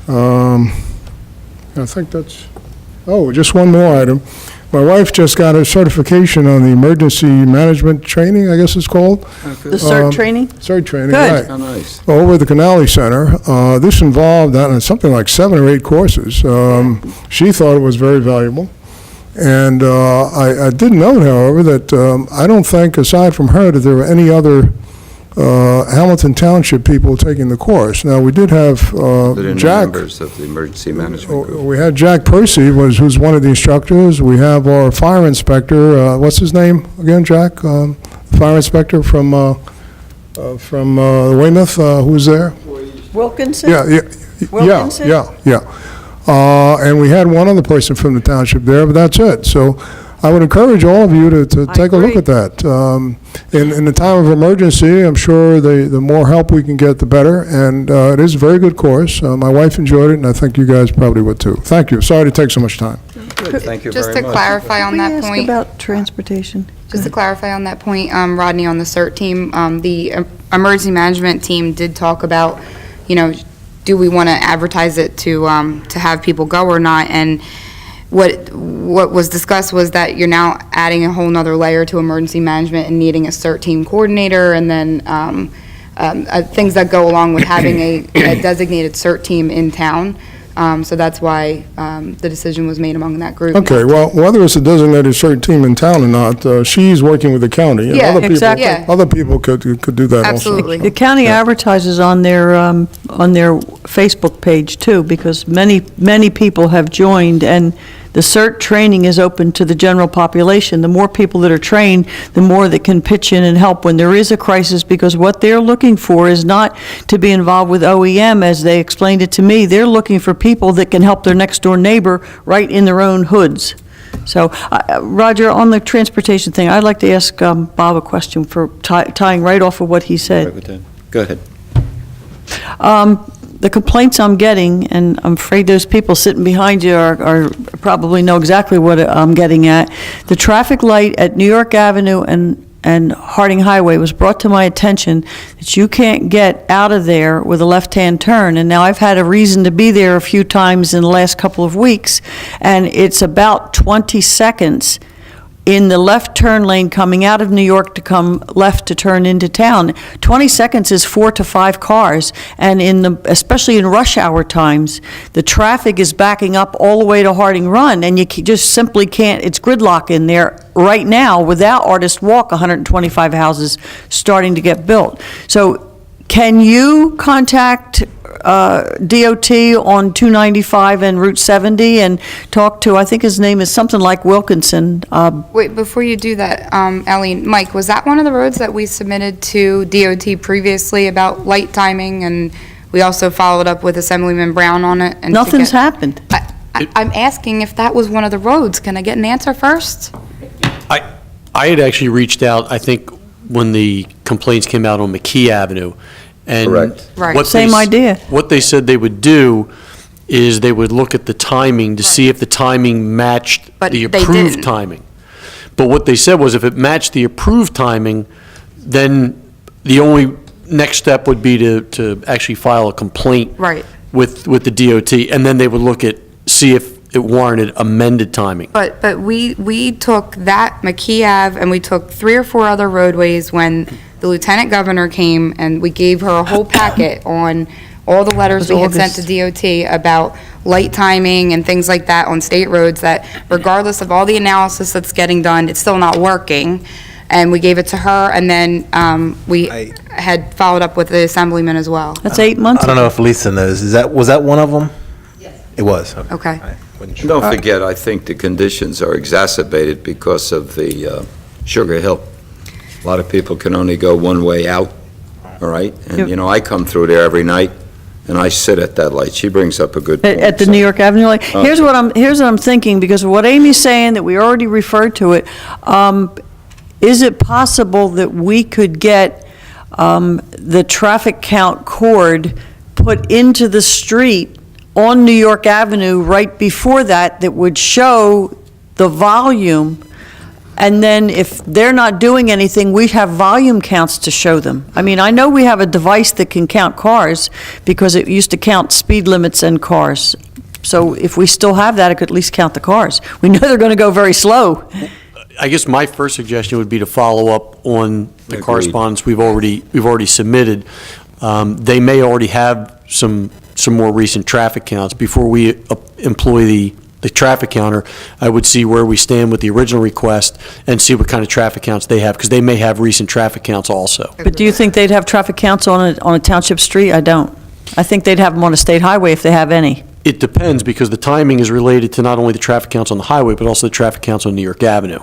I think that's, just one more item. My wife just got her certification on the emergency management training, I guess it's called. The CERT training? CERT training, Good. right. Oh, nice. Over at the Canale Center. This involved something like 7 or 8 courses. She thought it was very valuable. And I did note, however, that I don't think, aside from her, that there were any other Hamilton Township people taking the course. Now, we did have Jack. Members of the emergency management group. We had Jack Percy, who's one of the instructors. We have our fire inspector, what's his name again, Jack? Fire inspector from Weymouth, who's there? Wilkinson? Wilkinson? Yeah. And we had one other person from the township there, but that's it. So I would encourage all of you to take a look at that. In the time of emergency, I'm sure the more help we can get, the better, and it is a very good course. My wife enjoyed it, and I think you guys probably would too. Thank you. Sorry to take so much time. Good, thank you very Just much. to clarify on that Can we point. ask about transportation? Just to clarify on that point, Rodney, on the CERT team, the emergency management team did talk about, do we want to advertise it to have people go or not? And what was discussed was that you're now adding a whole nother layer to emergency management and needing a CERT team coordinator, and then things that go along with having a designated CERT team in town. So that's why the decision was made among that group. Okay, well, whether it's a designated CERT team in town or not, she's working with the county. and Yeah, other people- exactly. Yeah. Other people could do that also. Absolutely. The county advertises on their Facebook page too, because many people have joined, and the CERT training is open to the general population. The more people that are trained, the more that can pitch in and help when there is a crisis, because what they're looking for is not to be involved with OEM, as they explained it to me. They're looking for people that can help their next-door neighbor right in their own hoods. So, Roger, on the transportation thing, I'd like to ask Bob a question for tying right off of what he said. Go ahead. The complaints I'm getting, and I'm afraid those people sitting behind you are probably know exactly what I'm getting at. The traffic light at New York Avenue and Harding Highway was brought to my attention that you can't get out of there with a left-hand turn. And now I've had a reason to be there a few times in the last couple of weeks, and it's about 20 seconds in the left turn lane coming out of New York to come left to turn into town. 20 seconds is 4 to 5 cars, and especially in rush hour times, the traffic is backing up all the way to Harding Run, and you just simply can't, it's gridlock in there right now without Artist Walk, 125 houses starting to get built. So can you contact DOT on 295 and Route 70 and talk to, I think his name is something like Wilkinson? Wait, before you do that, Ellie, Mike, was that one of the roads that we submitted to DOT previously about light timing, and we also followed up with Assemblyman Brown on it? And Nothing's happened. I'm asking if that was one of the roads. Can I get an answer first? I had actually reached out, I think, when the complaints came out on McKee Avenue. And Correct. Right. what Same idea. What they said they would do is they would look at the timing to see if the timing matched But the they approved didn't. timing. But what they said was if it matched the approved timing, then the only next step would be to actually file a complaint Right. with the DOT, and then they would look at, see if it warranted amended timing. But we took that McKee Ave and we took 3 or 4 other roadways when the lieutenant governor came and we gave her a whole packet on all the letters we had sent to DOT about light timing and things like that on state roads, that regardless of all the analysis that's getting done, it's still not working. And we gave it to her, and then we had followed up with the assemblyman as well. That's 8 months I don't know ago. if Lisa knows, was that one of them? Yes. It was? Okay. Don't forget, I think the conditions are exacerbated because of the Sugar Hill. A lot of people can only go one way out, all right? And, you know, I come through there every night, and I sit at that light. She brings up a good point. At the New York Avenue light? Here's what I'm thinking, because of what Amy's saying, that we already referred to it, is it possible that we could get the traffic count cord put into the street on New York Avenue right before that would show the volume? And then if they're not doing anything, we have volume counts to show them. I mean, I know we have a device that can count cars because it used to count speed limits and cars. So if we still have that, it could at least count the cars. We know they're going to go very slow. I guess my first suggestion would be to follow up on the correspondence we've already submitted. They may already have some more recent traffic counts. Before we employ the traffic counter, I would see where we stand with the original request and see what kind of traffic counts they have, because they may have recent traffic counts also. But do you think they'd have traffic counts on a township street? I don't. I think they'd have them on a state highway if they have any. It depends, because the timing is related to not only the traffic counts on the highway, but also the traffic counts on New York Avenue.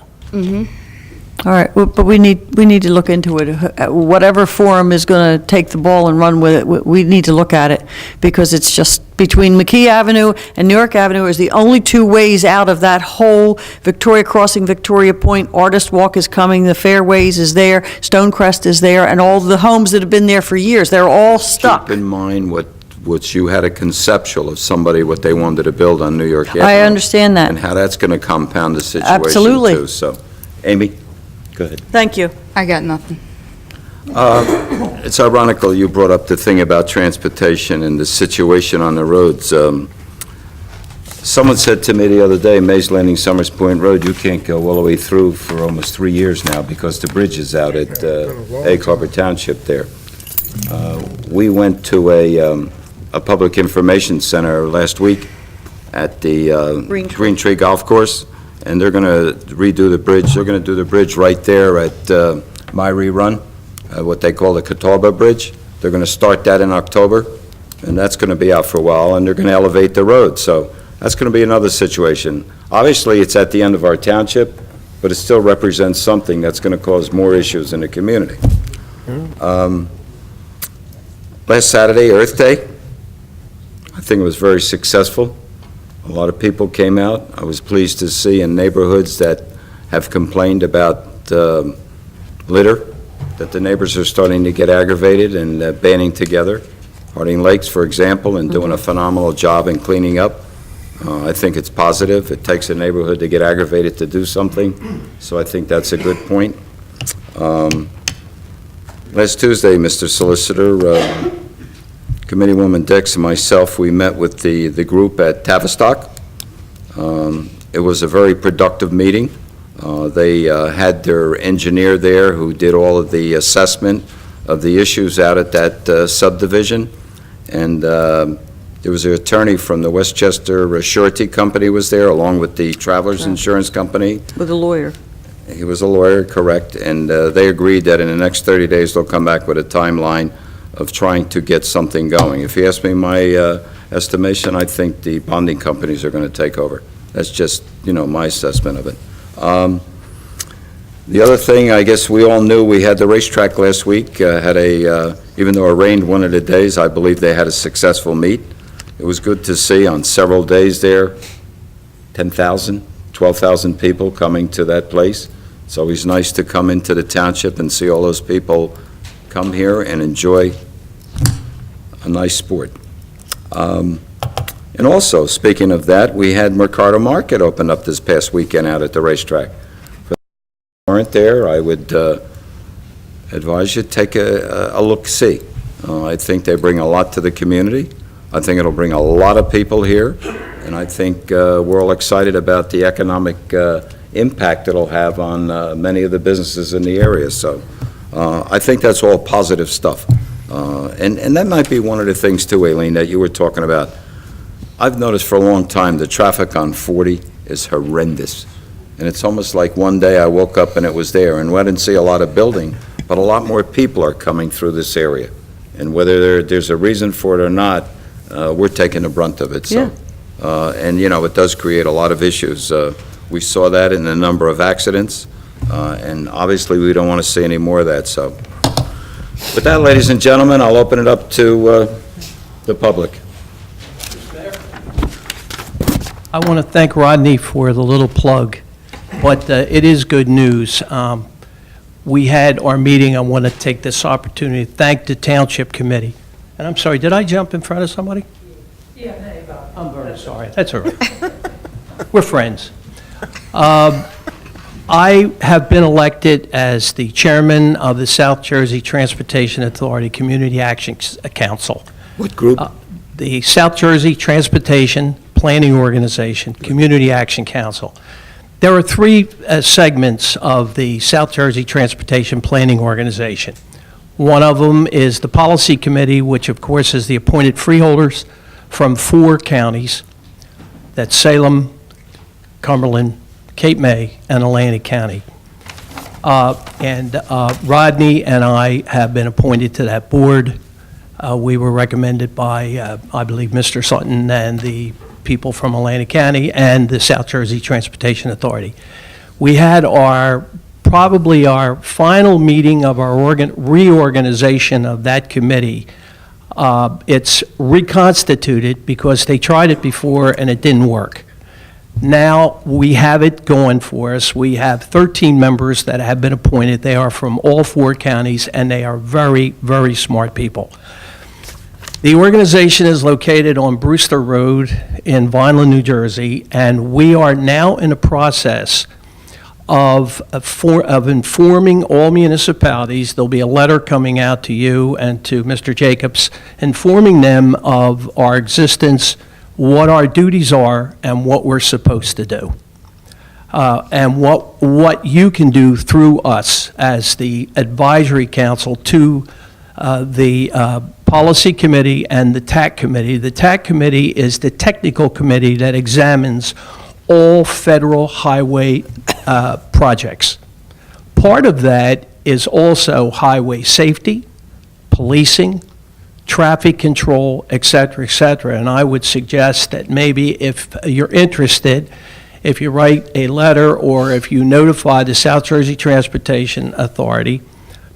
All right, well, but we need to look into it. Whatever forum is going to take the ball and run with it, we need to look at it, because it's just between McKee Avenue and New York Avenue is the only 2 ways out of that whole Victoria Crossing, Victoria Point. Artist Walk is coming, the Fairways is there, Stonecrest is there, and all the homes that have been there for years, they're all stuck. Keep in mind what you had a conceptual of somebody, what they wanted to build on New York Avenue. I understand that. And how that's going to compound the situation, Absolutely. too. So, Amy, go ahead. Thank you. I got nothing. It's ironical you brought up the thing about transportation and the situation on the roads. Someone said to me the other day, Mays Landing, Summers Point Road, you can't go all the way through for almost 3 years now because the bridge is out at Egg Harbor Township there. We went to a public information center last week at the Green Tree Golf Course, and they're going to redo the bridge. They're going to do the bridge right there at My Rerun, what they call the Catawba Bridge. They're going to start that in October, and that's going to be out for a while, and they're going to elevate the road. So that's going to be another situation. Obviously, it's at the end of our township, but it still represents something that's going to cause more issues in the community. Last Saturday, Earth Day, I think it was very successful. A lot of people came out. I was pleased to see in neighborhoods that have complained about litter, that the neighbors are starting to get aggravated and banding together. Harding Lakes, for example, and doing a phenomenal job in cleaning up. I think it's positive. It takes a neighborhood to get aggravated to do something, so I think that's a good point. Last Tuesday, Mr. Solicitor, Committeewoman Dix and myself, we met with the group at Tavistock. It was a very productive meeting. They had their engineer there who did all of the assessment of the issues out at that subdivision. And there was an attorney from the Westchester Surety Company was there, along with the Travelers Insurance Company. With a lawyer. He was a lawyer, correct, and they agreed that in the next 30 days, they'll come back with a timeline of trying to get something going. If you ask me my estimation, I think the bonding companies are going to take over. That's just, my assessment of it. The other thing, I guess we all knew, we had the racetrack last week, even though it rained one of the days, I believe they had a successful meet. It was good to see on several days there, 10,000, 12,000 people coming to that place. It's always nice to come into the township and see all those people come here and enjoy a nice sport. And also, speaking of that, we had Mercado Market open up this past weekend out at the racetrack. For those who aren't there, I would advise you to take a look-see. I think they bring a lot to the community. I think it'll bring a lot of people here, and I think we're all excited about the economic impact it'll have on many of the businesses in the area. So I think that's all positive stuff. And that might be one of the things too, Aileen, that you were talking about. I've noticed for a long time the traffic on 40 is horrendous. And it's almost like one day I woke up and it was there. And I didn't see a lot of building, but a lot more people are coming through this area. And whether there's a reason for it or not, we're taking the brunt of it. So, and, you know, it does create a lot of issues. We saw that in a number of accidents, and obviously we don't want to see any more of that. So with that, ladies and gentlemen, I'll open it up to the public. I want to thank Rodney for the little plug, but it is good news. We had our meeting. I want to take this opportunity to thank the Township Committee. And I'm sorry, did I jump in front of somebody? Yeah, I'm very sorry. That's all right. We're friends. I have been elected as the chairman of the South Jersey Transportation Authority Community Action Council. What group? The South Jersey Transportation Planning Organization, Community Action Council. There are three segments of the South Jersey Transportation Planning Organization. One of them is the Policy Committee, which of course is the appointed freeholders from 4 counties. That's Salem, Cumberland, Cape May, and Atlantic County. Rodney and I have been appointed to that board. We were recommended by, I believe, Mr. Sutton and the people from Atlantic County and the South Jersey Transportation Authority. We had probably our final meeting of our reorganization of that committee. It's reconstituted because they tried it before and it didn't work. Now we have it going for us. We have 13 members that have been appointed. They are from all 4 counties, and they are very, very smart people. The organization is located on Brewster Road in Vineland, New Jersey, and we are now in the process of informing all municipalities. There'll be a letter coming out to you and to Mr. Jacobs, informing them of our existence, what our duties are, and what we're supposed to do. And what you can do through us as the advisory council to the Policy Committee and the TAC Committee. The TAC Committee is the technical committee that examines all federal highway projects. Part of that is also highway safety, policing, traffic control, et cetera, and I would suggest that maybe if you're interested, if you write a letter or if you notify the South Jersey Transportation Authority.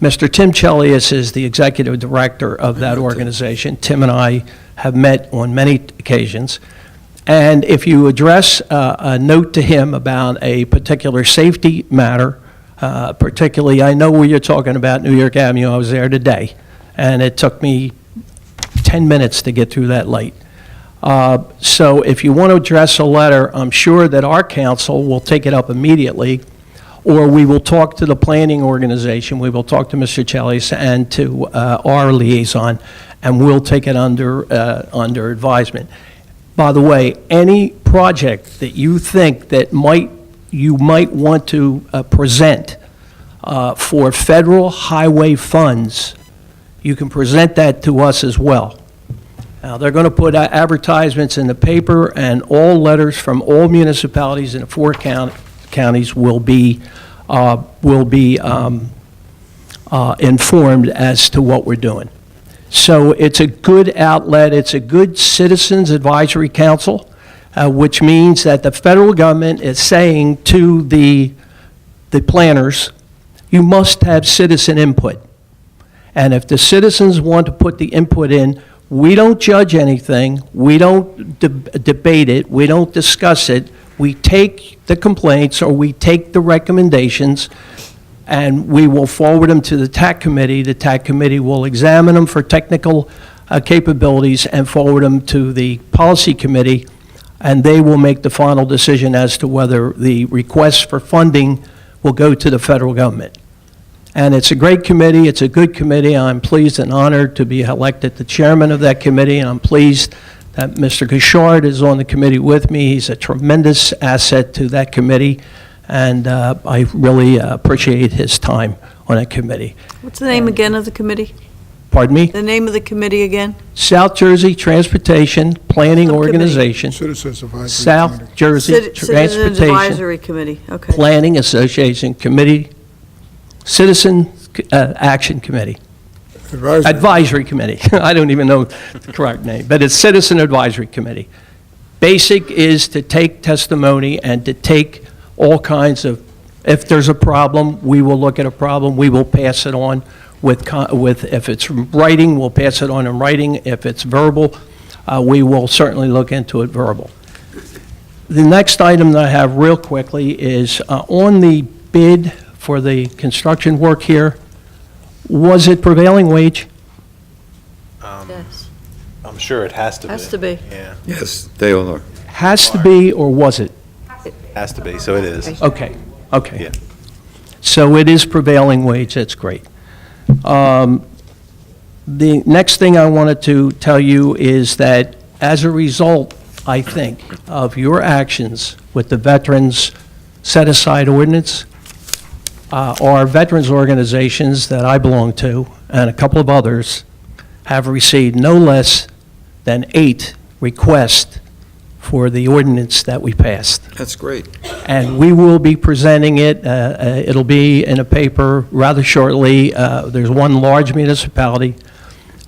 Mr. Tim Chelius is the executive director of that organization. Tim and I have met on many occasions. And if you address a note to him about a particular safety matter, particularly, I know where you're talking about, New York Avenue. I was there today, and it took me 10 minutes to get through that light. So if you want to address a letter, I'm sure that our council will take it up immediately, or we will talk to the planning organization. We will talk to Mr. Chelius and to our liaison, and we'll take it under advisement. By the way, any project that you think that you might want to present for federal highway funds, you can present that to us as well. Now, they're going to put advertisements in the paper, and all letters from all municipalities in the 4 counties will be informed as to what we're doing. So it's a good outlet. It's a good citizens advisory council, which means that the federal government is saying to the planners, you must have citizen input. And if the citizens want to put the input in, we don't judge anything. We don't debate it. We don't discuss it. We take the complaints or we take the recommendations, and we will forward them to the TAC Committee. The TAC Committee will examine them for technical capabilities and forward them to the Policy Committee, and they will make the final decision as to whether the request for funding will go to the federal government. And it's a great committee. It's a good committee. I'm pleased and honored to be elected the chairman of that committee, and I'm pleased that Mr. Gouchard is on the committee with me. He's a tremendous asset to that committee, and I really appreciate his time on that committee. What's the name again of the committee? Pardon me? The name of the committee again? South Jersey Transportation Planning Subcommittee. Organization. Citizens Advisory South Jersey Citizens Transportation Advisory Committee, okay. Planning Association Committee, Citizen Action Committee. Advisory Committee. I don't even know the correct name, but it's Citizen Advisory Committee. Basic is to take testimony and to take all kinds of, if there's a problem, we will look at a problem, we will pass it on with, if it's writing, we'll pass it on in writing. If it's verbal, we will certainly look into it verbal. The next item that I have real quickly is on the bid for the construction work here, was it prevailing wage? Yes. I'm sure it has to be. Has to be. Yeah, Yes, they all are. Has to be, or was it? has to be, so it is. Okay, okay. Yeah. So it is prevailing wage, that's great. The next thing I wanted to tell you is that as a result, I think, of your actions with the Veterans Set-Aside Ordinance, our veterans organizations that I belong to, and a couple of others, have received no less than 8 requests for the ordinance that we passed. That's great. And we will be presenting it. It'll be in a paper rather shortly. There's one large municipality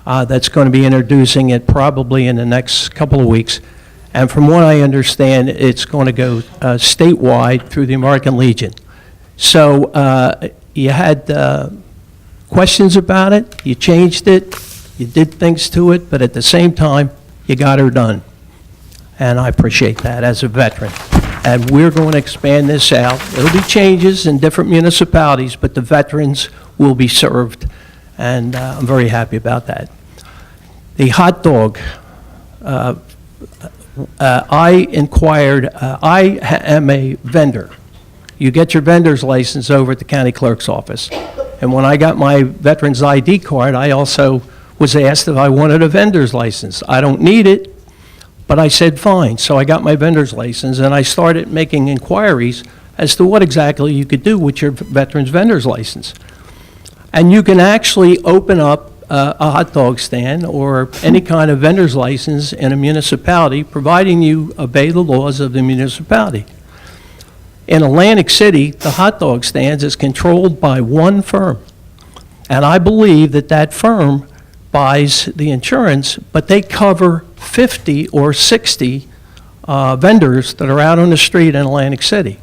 that's going to be introducing it probably in the next couple of weeks. And from what I understand, it's going to go statewide through the American Legion. So you had questions about it, you changed it, you did things to it, but at the same time, you got her done. And I appreciate that as a veteran. And we're going to expand this out. It'll be changes in different municipalities, but the veterans will be served, and I'm very happy about that. The hot dog, I inquired, I am a vendor. You get your vendor's license over at the county clerk's office. And when I got my veteran's ID card, I also was asked if I wanted a vendor's license. I don't need it, but I said, fine. So I got my vendor's license, and I started making inquiries as to what exactly you could do with your veteran's vendor's license. And you can actually open up a hot dog stand or any kind of vendor's license in a municipality, providing you obey the laws of the municipality. In Atlantic City, the hot dog stands is controlled by one firm. And I believe that that firm buys the insurance, but they cover 50 or 60 vendors that are out on the street in Atlantic City.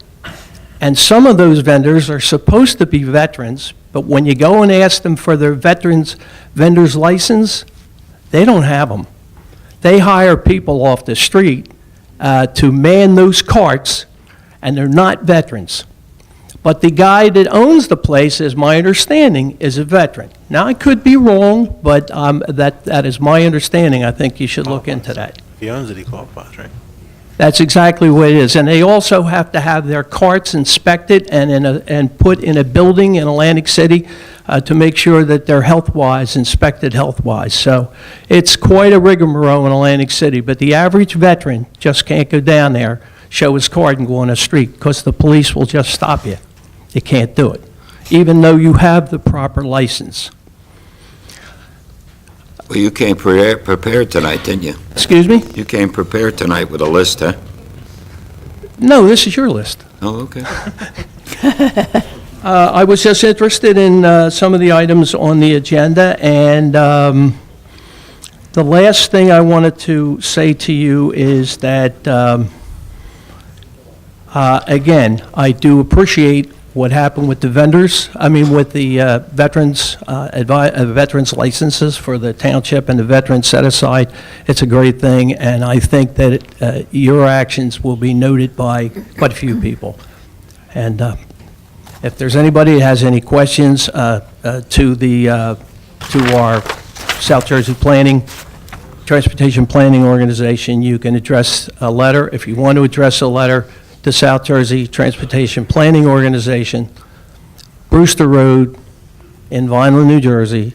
And some of those vendors are supposed to be veterans, but when you go and ask them for their vendor's license, they don't have them. They hire people off the street to man those carts, and they're not veterans. But the guy that owns the place, as my understanding, is a veteran. Now, I could be wrong, but that is my understanding. I think you should look into that. If he owns it, he qualifies, right? That's exactly what it is. And they also have to have their carts inspected and put in a building in Atlantic City to make sure that they're health-wise, inspected health-wise. So it's quite a rigmarole in Atlantic City, but the average veteran just can't go down there, show his card, and go on the street because the police will just stop you. You can't do it, even though you have the proper license. Well, you came prepared tonight, didn't you? Excuse me? You came prepared tonight with a list, huh? No, this is your list. Oh, okay. I was just interested in some of the items on the agenda, and the last thing I wanted to say to you is that, again, I do appreciate what happened with the vendors, with the veterans licenses for the township and the veterans set aside. It's a great thing, and I think that your actions will be noted by quite a few people. And if there's anybody that has any questions to our South Jersey Transportation Planning Organization, you can address a letter. If you want to address a letter to South Jersey Transportation Planning Organization, Brewster Road in Vineland, New Jersey,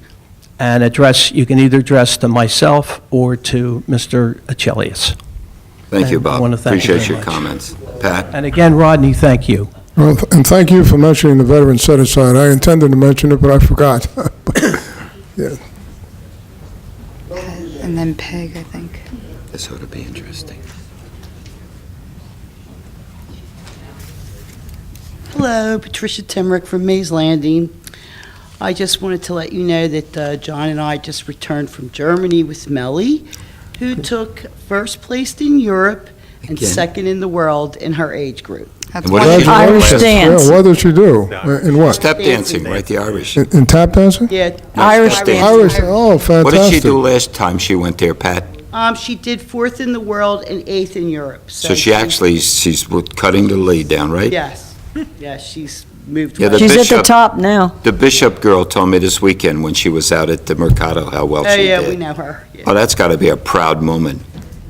and you can either address to myself or to Mr. Achilles. Thank you, And I Bob. wanna thank you Appreciate very your much. comments. Pat? And again, Rodney, thank you. Well, and thank you for mentioning the veteran set-aside. I intended to mention it, but I forgot. Yeah. And then Peg, I think. This ought to be interesting. Hello, Patricia Timrick from Mays Landing. I just wanted to let you know that John and I just returned from Germany with Melly, who took first place in Europe and Again? second in the world in her age group. That's And what did she do Irish last- dance. Yeah, what did she do? In what? Step dancing, right, the Irish. In tap dancing? Yeah, Irish step dance. Irish, oh, fantastic. What did she do last time she went there, Pat? she did fourth in the world and eighth in Europe. So she's cutting the lead down, right? Yes, yes, she's moved. Yeah, well. the She's at the Bishop- top now. The Bishop girl told me this weekend when she was out at the Mercado how well Oh, she yeah, did. we know her. Yeah. Oh, that's got to be a proud moment.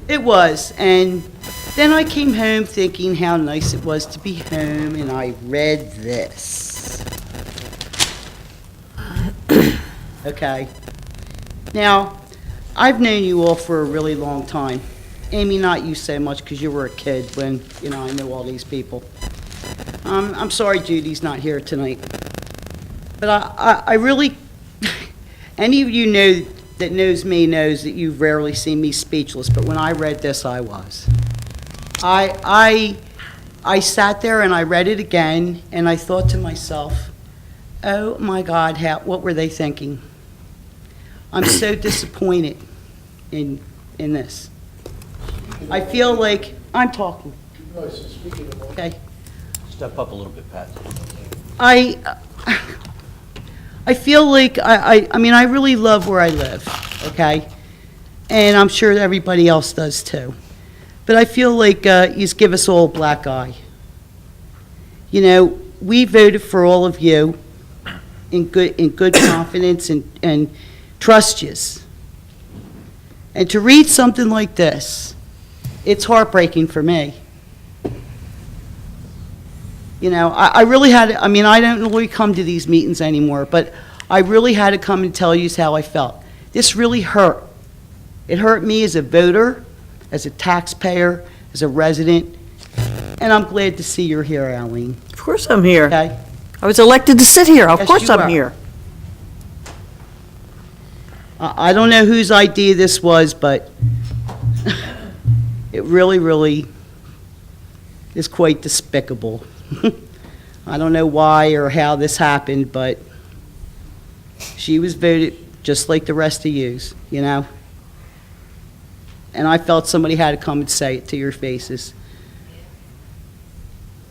It was, and then I came home thinking how nice it was to be home, and I read this. Okay. Now, I've known you all for a really long time. Amy, not you so much, because you were a kid when, I knew all these people. I'm sorry Judy's not here tonight. But I really, any of you know that knows me knows that you've rarely seen me speechless, but when I read this, I was. I sat there and I read it again, and I thought to myself, oh my God, what were they thinking? I'm so disappointed in this. I feel like, I'm talking. Okay. Step up a little bit, Pat. I feel like, I mean, I really love where I live, okay? And I'm sure everybody else does too. But I feel like you give us all a black eye. We voted for all of you in good confidence and trust yous. And to read something like this, it's heartbreaking for me. I really had to, I don't really come to these meetings anymore, but I really had to come and tell you how I felt. This really hurt. It hurt me as a voter, as a taxpayer, as a resident, and I'm glad to see you're here, Eileen. Of course I'm here. Okay? I was elected to sit here. Of Yes, course you I'm are. here. I don't know whose idea this was, but it really, really is quite despicable. I don't know why or how this happened, but she was voted just like the rest of yous, And I felt somebody had to come and say it to your faces.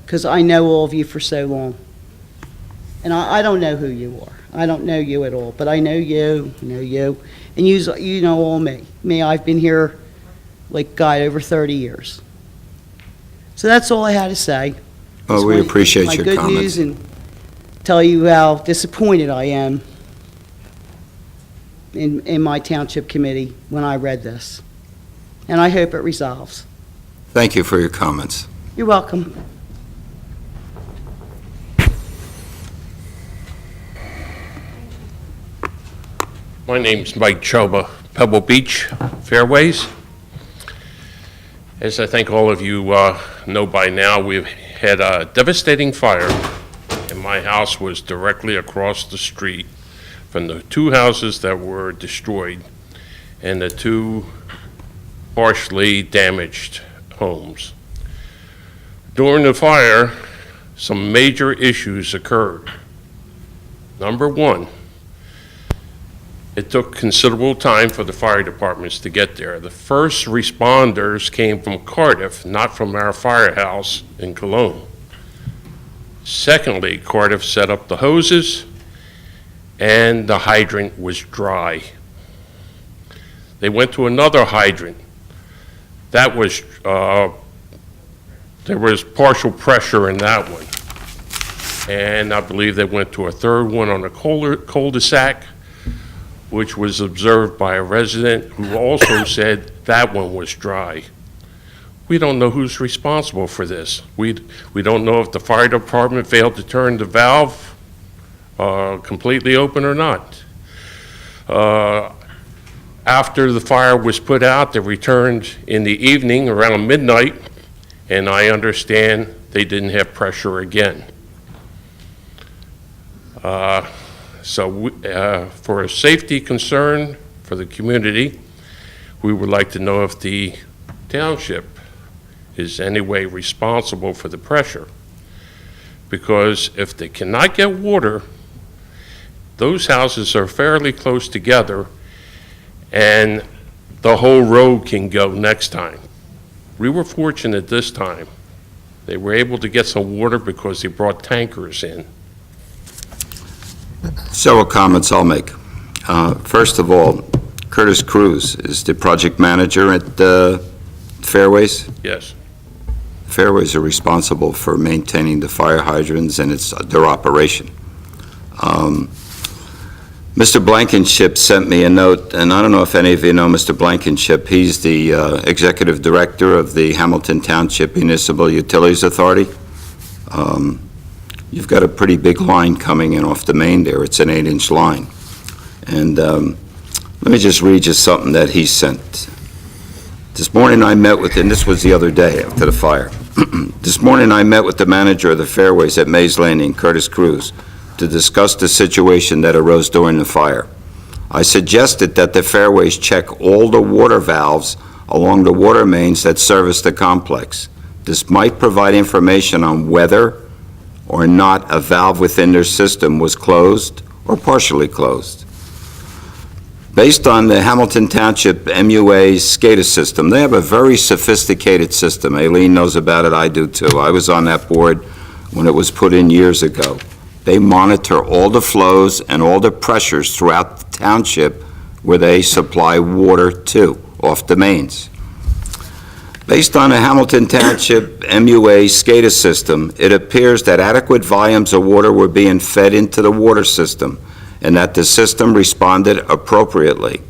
Because I know all of you for so long. And I don't know who you are. I don't know you at all, but I know you, and you know all me. I've been here, God, over 30 years. So that's all I had to say. Well, we appreciate your My good comments. news and tell you how disappointed I am in my township committee when I read this. And I hope it resolves. Thank you for your comments. You're welcome. My name's Mike Choba, Pebble Beach Fairways. As I think all of you know by now, we've had a devastating fire, and my house was directly across the street from the two houses that were destroyed and the two partially damaged homes. During the fire, some major issues occurred. Number one, it took considerable time for the fire departments to get there. The first responders came from Cardiff, not from our firehouse in Cologne. Secondly, Cardiff set up the hoses, and the hydrant was dry. They went to another hydrant. That was, there was partial pressure in that one. And I believe they went to a third one on a cul-de-sac, which was observed by a resident who also said that one was dry. We don't know who's responsible for this. We don't know if the fire department failed to turn the valve completely open or not. After the fire was put out, they returned in the evening around midnight, and I understand they didn't have pressure again. For a safety concern for the community, we would like to know if the township is any way responsible for the pressure. Because if they cannot get water, those houses are fairly close together, and the whole road can go next time. We were fortunate this time. They were able to get some water because they brought tankers in. Several comments I'll make. First of all, Curtis Cruz is the project manager at Fairways. Yes. Fairways are responsible for maintaining the fire hydrants and their operation. Mr. Blankenship sent me a note, and I don't know if any of you know Mr. Blankenship. He's the executive director of the Hamilton Township Municipal Utilities Authority. You've got a pretty big line coming in off the main there. It's an 8-inch line. And let me just read you something that he sent. This morning I met with, and this was the other day after the fire. This morning I met with the manager of the Fairways at Mays Landing, Curtis Cruz, to discuss the situation that arose during the fire. I suggested that the Fairways check all the water valves along the water mains that service the complex. This might provide information on whether or not a valve within their system was closed or partially closed. Based on the Hamilton Township MUA SCADA system, they have a very sophisticated system. Aileen knows about it, I do too. I was on that board when it was put in years ago. They monitor all the flows and all the pressures throughout the township where they supply water to, off the mains. Based on the Hamilton Township MUA SCADA system, it appears that adequate volumes of water were being fed into the water system and that the system responded appropriately.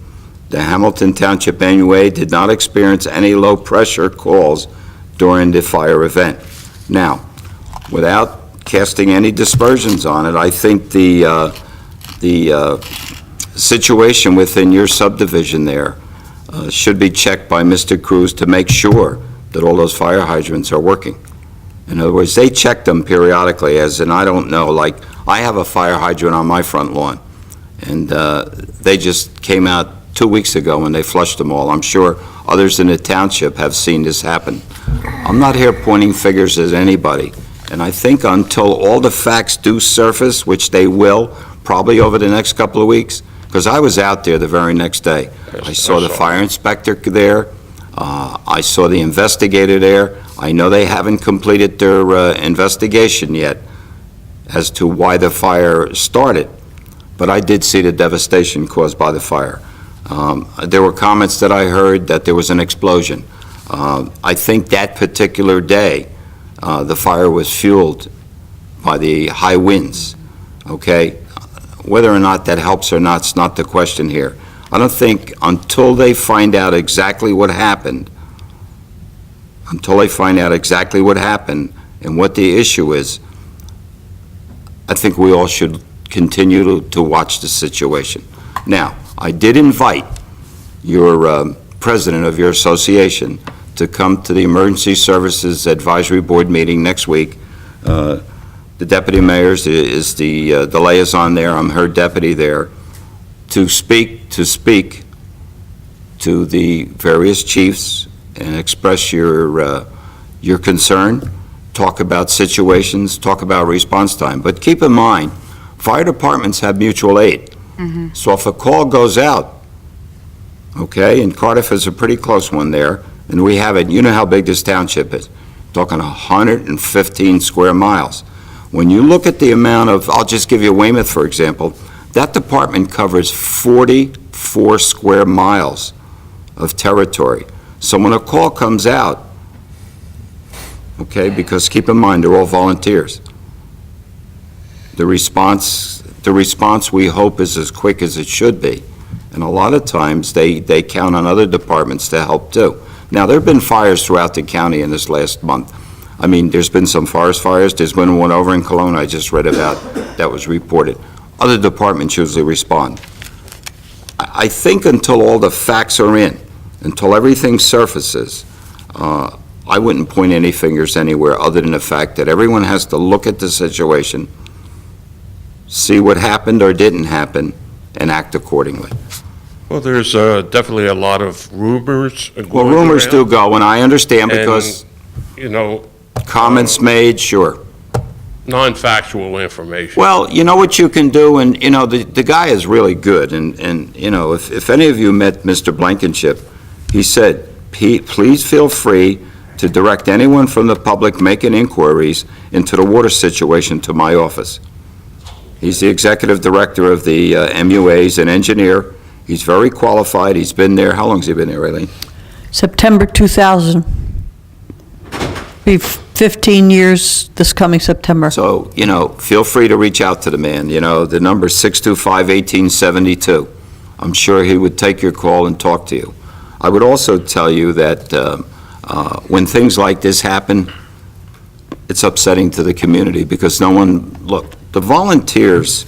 The Hamilton Township MUA did not experience any low-pressure calls during the fire event. Now, without casting any dispersions on it, I think the situation within your subdivision there should be checked by Mr. Cruz to make sure that all those fire hydrants are working. In other words, they check them periodically, as in, I don't know, like, I have a fire hydrant on my front lawn, and they just came out 2 weeks ago and they flushed them all. I'm sure others in the township have seen this happen. I'm not here pointing fingers at anybody, and I think until all the facts do surface, which they will, probably over the next couple of weeks, because I was out there the very next day. I saw the fire inspector there. I saw the investigator there. I know they haven't completed their investigation yet as to why the fire started, but I did see the devastation caused by the fire. There were comments that I heard that there was an explosion. I think that particular day, the fire was fueled by the high winds, okay? Whether or not that helps or not is not the question here. I don't think until they find out exactly what happened, and what the issue is, I think we all should continue to watch the situation. Now, I did invite your president of your association to come to the Emergency Services Advisory Board meeting next week. The deputy mayor is the liaison there. I'm her deputy there, to speak to the various chiefs and express your concern, talk about situations, talk about response time. But keep in mind, fire departments have mutual aid. So if a call goes out, okay, and Cardiff is a pretty close one there, and we have it, you know how big this township is, talking 115 square miles. When you look at the amount of, I'll just give you Weymouth, for example, that department covers 44 square miles of territory. So when a call comes out, okay, because keep in mind, they're all volunteers, the response we hope is as quick as it should be. And a lot of times, they count on other departments to help too. Now, there have been fires throughout the county in this last month. I mean, there's been some forest fires. There's been one over in Cologne I just read about that was reported. Other departments usually respond. I think until all the facts are in, until everything surfaces, I wouldn't point any fingers anywhere other than the fact that everyone has to look at the situation, see what happened or didn't happen, and act accordingly. Well, there's definitely a lot of rumors going Well, rumors do around, go, and I understand and, because you know, comments made, sure. non-factual information. Well, you know what you can do, and, you know, the guy is really good, and, you know, if any of you met Mr. Blankenship, he said, please feel free to direct anyone from the public making inquiries into the water situation to my office. He's the executive director of the MUA, he's an engineer, he's very qualified, he's been there, how long has he been there, Eileen? September 2000. Be 15 years this coming September. So, you know, feel free to reach out to the man, you know, the number's 625-1872. I'm sure he would take your call and talk to you. I would also tell you that when things like this happen, it's upsetting to the community because no one, look, the volunteers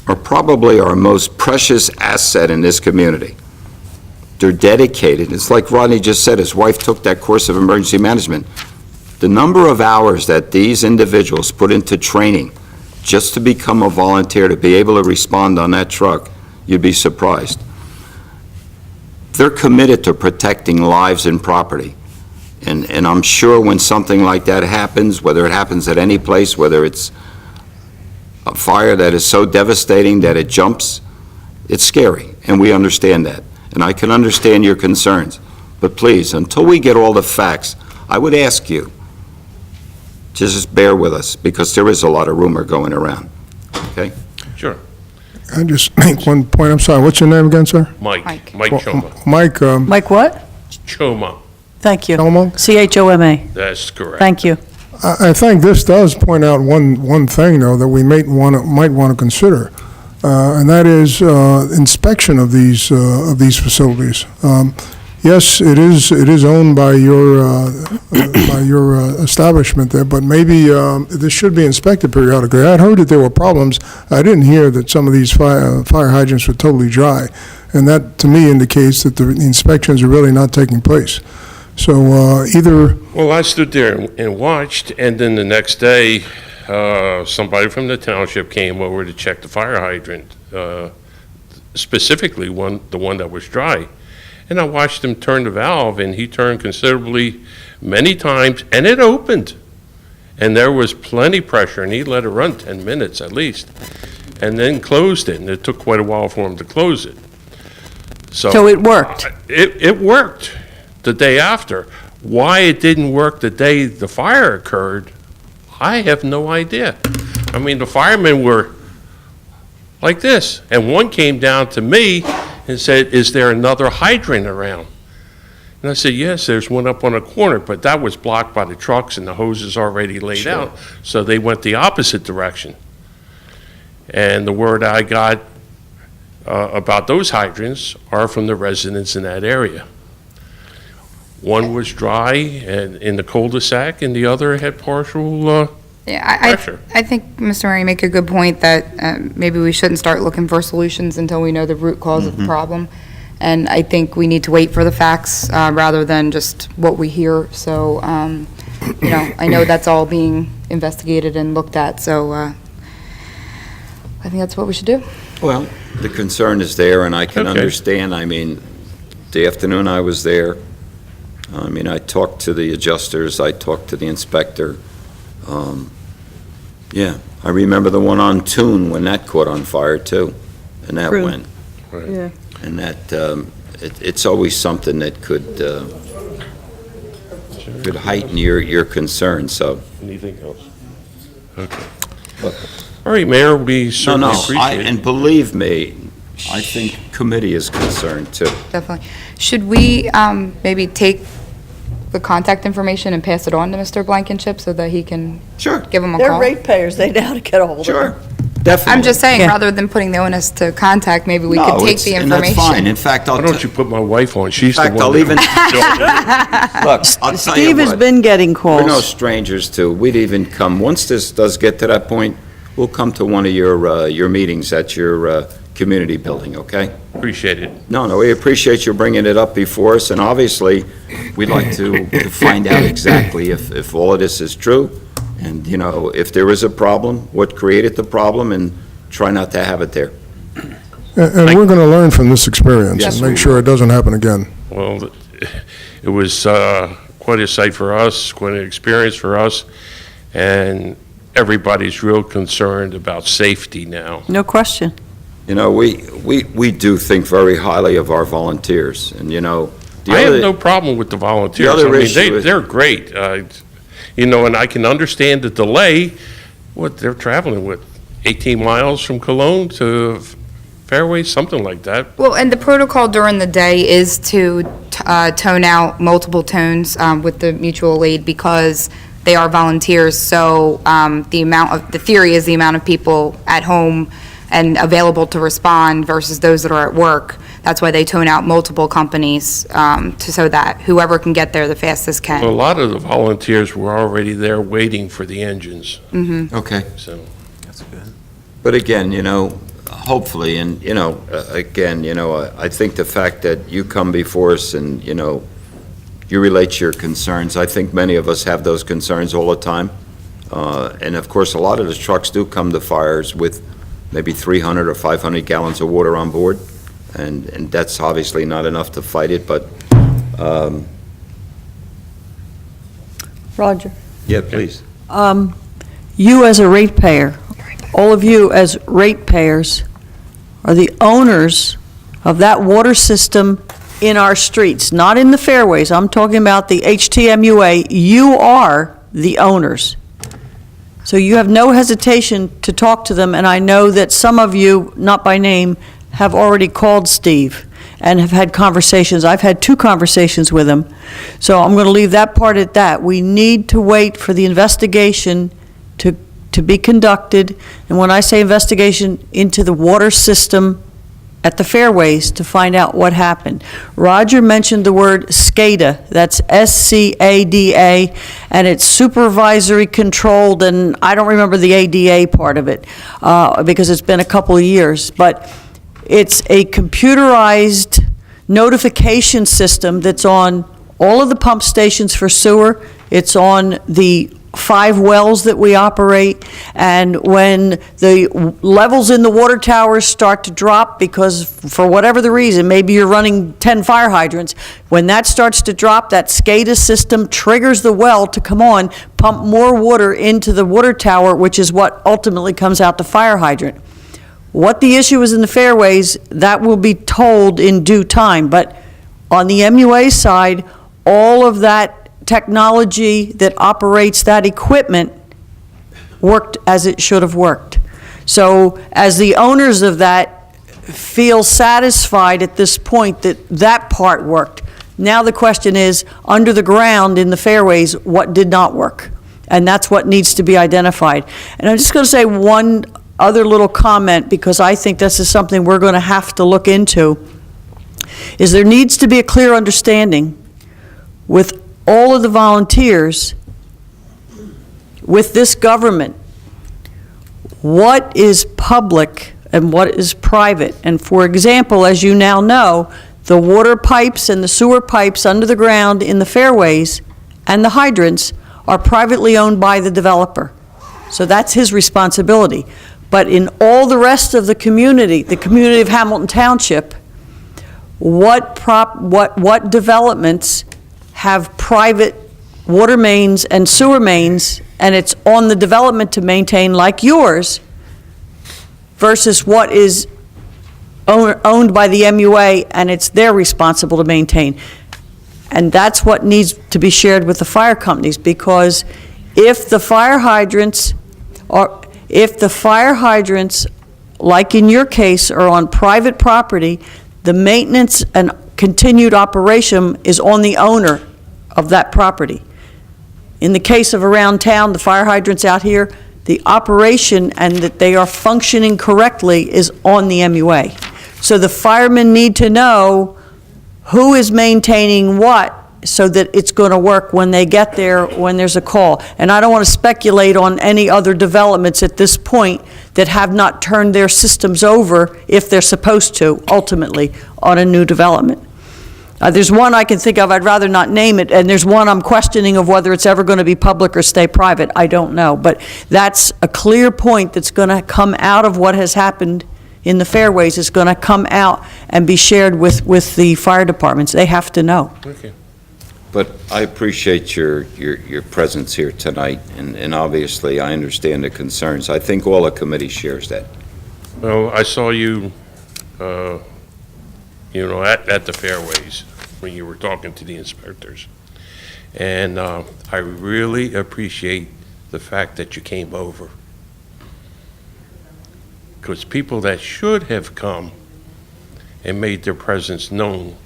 are probably our most precious asset in this community. They're dedicated. It's like Rodney just said, his wife took that course of emergency management. The number of hours that these individuals put into training just to become a volunteer, to be able to respond on that truck, you'd be surprised. They're committed to protecting lives and property. And I'm sure when something like that happens, whether it happens at any place, whether it's a fire that is so devastating that it jumps, it's scary, and we understand that. And I can understand your concerns. But please, until we get all the facts, I would ask you to just bear with us, because there is a lot of rumor going around, okay? Sure. I just make one point, I'm sorry, what's your name again, sir? Mike Well, Choma. Mike, Mike what? Choma, Thank you. Choma? CHOMA. that's correct. Thank you. I think this does point out one thing, though, that we might want to consider, and that is inspection of these facilities. Yes, it is owned by your establishment there, but maybe this should be inspected periodically. I had heard that there were problems. I didn't hear that some of these fire hydrants were totally dry, and that to me indicates that the inspections are really not taking place. So either. Well, I stood there and watched, and then the next day, somebody from the township came over to check the fire hydrant, specifically the one that was dry. And I watched him turn the valve, and he turned considerably many times, and it opened. And there was plenty pressure, and he let it run 10 minutes at least, and then closed it, and it took quite a while for him to close it. So it worked? It worked the day after. Why it didn't work the day the fire occurred, I have no idea. I mean, the firemen were like this, and one came down to me and said, "Is there another hydrant around?" And I said, "Yes, there's one up on a corner, but that was blocked by the trucks and the hoses already laid out." So they went the opposite direction. And the word I got about those hydrants are from the residents in that area. One was dry and in the cul-de-sac, and the other had partial pressure. I think, Mr. Murray, you make a good point that maybe we shouldn't start looking for solutions until we know the root cause of the problem. And I think we need to wait for the facts rather than just what we hear. So, you know, I know that's all being investigated and looked at, so I think that's what we should do. Well, the concern is there, and I can understand. I mean, the afternoon I was there, I mean, I talked to the adjusters, I talked to the inspector. Yeah, I remember the one on Toon when that caught on fire too, and that went. Right. Yeah. And that, it's always something that could heighten your concern, so. Anything else? Okay. All right, Mayor, we certainly appreciate it. And believe me, I think committee is concerned too. Definitely. Should we maybe take the contact information and pass it on to Mr. Blankenship so that he can give him a They're call? ratepayers, they know how to get a hold of them. Definitely. I'm just saying, rather than putting the onus to contact, maybe we could take the information. And that's fine. In fact, Why don't you put my wife on? She's the one. I'll even, look, I'll tell you Steve has what, been getting calls. we're no strangers to, we'd even come, once this does get to that point, we'll come to one of your meetings at your community building, okay? Appreciate it. No, we appreciate you bringing it up before us, and obviously, we'd like to find out exactly if all of this is true, and, you know, if there is a problem, what created the problem, and try not to have it there. And we're going to learn from this experience Yes, and we make sure it doesn't happen again. Well, it was quite a sight for us, quite an experience for us, and everybody's real concerned about safety now. No question. You know, we do think very highly of our volunteers, and, you know, I have no problem with the volunteers. The other I mean, issue is- they're great. You know, and I can understand the delay, what they're traveling with, 18 miles from Cologne to Fairway, something like that. Well, and the protocol during the day is to tone out multiple tones with the mutual aid because they are volunteers. So the theory is the amount of people at home and available to respond versus those that are at work. That's why they tone out multiple companies so that whoever can get there the fastest can. A lot of the volunteers were already there waiting for the engines. Okay. So That's good. But again, you know, hopefully, and, you know, again, you know, I think the fact that you come before us and, you know, you relate your concerns, I think many of us have those concerns all the time. And of course, a lot of the trucks do come to fires with maybe 300 or 500 gallons of water on board, and that's obviously not enough to fight it, but, Roger. yeah, please. You as a ratepayer, all of you as ratepayers, are the owners of that water system in our streets, not in the fairways. I'm talking about the HTMUA. You are the owners. So you have no hesitation to talk to them, and I know that some of you, not by name, have already called Steve and have had conversations. I've had 2 conversations with him. So I'm going to leave that part at that. We need to wait for the investigation to be conducted, and when I say investigation, into the water system at the fairways to find out what happened. Roger mentioned the word SCADA, that's SCADA, and it's supervisory controlled, and I don't remember the ADA part of it, because it's been a couple of years, but it's a computerized notification system that's on all of the pump stations for sewer. It's on the 5 wells that we operate, and when the levels in the water towers start to drop because for whatever the reason, maybe you're running 10 fire hydrants, when that starts to drop, that SCADA system triggers the well to come on, pump more water into the water tower, which is what ultimately comes out the fire hydrant. What the issue is in the fairways, that will be told in due time, but on the MUA side, all of that technology that operates that equipment worked as it should have worked. So as the owners of that feel satisfied at this point that that part worked, now the question is, under the ground in the fairways, what did not work? And that's what needs to be identified. And I'm just going to say one other little comment, because I think this is something we're going to have to look into, is there needs to be a clear understanding with all of the volunteers, with this government, what is public and what is private. And for example, as you now know, the water pipes and the sewer pipes under the ground in the fairways and the hydrants are privately owned by the developer. So that's his responsibility. But in all the rest of the community of Hamilton Township, what developments have private water mains and sewer mains, and it's on the development to maintain, like yours, versus what is owned by the MUA, and it's they're responsible to maintain. And that's what needs to be shared with the fire companies, because if the fire hydrants, like in your case, are on private property, the maintenance and continued operation is on the owner of that property. In the case of around town, the fire hydrants out here, the operation and that they are functioning correctly is on the MUA. So the firemen need to know who is maintaining what so that it's going to work when they get there, when there's a call. And I don't want to speculate on any other developments at this point that have not turned their systems over, if they're supposed to, ultimately, on a new development. There's one I can think of, I'd rather not name it, and there's one I'm questioning of whether it's ever going to be public or stay private. I don't know. But that's a clear point that's going to come out of what has happened in the fairways. It's going to come out and be shared with the fire departments. They have to know. Okay. But I appreciate your presence here tonight, and obviously, I understand the concerns. I think all the committee shares that. Well, I saw you, at the fairways when you were talking to the inspectors. And I really appreciate the fact that you came over. Because people that should have come and made their presence known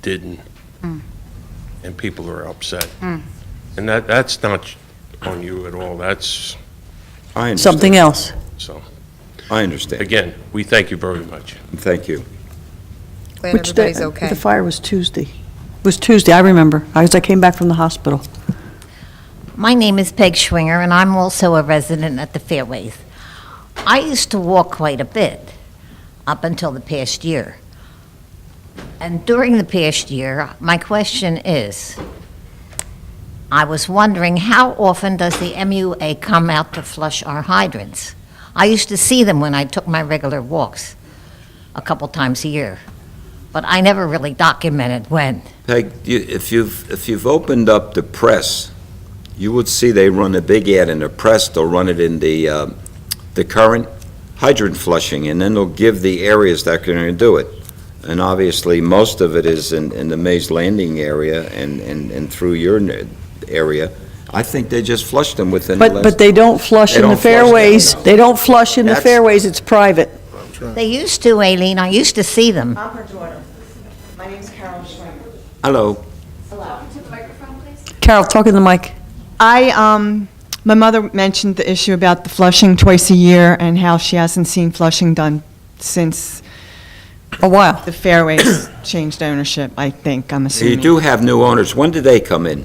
didn't. And people are upset. And that's not on you at all. That's I understand. Something else. so. I understand. Again, we thank you very much. Thank you. Glad everybody's okay. The fire was Tuesday. It was Tuesday, I remember. I came back from the hospital. My name is Peg Schwinger, and I'm also a resident at the Fairways. I used to walk quite a bit up until the past year. And during the past year, my question is, I was wondering, how often does the MUA come out to flush our hydrants? I used to see them when I took my regular walks, a couple times a year, but I never really documented when. Peg, if you've opened up the press, you would see they run a big ad in the press. They'll run it in the current hydrant flushing, and then they'll give the areas that are going to do it. And obviously, most of it is in the Mays Landing area and through your area. I think they just flushed them within the last... But they don't flush in the fairways. They don't flush in the fairways, it's private. They used to, Aileen, I used to see them. I'm her daughter. My name's Carol Schwimmer. Hello. Hello. Carol, talk in the mic. My mother mentioned the issue about the flushing twice a year and how she hasn't seen flushing done since a while. The Fairways changed ownership, I think, I'm assuming. You do have new owners. When did they come in?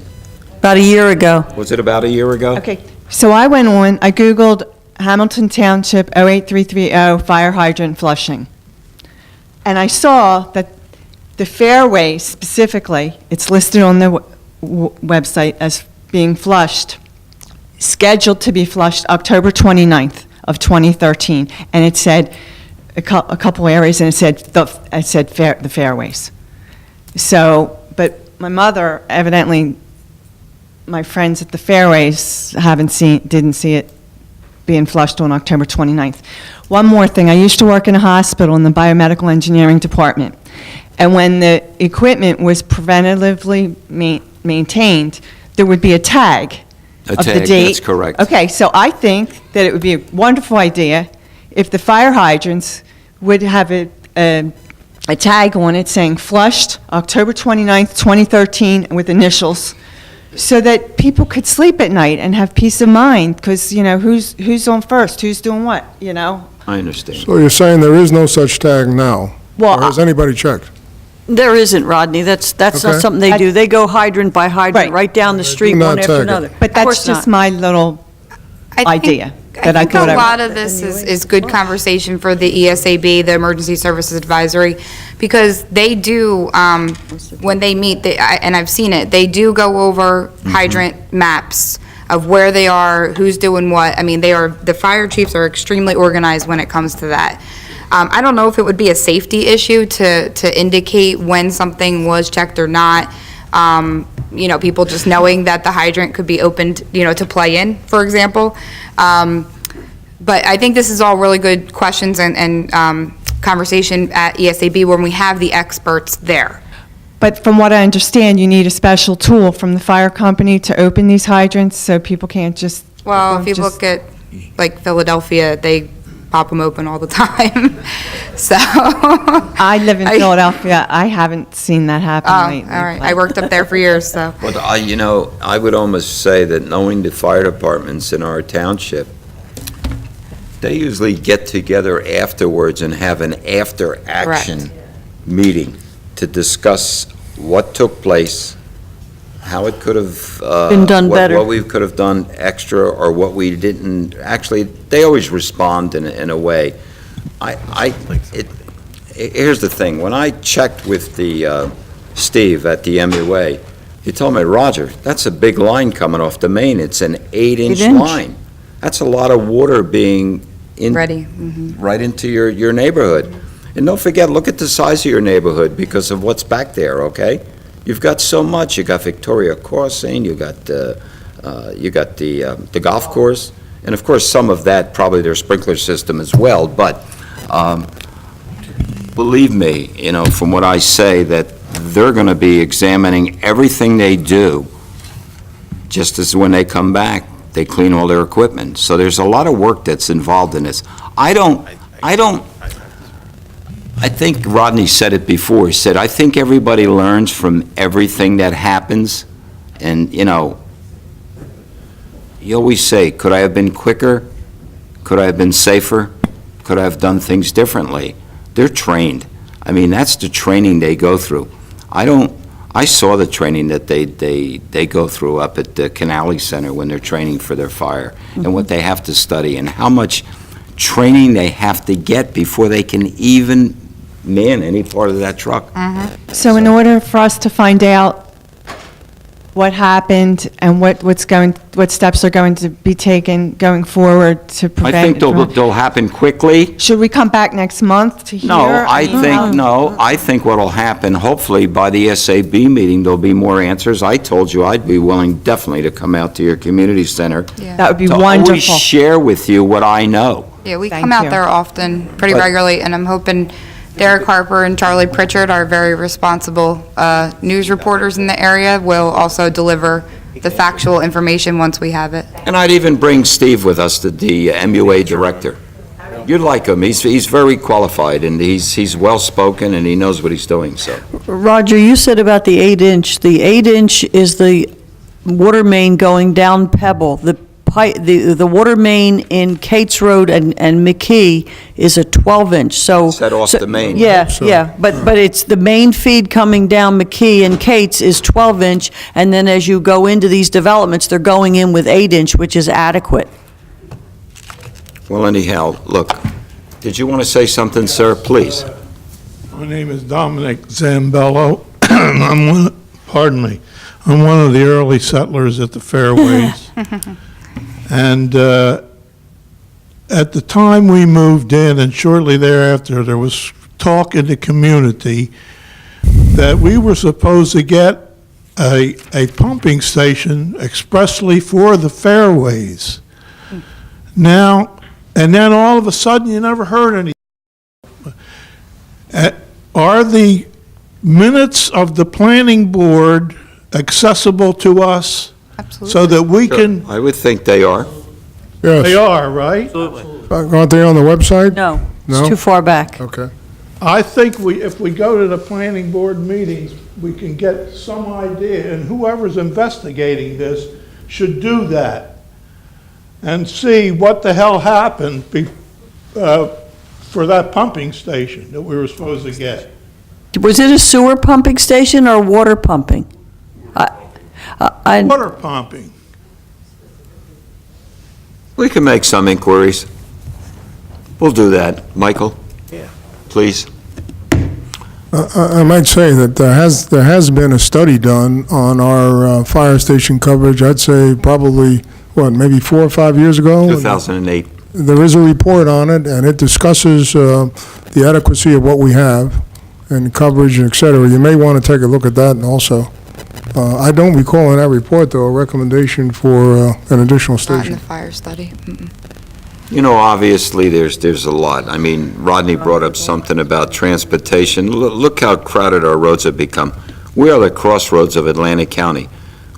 About a year ago. Was it about a year ago? Okay, so I went on, I Googled Hamilton Township 08330 fire hydrant flushing. And I saw that the Fairways specifically, it's listed on the website as being flushed, scheduled to be flushed October 29th of 2013. And it said a couple areas, and it said the Fairways. So, but my mother, evidently, my friends at the Fairways didn't see it being flushed on October 29th. One more thing, I used to work in a hospital in the biomedical engineering department. And when the equipment was preventatively maintained, there would be a tag of the date. That's correct. Okay, so I think that it would be a wonderful idea if the fire hydrants would have a tag on it saying flushed October 29th, 2013, with initials, so that people could sleep at night and have peace of mind, because, who's on first, who's doing what, I understand. So you're saying there is no such tag now? Well, Or has anybody checked? There isn't, Rodney. That's not Okay. something they do. They go hydrant by hydrant, right down the street, not one after tag it. another. But Of that's course just not. my little idea. that I I think thought a I- lot of this is good conversation for the ESAB, the Emergency Services Advisory, because they do, when they meet, and I've seen it, they do go over hydrant maps of where they are, who's doing what. I mean, the fire chiefs are extremely organized when it comes to that. I don't know if it would be a safety issue to indicate when something was checked or not. People just knowing that the hydrant could be opened, to play in, for example. But I think this is all really good questions and conversation at ESAB when we have the experts there. But from what I understand, you need a special tool from the fire company to open these hydrants, so people can't just... Well, if you look at, like, Philadelphia, they pop them open all the time, so... I live in Philadelphia. I haven't seen that happen lately. All right. I worked up there for years, so... But I would almost say that knowing the fire departments in our township, they usually get together afterwards and have an after-action meeting to discuss what took place, how it could have... Been done better. What we could have done extra, or what we didn't. Actually, they always respond in a way. Here's the thing. When I checked with the Steve at the MUA, he told me, Roger, that's a big line coming off the main. It's an 8-inch 8-inch. line. That's a lot of water being Ready. right into your neighborhood. And don't forget, look at the size of your neighborhood because of what's back there, okay? You've got so much. You got Victoria Crossing, you got the golf course, and of course, some of that, probably their sprinkler system as well, but believe me, from what I say, that they're going to be examining everything they do, just as when they come back, they clean all their equipment. So there's a lot of work that's involved in this. I think Rodney said it before. He said, I think everybody learns from everything that happens. And, you always say, could I have been quicker? Could I have been safer? Could I have done things differently? They're trained. I mean, that's the training they go through. I saw the training that they go through up at the Canale Center when they're training for their fire, and what they have to study, and how much training they have to get before they can even man any part of that truck. So in order for us to find out what happened and what steps are going to be taken going forward to prevent... I think they'll happen quickly. Should we come back next month to hear? No, I think what'll happen, hopefully by the SAB meeting, there'll be more answers. I told you I'd be willing definitely to come out to your community center. Yeah. That would be To wonderful. always share with you what I know. Yeah, we Thank come out you. there often, pretty But- regularly, and I'm hoping Derek Harper and Charlie Pritchard are very responsible news reporters in the area, will also deliver the factual information once we have it. And I'd even bring Steve with us, the MUA director. You'd like him. He's very qualified, and he's well-spoken, and he knows what he's doing, so. Roger, you said about the 8-inch. The 8-inch is the water main going down Pebble. The water main in Cates Road and McKee is a 12-inch, so... Set off the main. Yeah, but it's the main feed coming down McKee and Cates is 12-inch, and then as you go into these developments, they're going in with 8-inch, which is adequate. Well, anyhow, look, did you want to say something, sir? Please. My name is Dominic Zambello. I'm one of the early settlers at the Fairways. And at the time we moved in, and shortly thereafter, there was talk in the community that we were supposed to get a pumping station expressly for the Fairways. Now, and then all of a sudden, you never heard any. Are the minutes of the planning board accessible to us? Absolutely. So that we can, I would think they are. they Yes. are, right? Aren't they on the website? No, No? it's too far back. Okay. I think if we go to the planning board meetings, we can get some idea, and whoever's investigating this should do that and see what the hell happened for that pumping station that we were supposed to get. Was it a sewer pumping station or water pumping? Water pumping. We can make some inquiries. We'll do that. Michael? Yeah. Please. I might say that there has been a study done on our fire station coverage, I'd say probably, maybe 4 or 5 years ago? 2008. There is a report on it, and it discusses the adequacy of what we have and coverage, et cetera. You may want to take a look at that also. I don't recall in that report, though, a recommendation for an additional Not in station. the fire study. Obviously, there's a lot. I mean, Rodney brought up something about transportation. Look how crowded our roads have become. We are the crossroads of Atlantic County.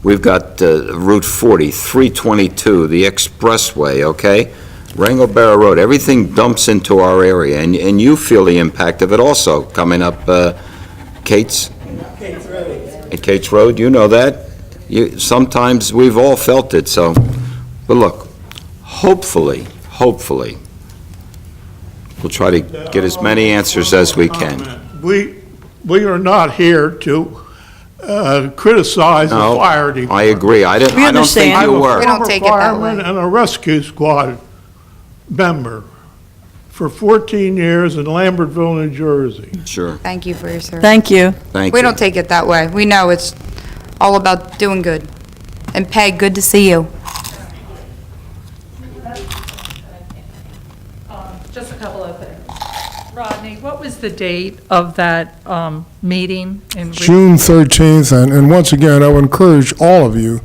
We've got Route 40, 322, the expressway, okay? Wrangell Barrow Road, everything dumps into our area, and you feel the impact of it also, coming up Cates? At Cates Road, you know that. Sometimes we've all felt it, so, but look, hopefully, we'll try to get as many answers as we can. We are not here to criticize the No, fire department. I agree. I don't think understand. you were. We don't take it that way. I'm a fireman and a rescue squad member for 14 years in Lambertville, New Jersey. Sure. Thank you for your service. Thank you. Thank you. We don't take it that way. We know it's all about doing good. And Peg, good to see you. Just a couple of things. Rodney, what was the date of that meeting? June 13th, and once again, I would encourage all of you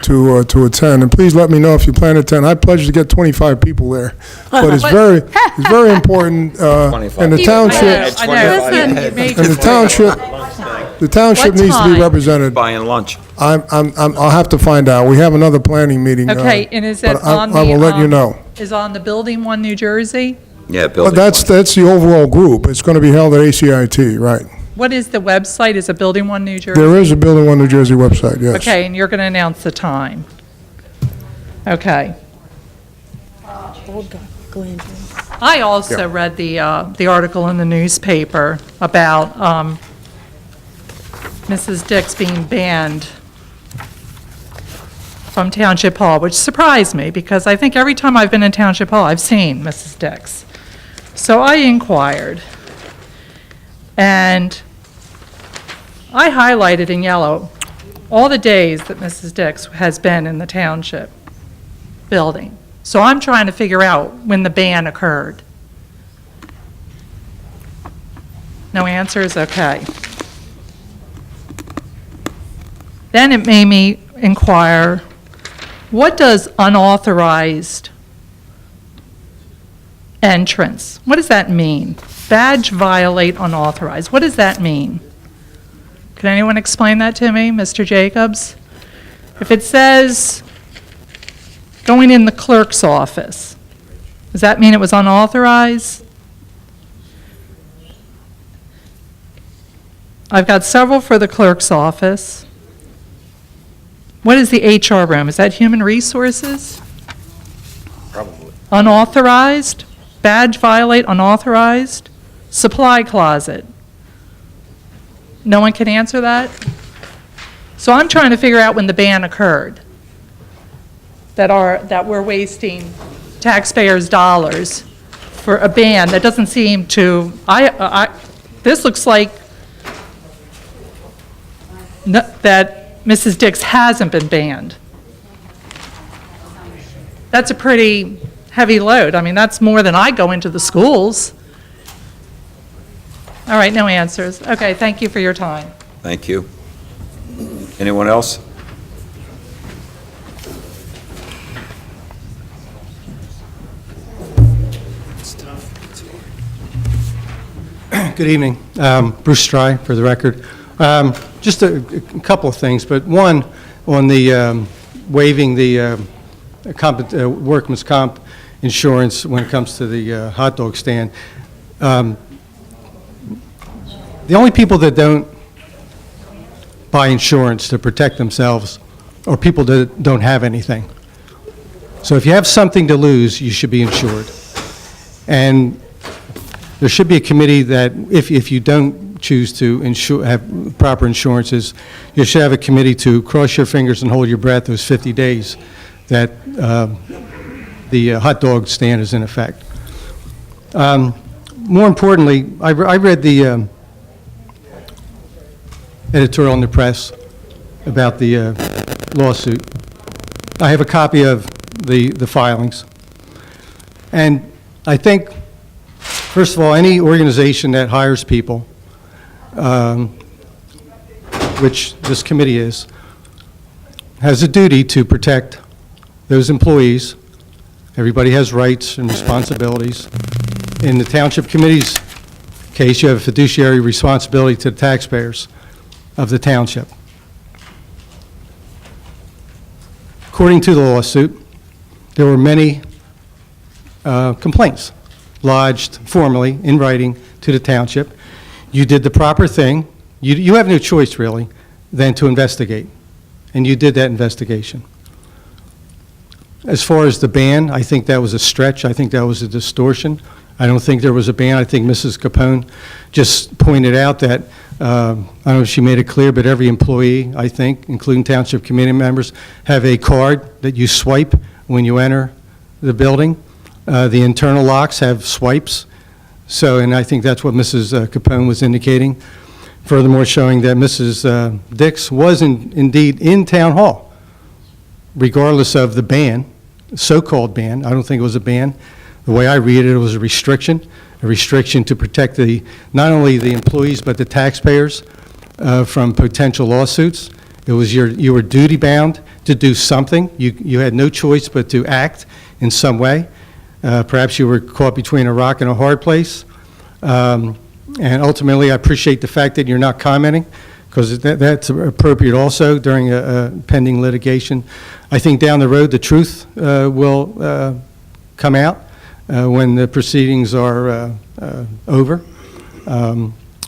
to attend, and please let me know if you plan to attend. I pledge to get 25 people there, but it's very important in the township. I know. Listen, you made And the township What needs to be time? represented. Buying lunch. I'll have to find out. We have another planning meeting. Okay, and is it but on the? I will let you know. Is on the Building 1, New Jersey? Yeah, But building. that's the overall group. It's going to be held at ACIT, right? What is the website? Is it Building 1, New Jersey? There is a Building 1 New Jersey website, yes. Okay, and you're going to announce the time. Okay. I also read the article in the newspaper about Mrs. Dix being banned from Township Hall, which surprised me, because I think every time I've been in Township Hall, I've seen Mrs. Dix. So I inquired, and I highlighted in yellow all the days that Mrs. Dix has been in the township building. So I'm trying to figure out when the ban occurred. No answers? Okay. Then it made me inquire, what does unauthorized entrance, what does that mean? Badge violate unauthorized, what does that mean? Can anyone explain that to me, Mr. Jacobs? If it says going in the clerk's office, does that mean it was unauthorized? I've got several for the clerk's office. What is the HR room? Is that human resources? Probably. Unauthorized? Badge violate unauthorized? Supply closet? No one can answer that? So I'm trying to figure out when the ban occurred, that we're wasting taxpayers' dollars for a ban that doesn't seem to, this looks like that Mrs. Dix hasn't been banned. That's a pretty heavy load. I mean, that's more than I go into the schools. All right, no answers. Okay, thank you for your time. Thank you. Anyone else? Good evening. Bruce Stry, for the record. Just a couple of things, but one, on the waiving the workman's comp insurance when it comes to the hot dog stand. The only people that don't buy insurance to protect themselves are people that don't have anything. So if you have something to lose, you should be insured. And there should be a committee that, if you don't choose to have proper insurances, you should have a committee to cross your fingers and hold your breath those 50 days that the hot dog stand is in effect. More importantly, I read the editorial in the press about the lawsuit. I have a copy of the filings. And I think, first of all, any organization that hires people, which this committee is, has a duty to protect those employees. Everybody has rights and responsibilities. In the Township Committee's case, you have a fiduciary responsibility to the taxpayers of the township. According to the lawsuit, there were many complaints lodged formally in writing to the township. You did the proper thing. You have no choice, really, than to investigate, and you did that investigation. As far as the ban, I think that was a stretch. I think that was a distortion. I don't think there was a ban. I think Mrs. Capone just pointed out that I don't know if she made it clear, but every employee, I think, including township committee members, have a card that you swipe when you enter the building. The internal locks have swipes. So, and I think that's what Mrs. Capone was indicating. Furthermore, showing that Mrs. Dix was indeed in Town Hall, regardless of the ban, so-called ban. I don't think it was a ban. The way I read it, it was a restriction to protect not only the employees but the taxpayers from potential lawsuits. It was you were duty-bound to do something. You had no choice but to act in some way. Perhaps you were caught between a rock and a hard place. And ultimately, I appreciate the fact that you're not commenting, because that's appropriate also during a pending litigation. I think down the road, the truth will come out when the proceedings are over.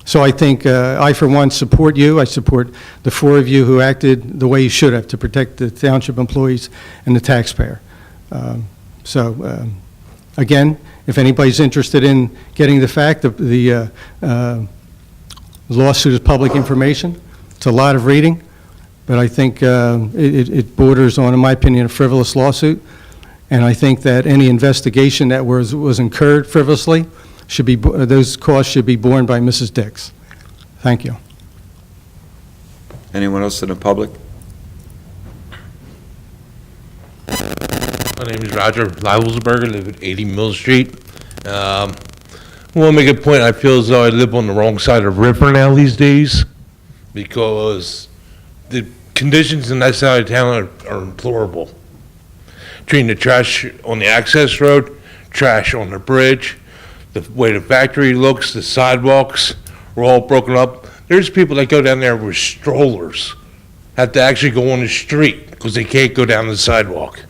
So I think I, for one, support you. I support the four of you who acted the way you should have to protect the township employees and the taxpayer. Again, if anybody's interested in getting the fact, the lawsuit is public information. It's a lot of reading, but I think it borders on, in my opinion, a frivolous lawsuit. And I think that any investigation that was incurred frivolously those costs should be borne by Mrs. Dix. Thank you. Anyone else in the public? My name is Roger Leibelsberger, I live at 80 Mill Street. I want to make a point. I feel as though I live on the wrong side of the river now these days, because the conditions in that side of town are deplorable. Treating the trash on the access road, trash on the bridge, the way the factory looks, the sidewalks are all broken up. There's people that go down there with strollers, have to actually go on the street because they can't go down the sidewalk.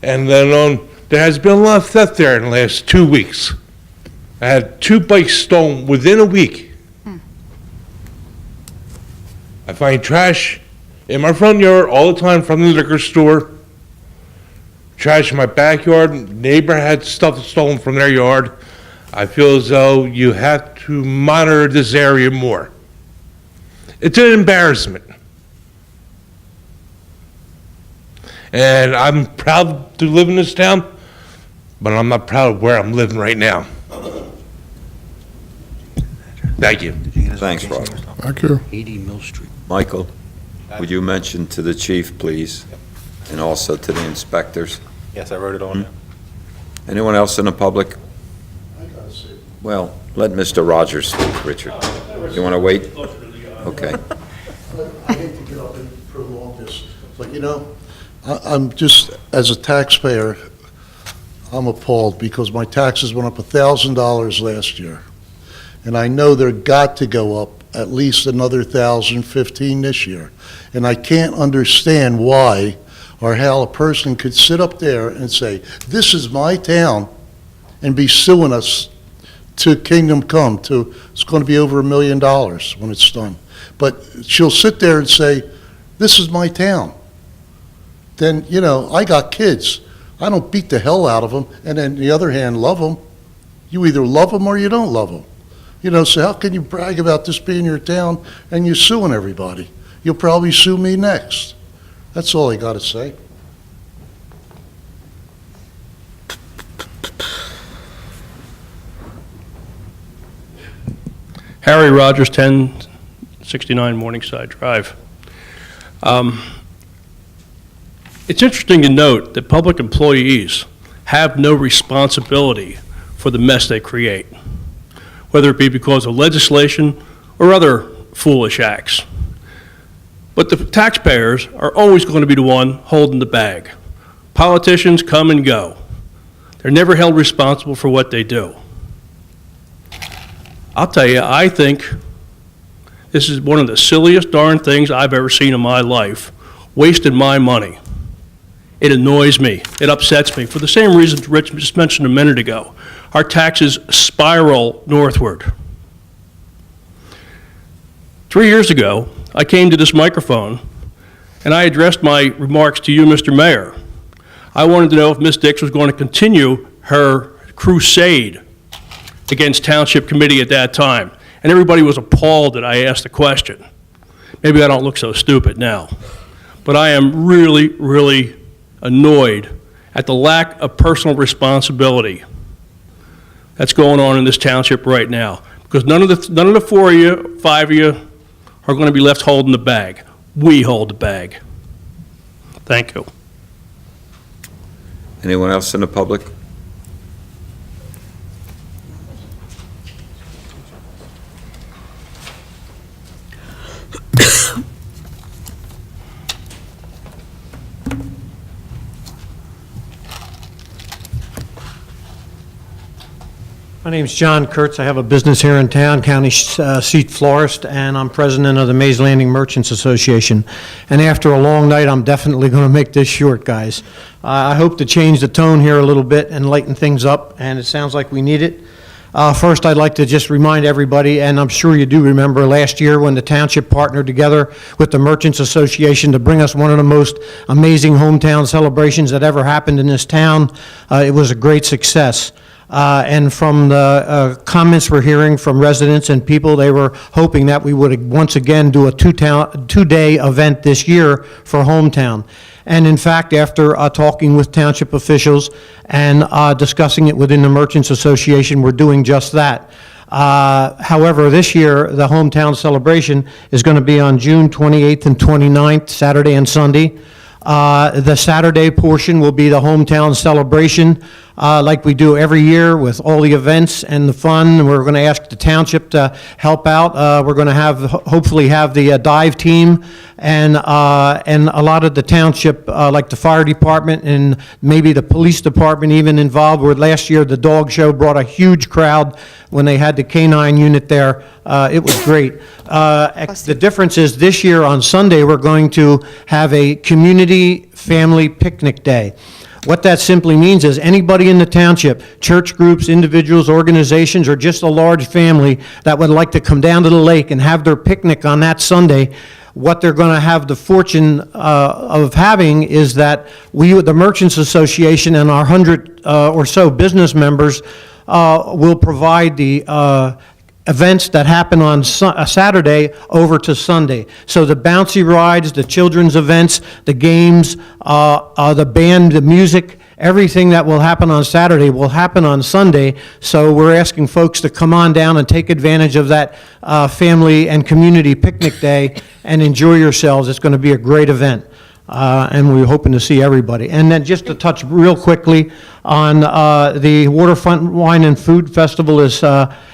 And then there has been a lot of theft there in the last 2 weeks. I had 2 bikes stolen within a week. I find trash in my front yard all the time from the liquor store. Trash in my backyard. Neighbor had stuff stolen from their yard. I feel as though you have to monitor this area more. It's an embarrassment. And I'm proud to live in this town, but I'm not proud of where I'm living right now. Thank you. Thanks, Rob. Thank you. 80 Mill Street. Michael, would you mention to the chief, please, and also to the inspectors? Yes, I wrote it on. Anyone else in the public? Well, let Mr. Rogers speak, Richard. You want to wait? Okay. I hate to get up and prolong this, but I'm just, as a taxpayer, I'm appalled because my taxes went up $1,000 last year. And I know they're got to go up at least another $1,015 this year. And I can't understand why or how a person could sit up there and say, this is my town, and be suing us to kingdom come, it's going to be over $1 million when it's done. But she'll sit there and say, this is my town. Then, I got kids. I don't beat the hell out of them, and then the other hand, love them. You either love them or you don't love them. So how can you brag about this being your town and you're suing everybody? You'll probably sue me next. That's all I got to say. Harry Rogers, 1069 Morningside Drive. It's interesting to note that public employees have no responsibility for the mess they create, whether it be because of legislation or other foolish acts. But the taxpayers are always going to be the one holding the bag. Politicians come and go. They're never held responsible for what they do. I'll tell you, I think this is one of the silliest darn things I've ever seen in my life, wasting my money. It annoys me. It upsets me for the same reasons Rich just mentioned a minute ago. Our taxes spiral northward. 3 years ago, I came to this microphone and I addressed my remarks to you, Mr. Mayor. I wanted to know if Ms. Dix was going to continue her crusade against Township Committee at that time. and everybody was appalled that I asked the question. Maybe I don't look so stupid now, but I am really, really annoyed at the lack of personal responsibility that's going on in this township right now, because none of the 4 of you, 5 of you are going to be left holding the bag. We hold the bag. Thank you. Anyone else in the public? My name's John Kurtz. I have a business here in town, county seat florist, and I'm president of the Mays Landing Merchants Association. And after a long night, I'm definitely going to make this short, guys. I hope to change the tone here a little bit and lighten things up, and it sounds like we need it. First, I'd like to just remind everybody, and I'm sure you do remember last year when the township partnered together with the Merchants Association to bring us one of the most amazing hometown celebrations that ever happened in this town. It was a great success. And from the comments we're hearing from residents and people, they were hoping that we would once again do a two-day event this year for Hometown. And in fact, after talking with township officials and discussing it within the Merchants Association, we're doing just that. However, this year, the Hometown celebration is going to be on June 28th and 29th, Saturday and Sunday. The Saturday portion will be the Hometown celebration, like we do every year with all the events and the fun. We're going to ask the township to help out. We're going to hopefully have the dive team and a lot of the township, like the fire department and maybe the police department even involved. Where last year the dog show brought a huge crowd when they had the canine unit there. It was great. The difference is this year on Sunday, we're going to have a community family picnic day. What that simply means is anybody in the township, church groups, individuals, organizations, or just a large family that would like to come down to the lake and have their picnic on that Sunday, what they're going to have the fortune of having is that we, the Merchants Association, and our 100 or so business members will provide the events that happen on Saturday over to Sunday. So the bouncy rides, the children's events, the games, the band, the music, everything that will happen on Saturday will happen on Sunday. So we're asking folks to come on down and take advantage of that family and community picnic day and enjoy yourselves. It's going to be a great event. And we're hoping to see everybody. And then just to touch real quickly on the Waterfront Wine and Food Festival is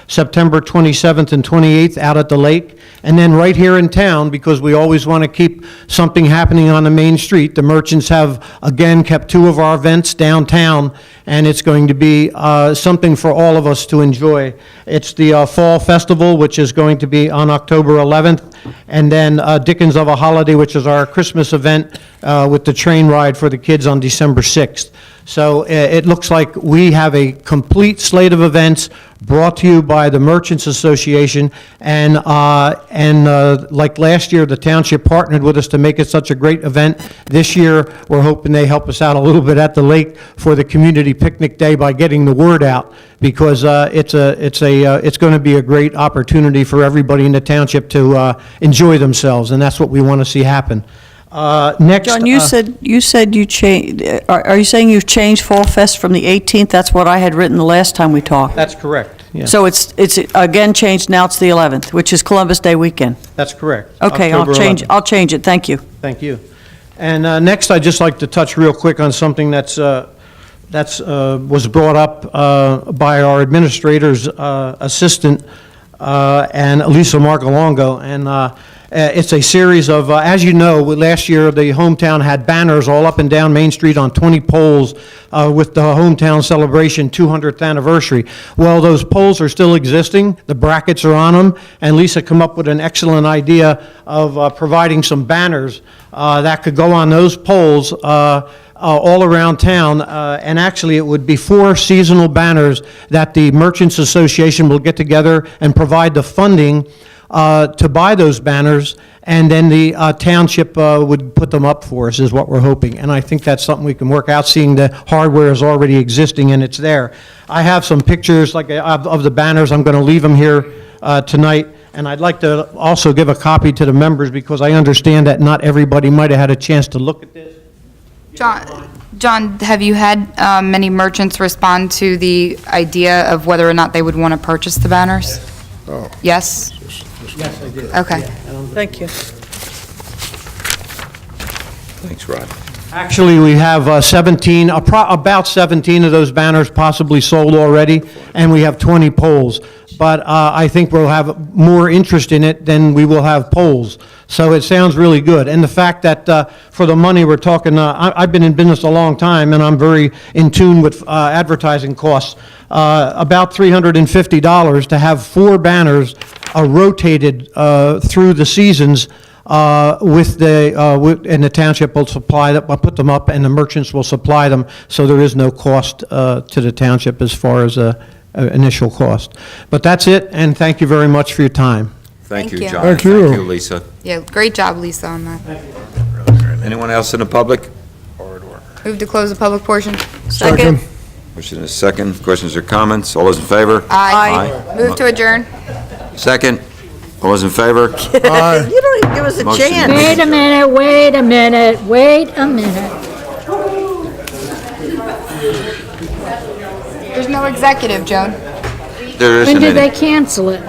September 27th and 28th out at the lake. And then right here in town, because we always want to keep something happening on the main street, the merchants have, again, kept 2 of our events downtown, and it's going to be something for all of us to enjoy. It's the Fall Festival, which is going to be on October 11th, and then Dickens of a Holiday, which is our Christmas event with the train ride for the kids on December 6th. So it looks like we have a complete slate of events brought to you by the Merchants Association, and like last year, the township partnered with us to make it such a great event. This year, we're hoping they help us out a little bit at the lake for the community picnic day by getting the word out, because it's going to be a great opportunity for everybody in the township to enjoy themselves, and that's what we want to see happen. Next, John, you said you changed, are you saying you've changed Fall Fest from the 18th? That's what I had written the last time we talked. That's correct, yes. So it's again changed, now it's the 11th, which is Columbus Day weekend. That's correct. Okay, October 11th. I'll change it, thank you. Thank you. And next, I'd just like to touch real quick on something was brought up by our administrator's assistant, and Elisa Marcolongo, and it's a series of, as you know, last year the Hometown had banners all up and down Main Street on 20 poles with the Hometown Celebration 200th anniversary. Well, those poles are still existing, the brackets are on them, and Lisa came up with an excellent idea of providing some banners that could go on those poles all around town, and actually it would be 4 seasonal banners that the Merchants Association will get together and provide the funding to buy those banners, and then the township would put them up for us, is what we're hoping. And I think that's something we can work out, seeing the hardware is already existing and it's there. I have some pictures of the banners. I'm going to leave them here tonight, and I'd like to also give a copy to the members because I understand that not everybody might have had a chance to look at this. John, have you had many merchants respond to the idea of whether or not they would want to purchase the banners? Oh. Yes? Yes, I did. Okay. Thank you. Thanks, Rod. Actually, we have 17, about 17 of those banners possibly sold already, and we have 20 poles. But I think we'll have more interest in it than we will have poles. So it sounds really good. And the fact that for the money we're talking, I've been in business a long time, and I'm very in tune with advertising costs. About $350 to have 4 banners rotated through the seasons with and the township will supply them, will put them up, and the merchants will supply them, so there is no cost to the township as far as initial cost. But that's it, and thank you very much for your time. Thank you, Thank you. John. Thank you. Thank you, Lisa. Yeah, great job, Lisa, on that. Anyone else in the public? Move to close the public portion. Second. Motion is second. Questions or comments? All those in favor? Aye. Move to adjourn. Second. All those in favor? Aye. You don't even give us a Motion chance. made. Wait a minute. There's no executive, Joan. There When isn't did they any. cancel it?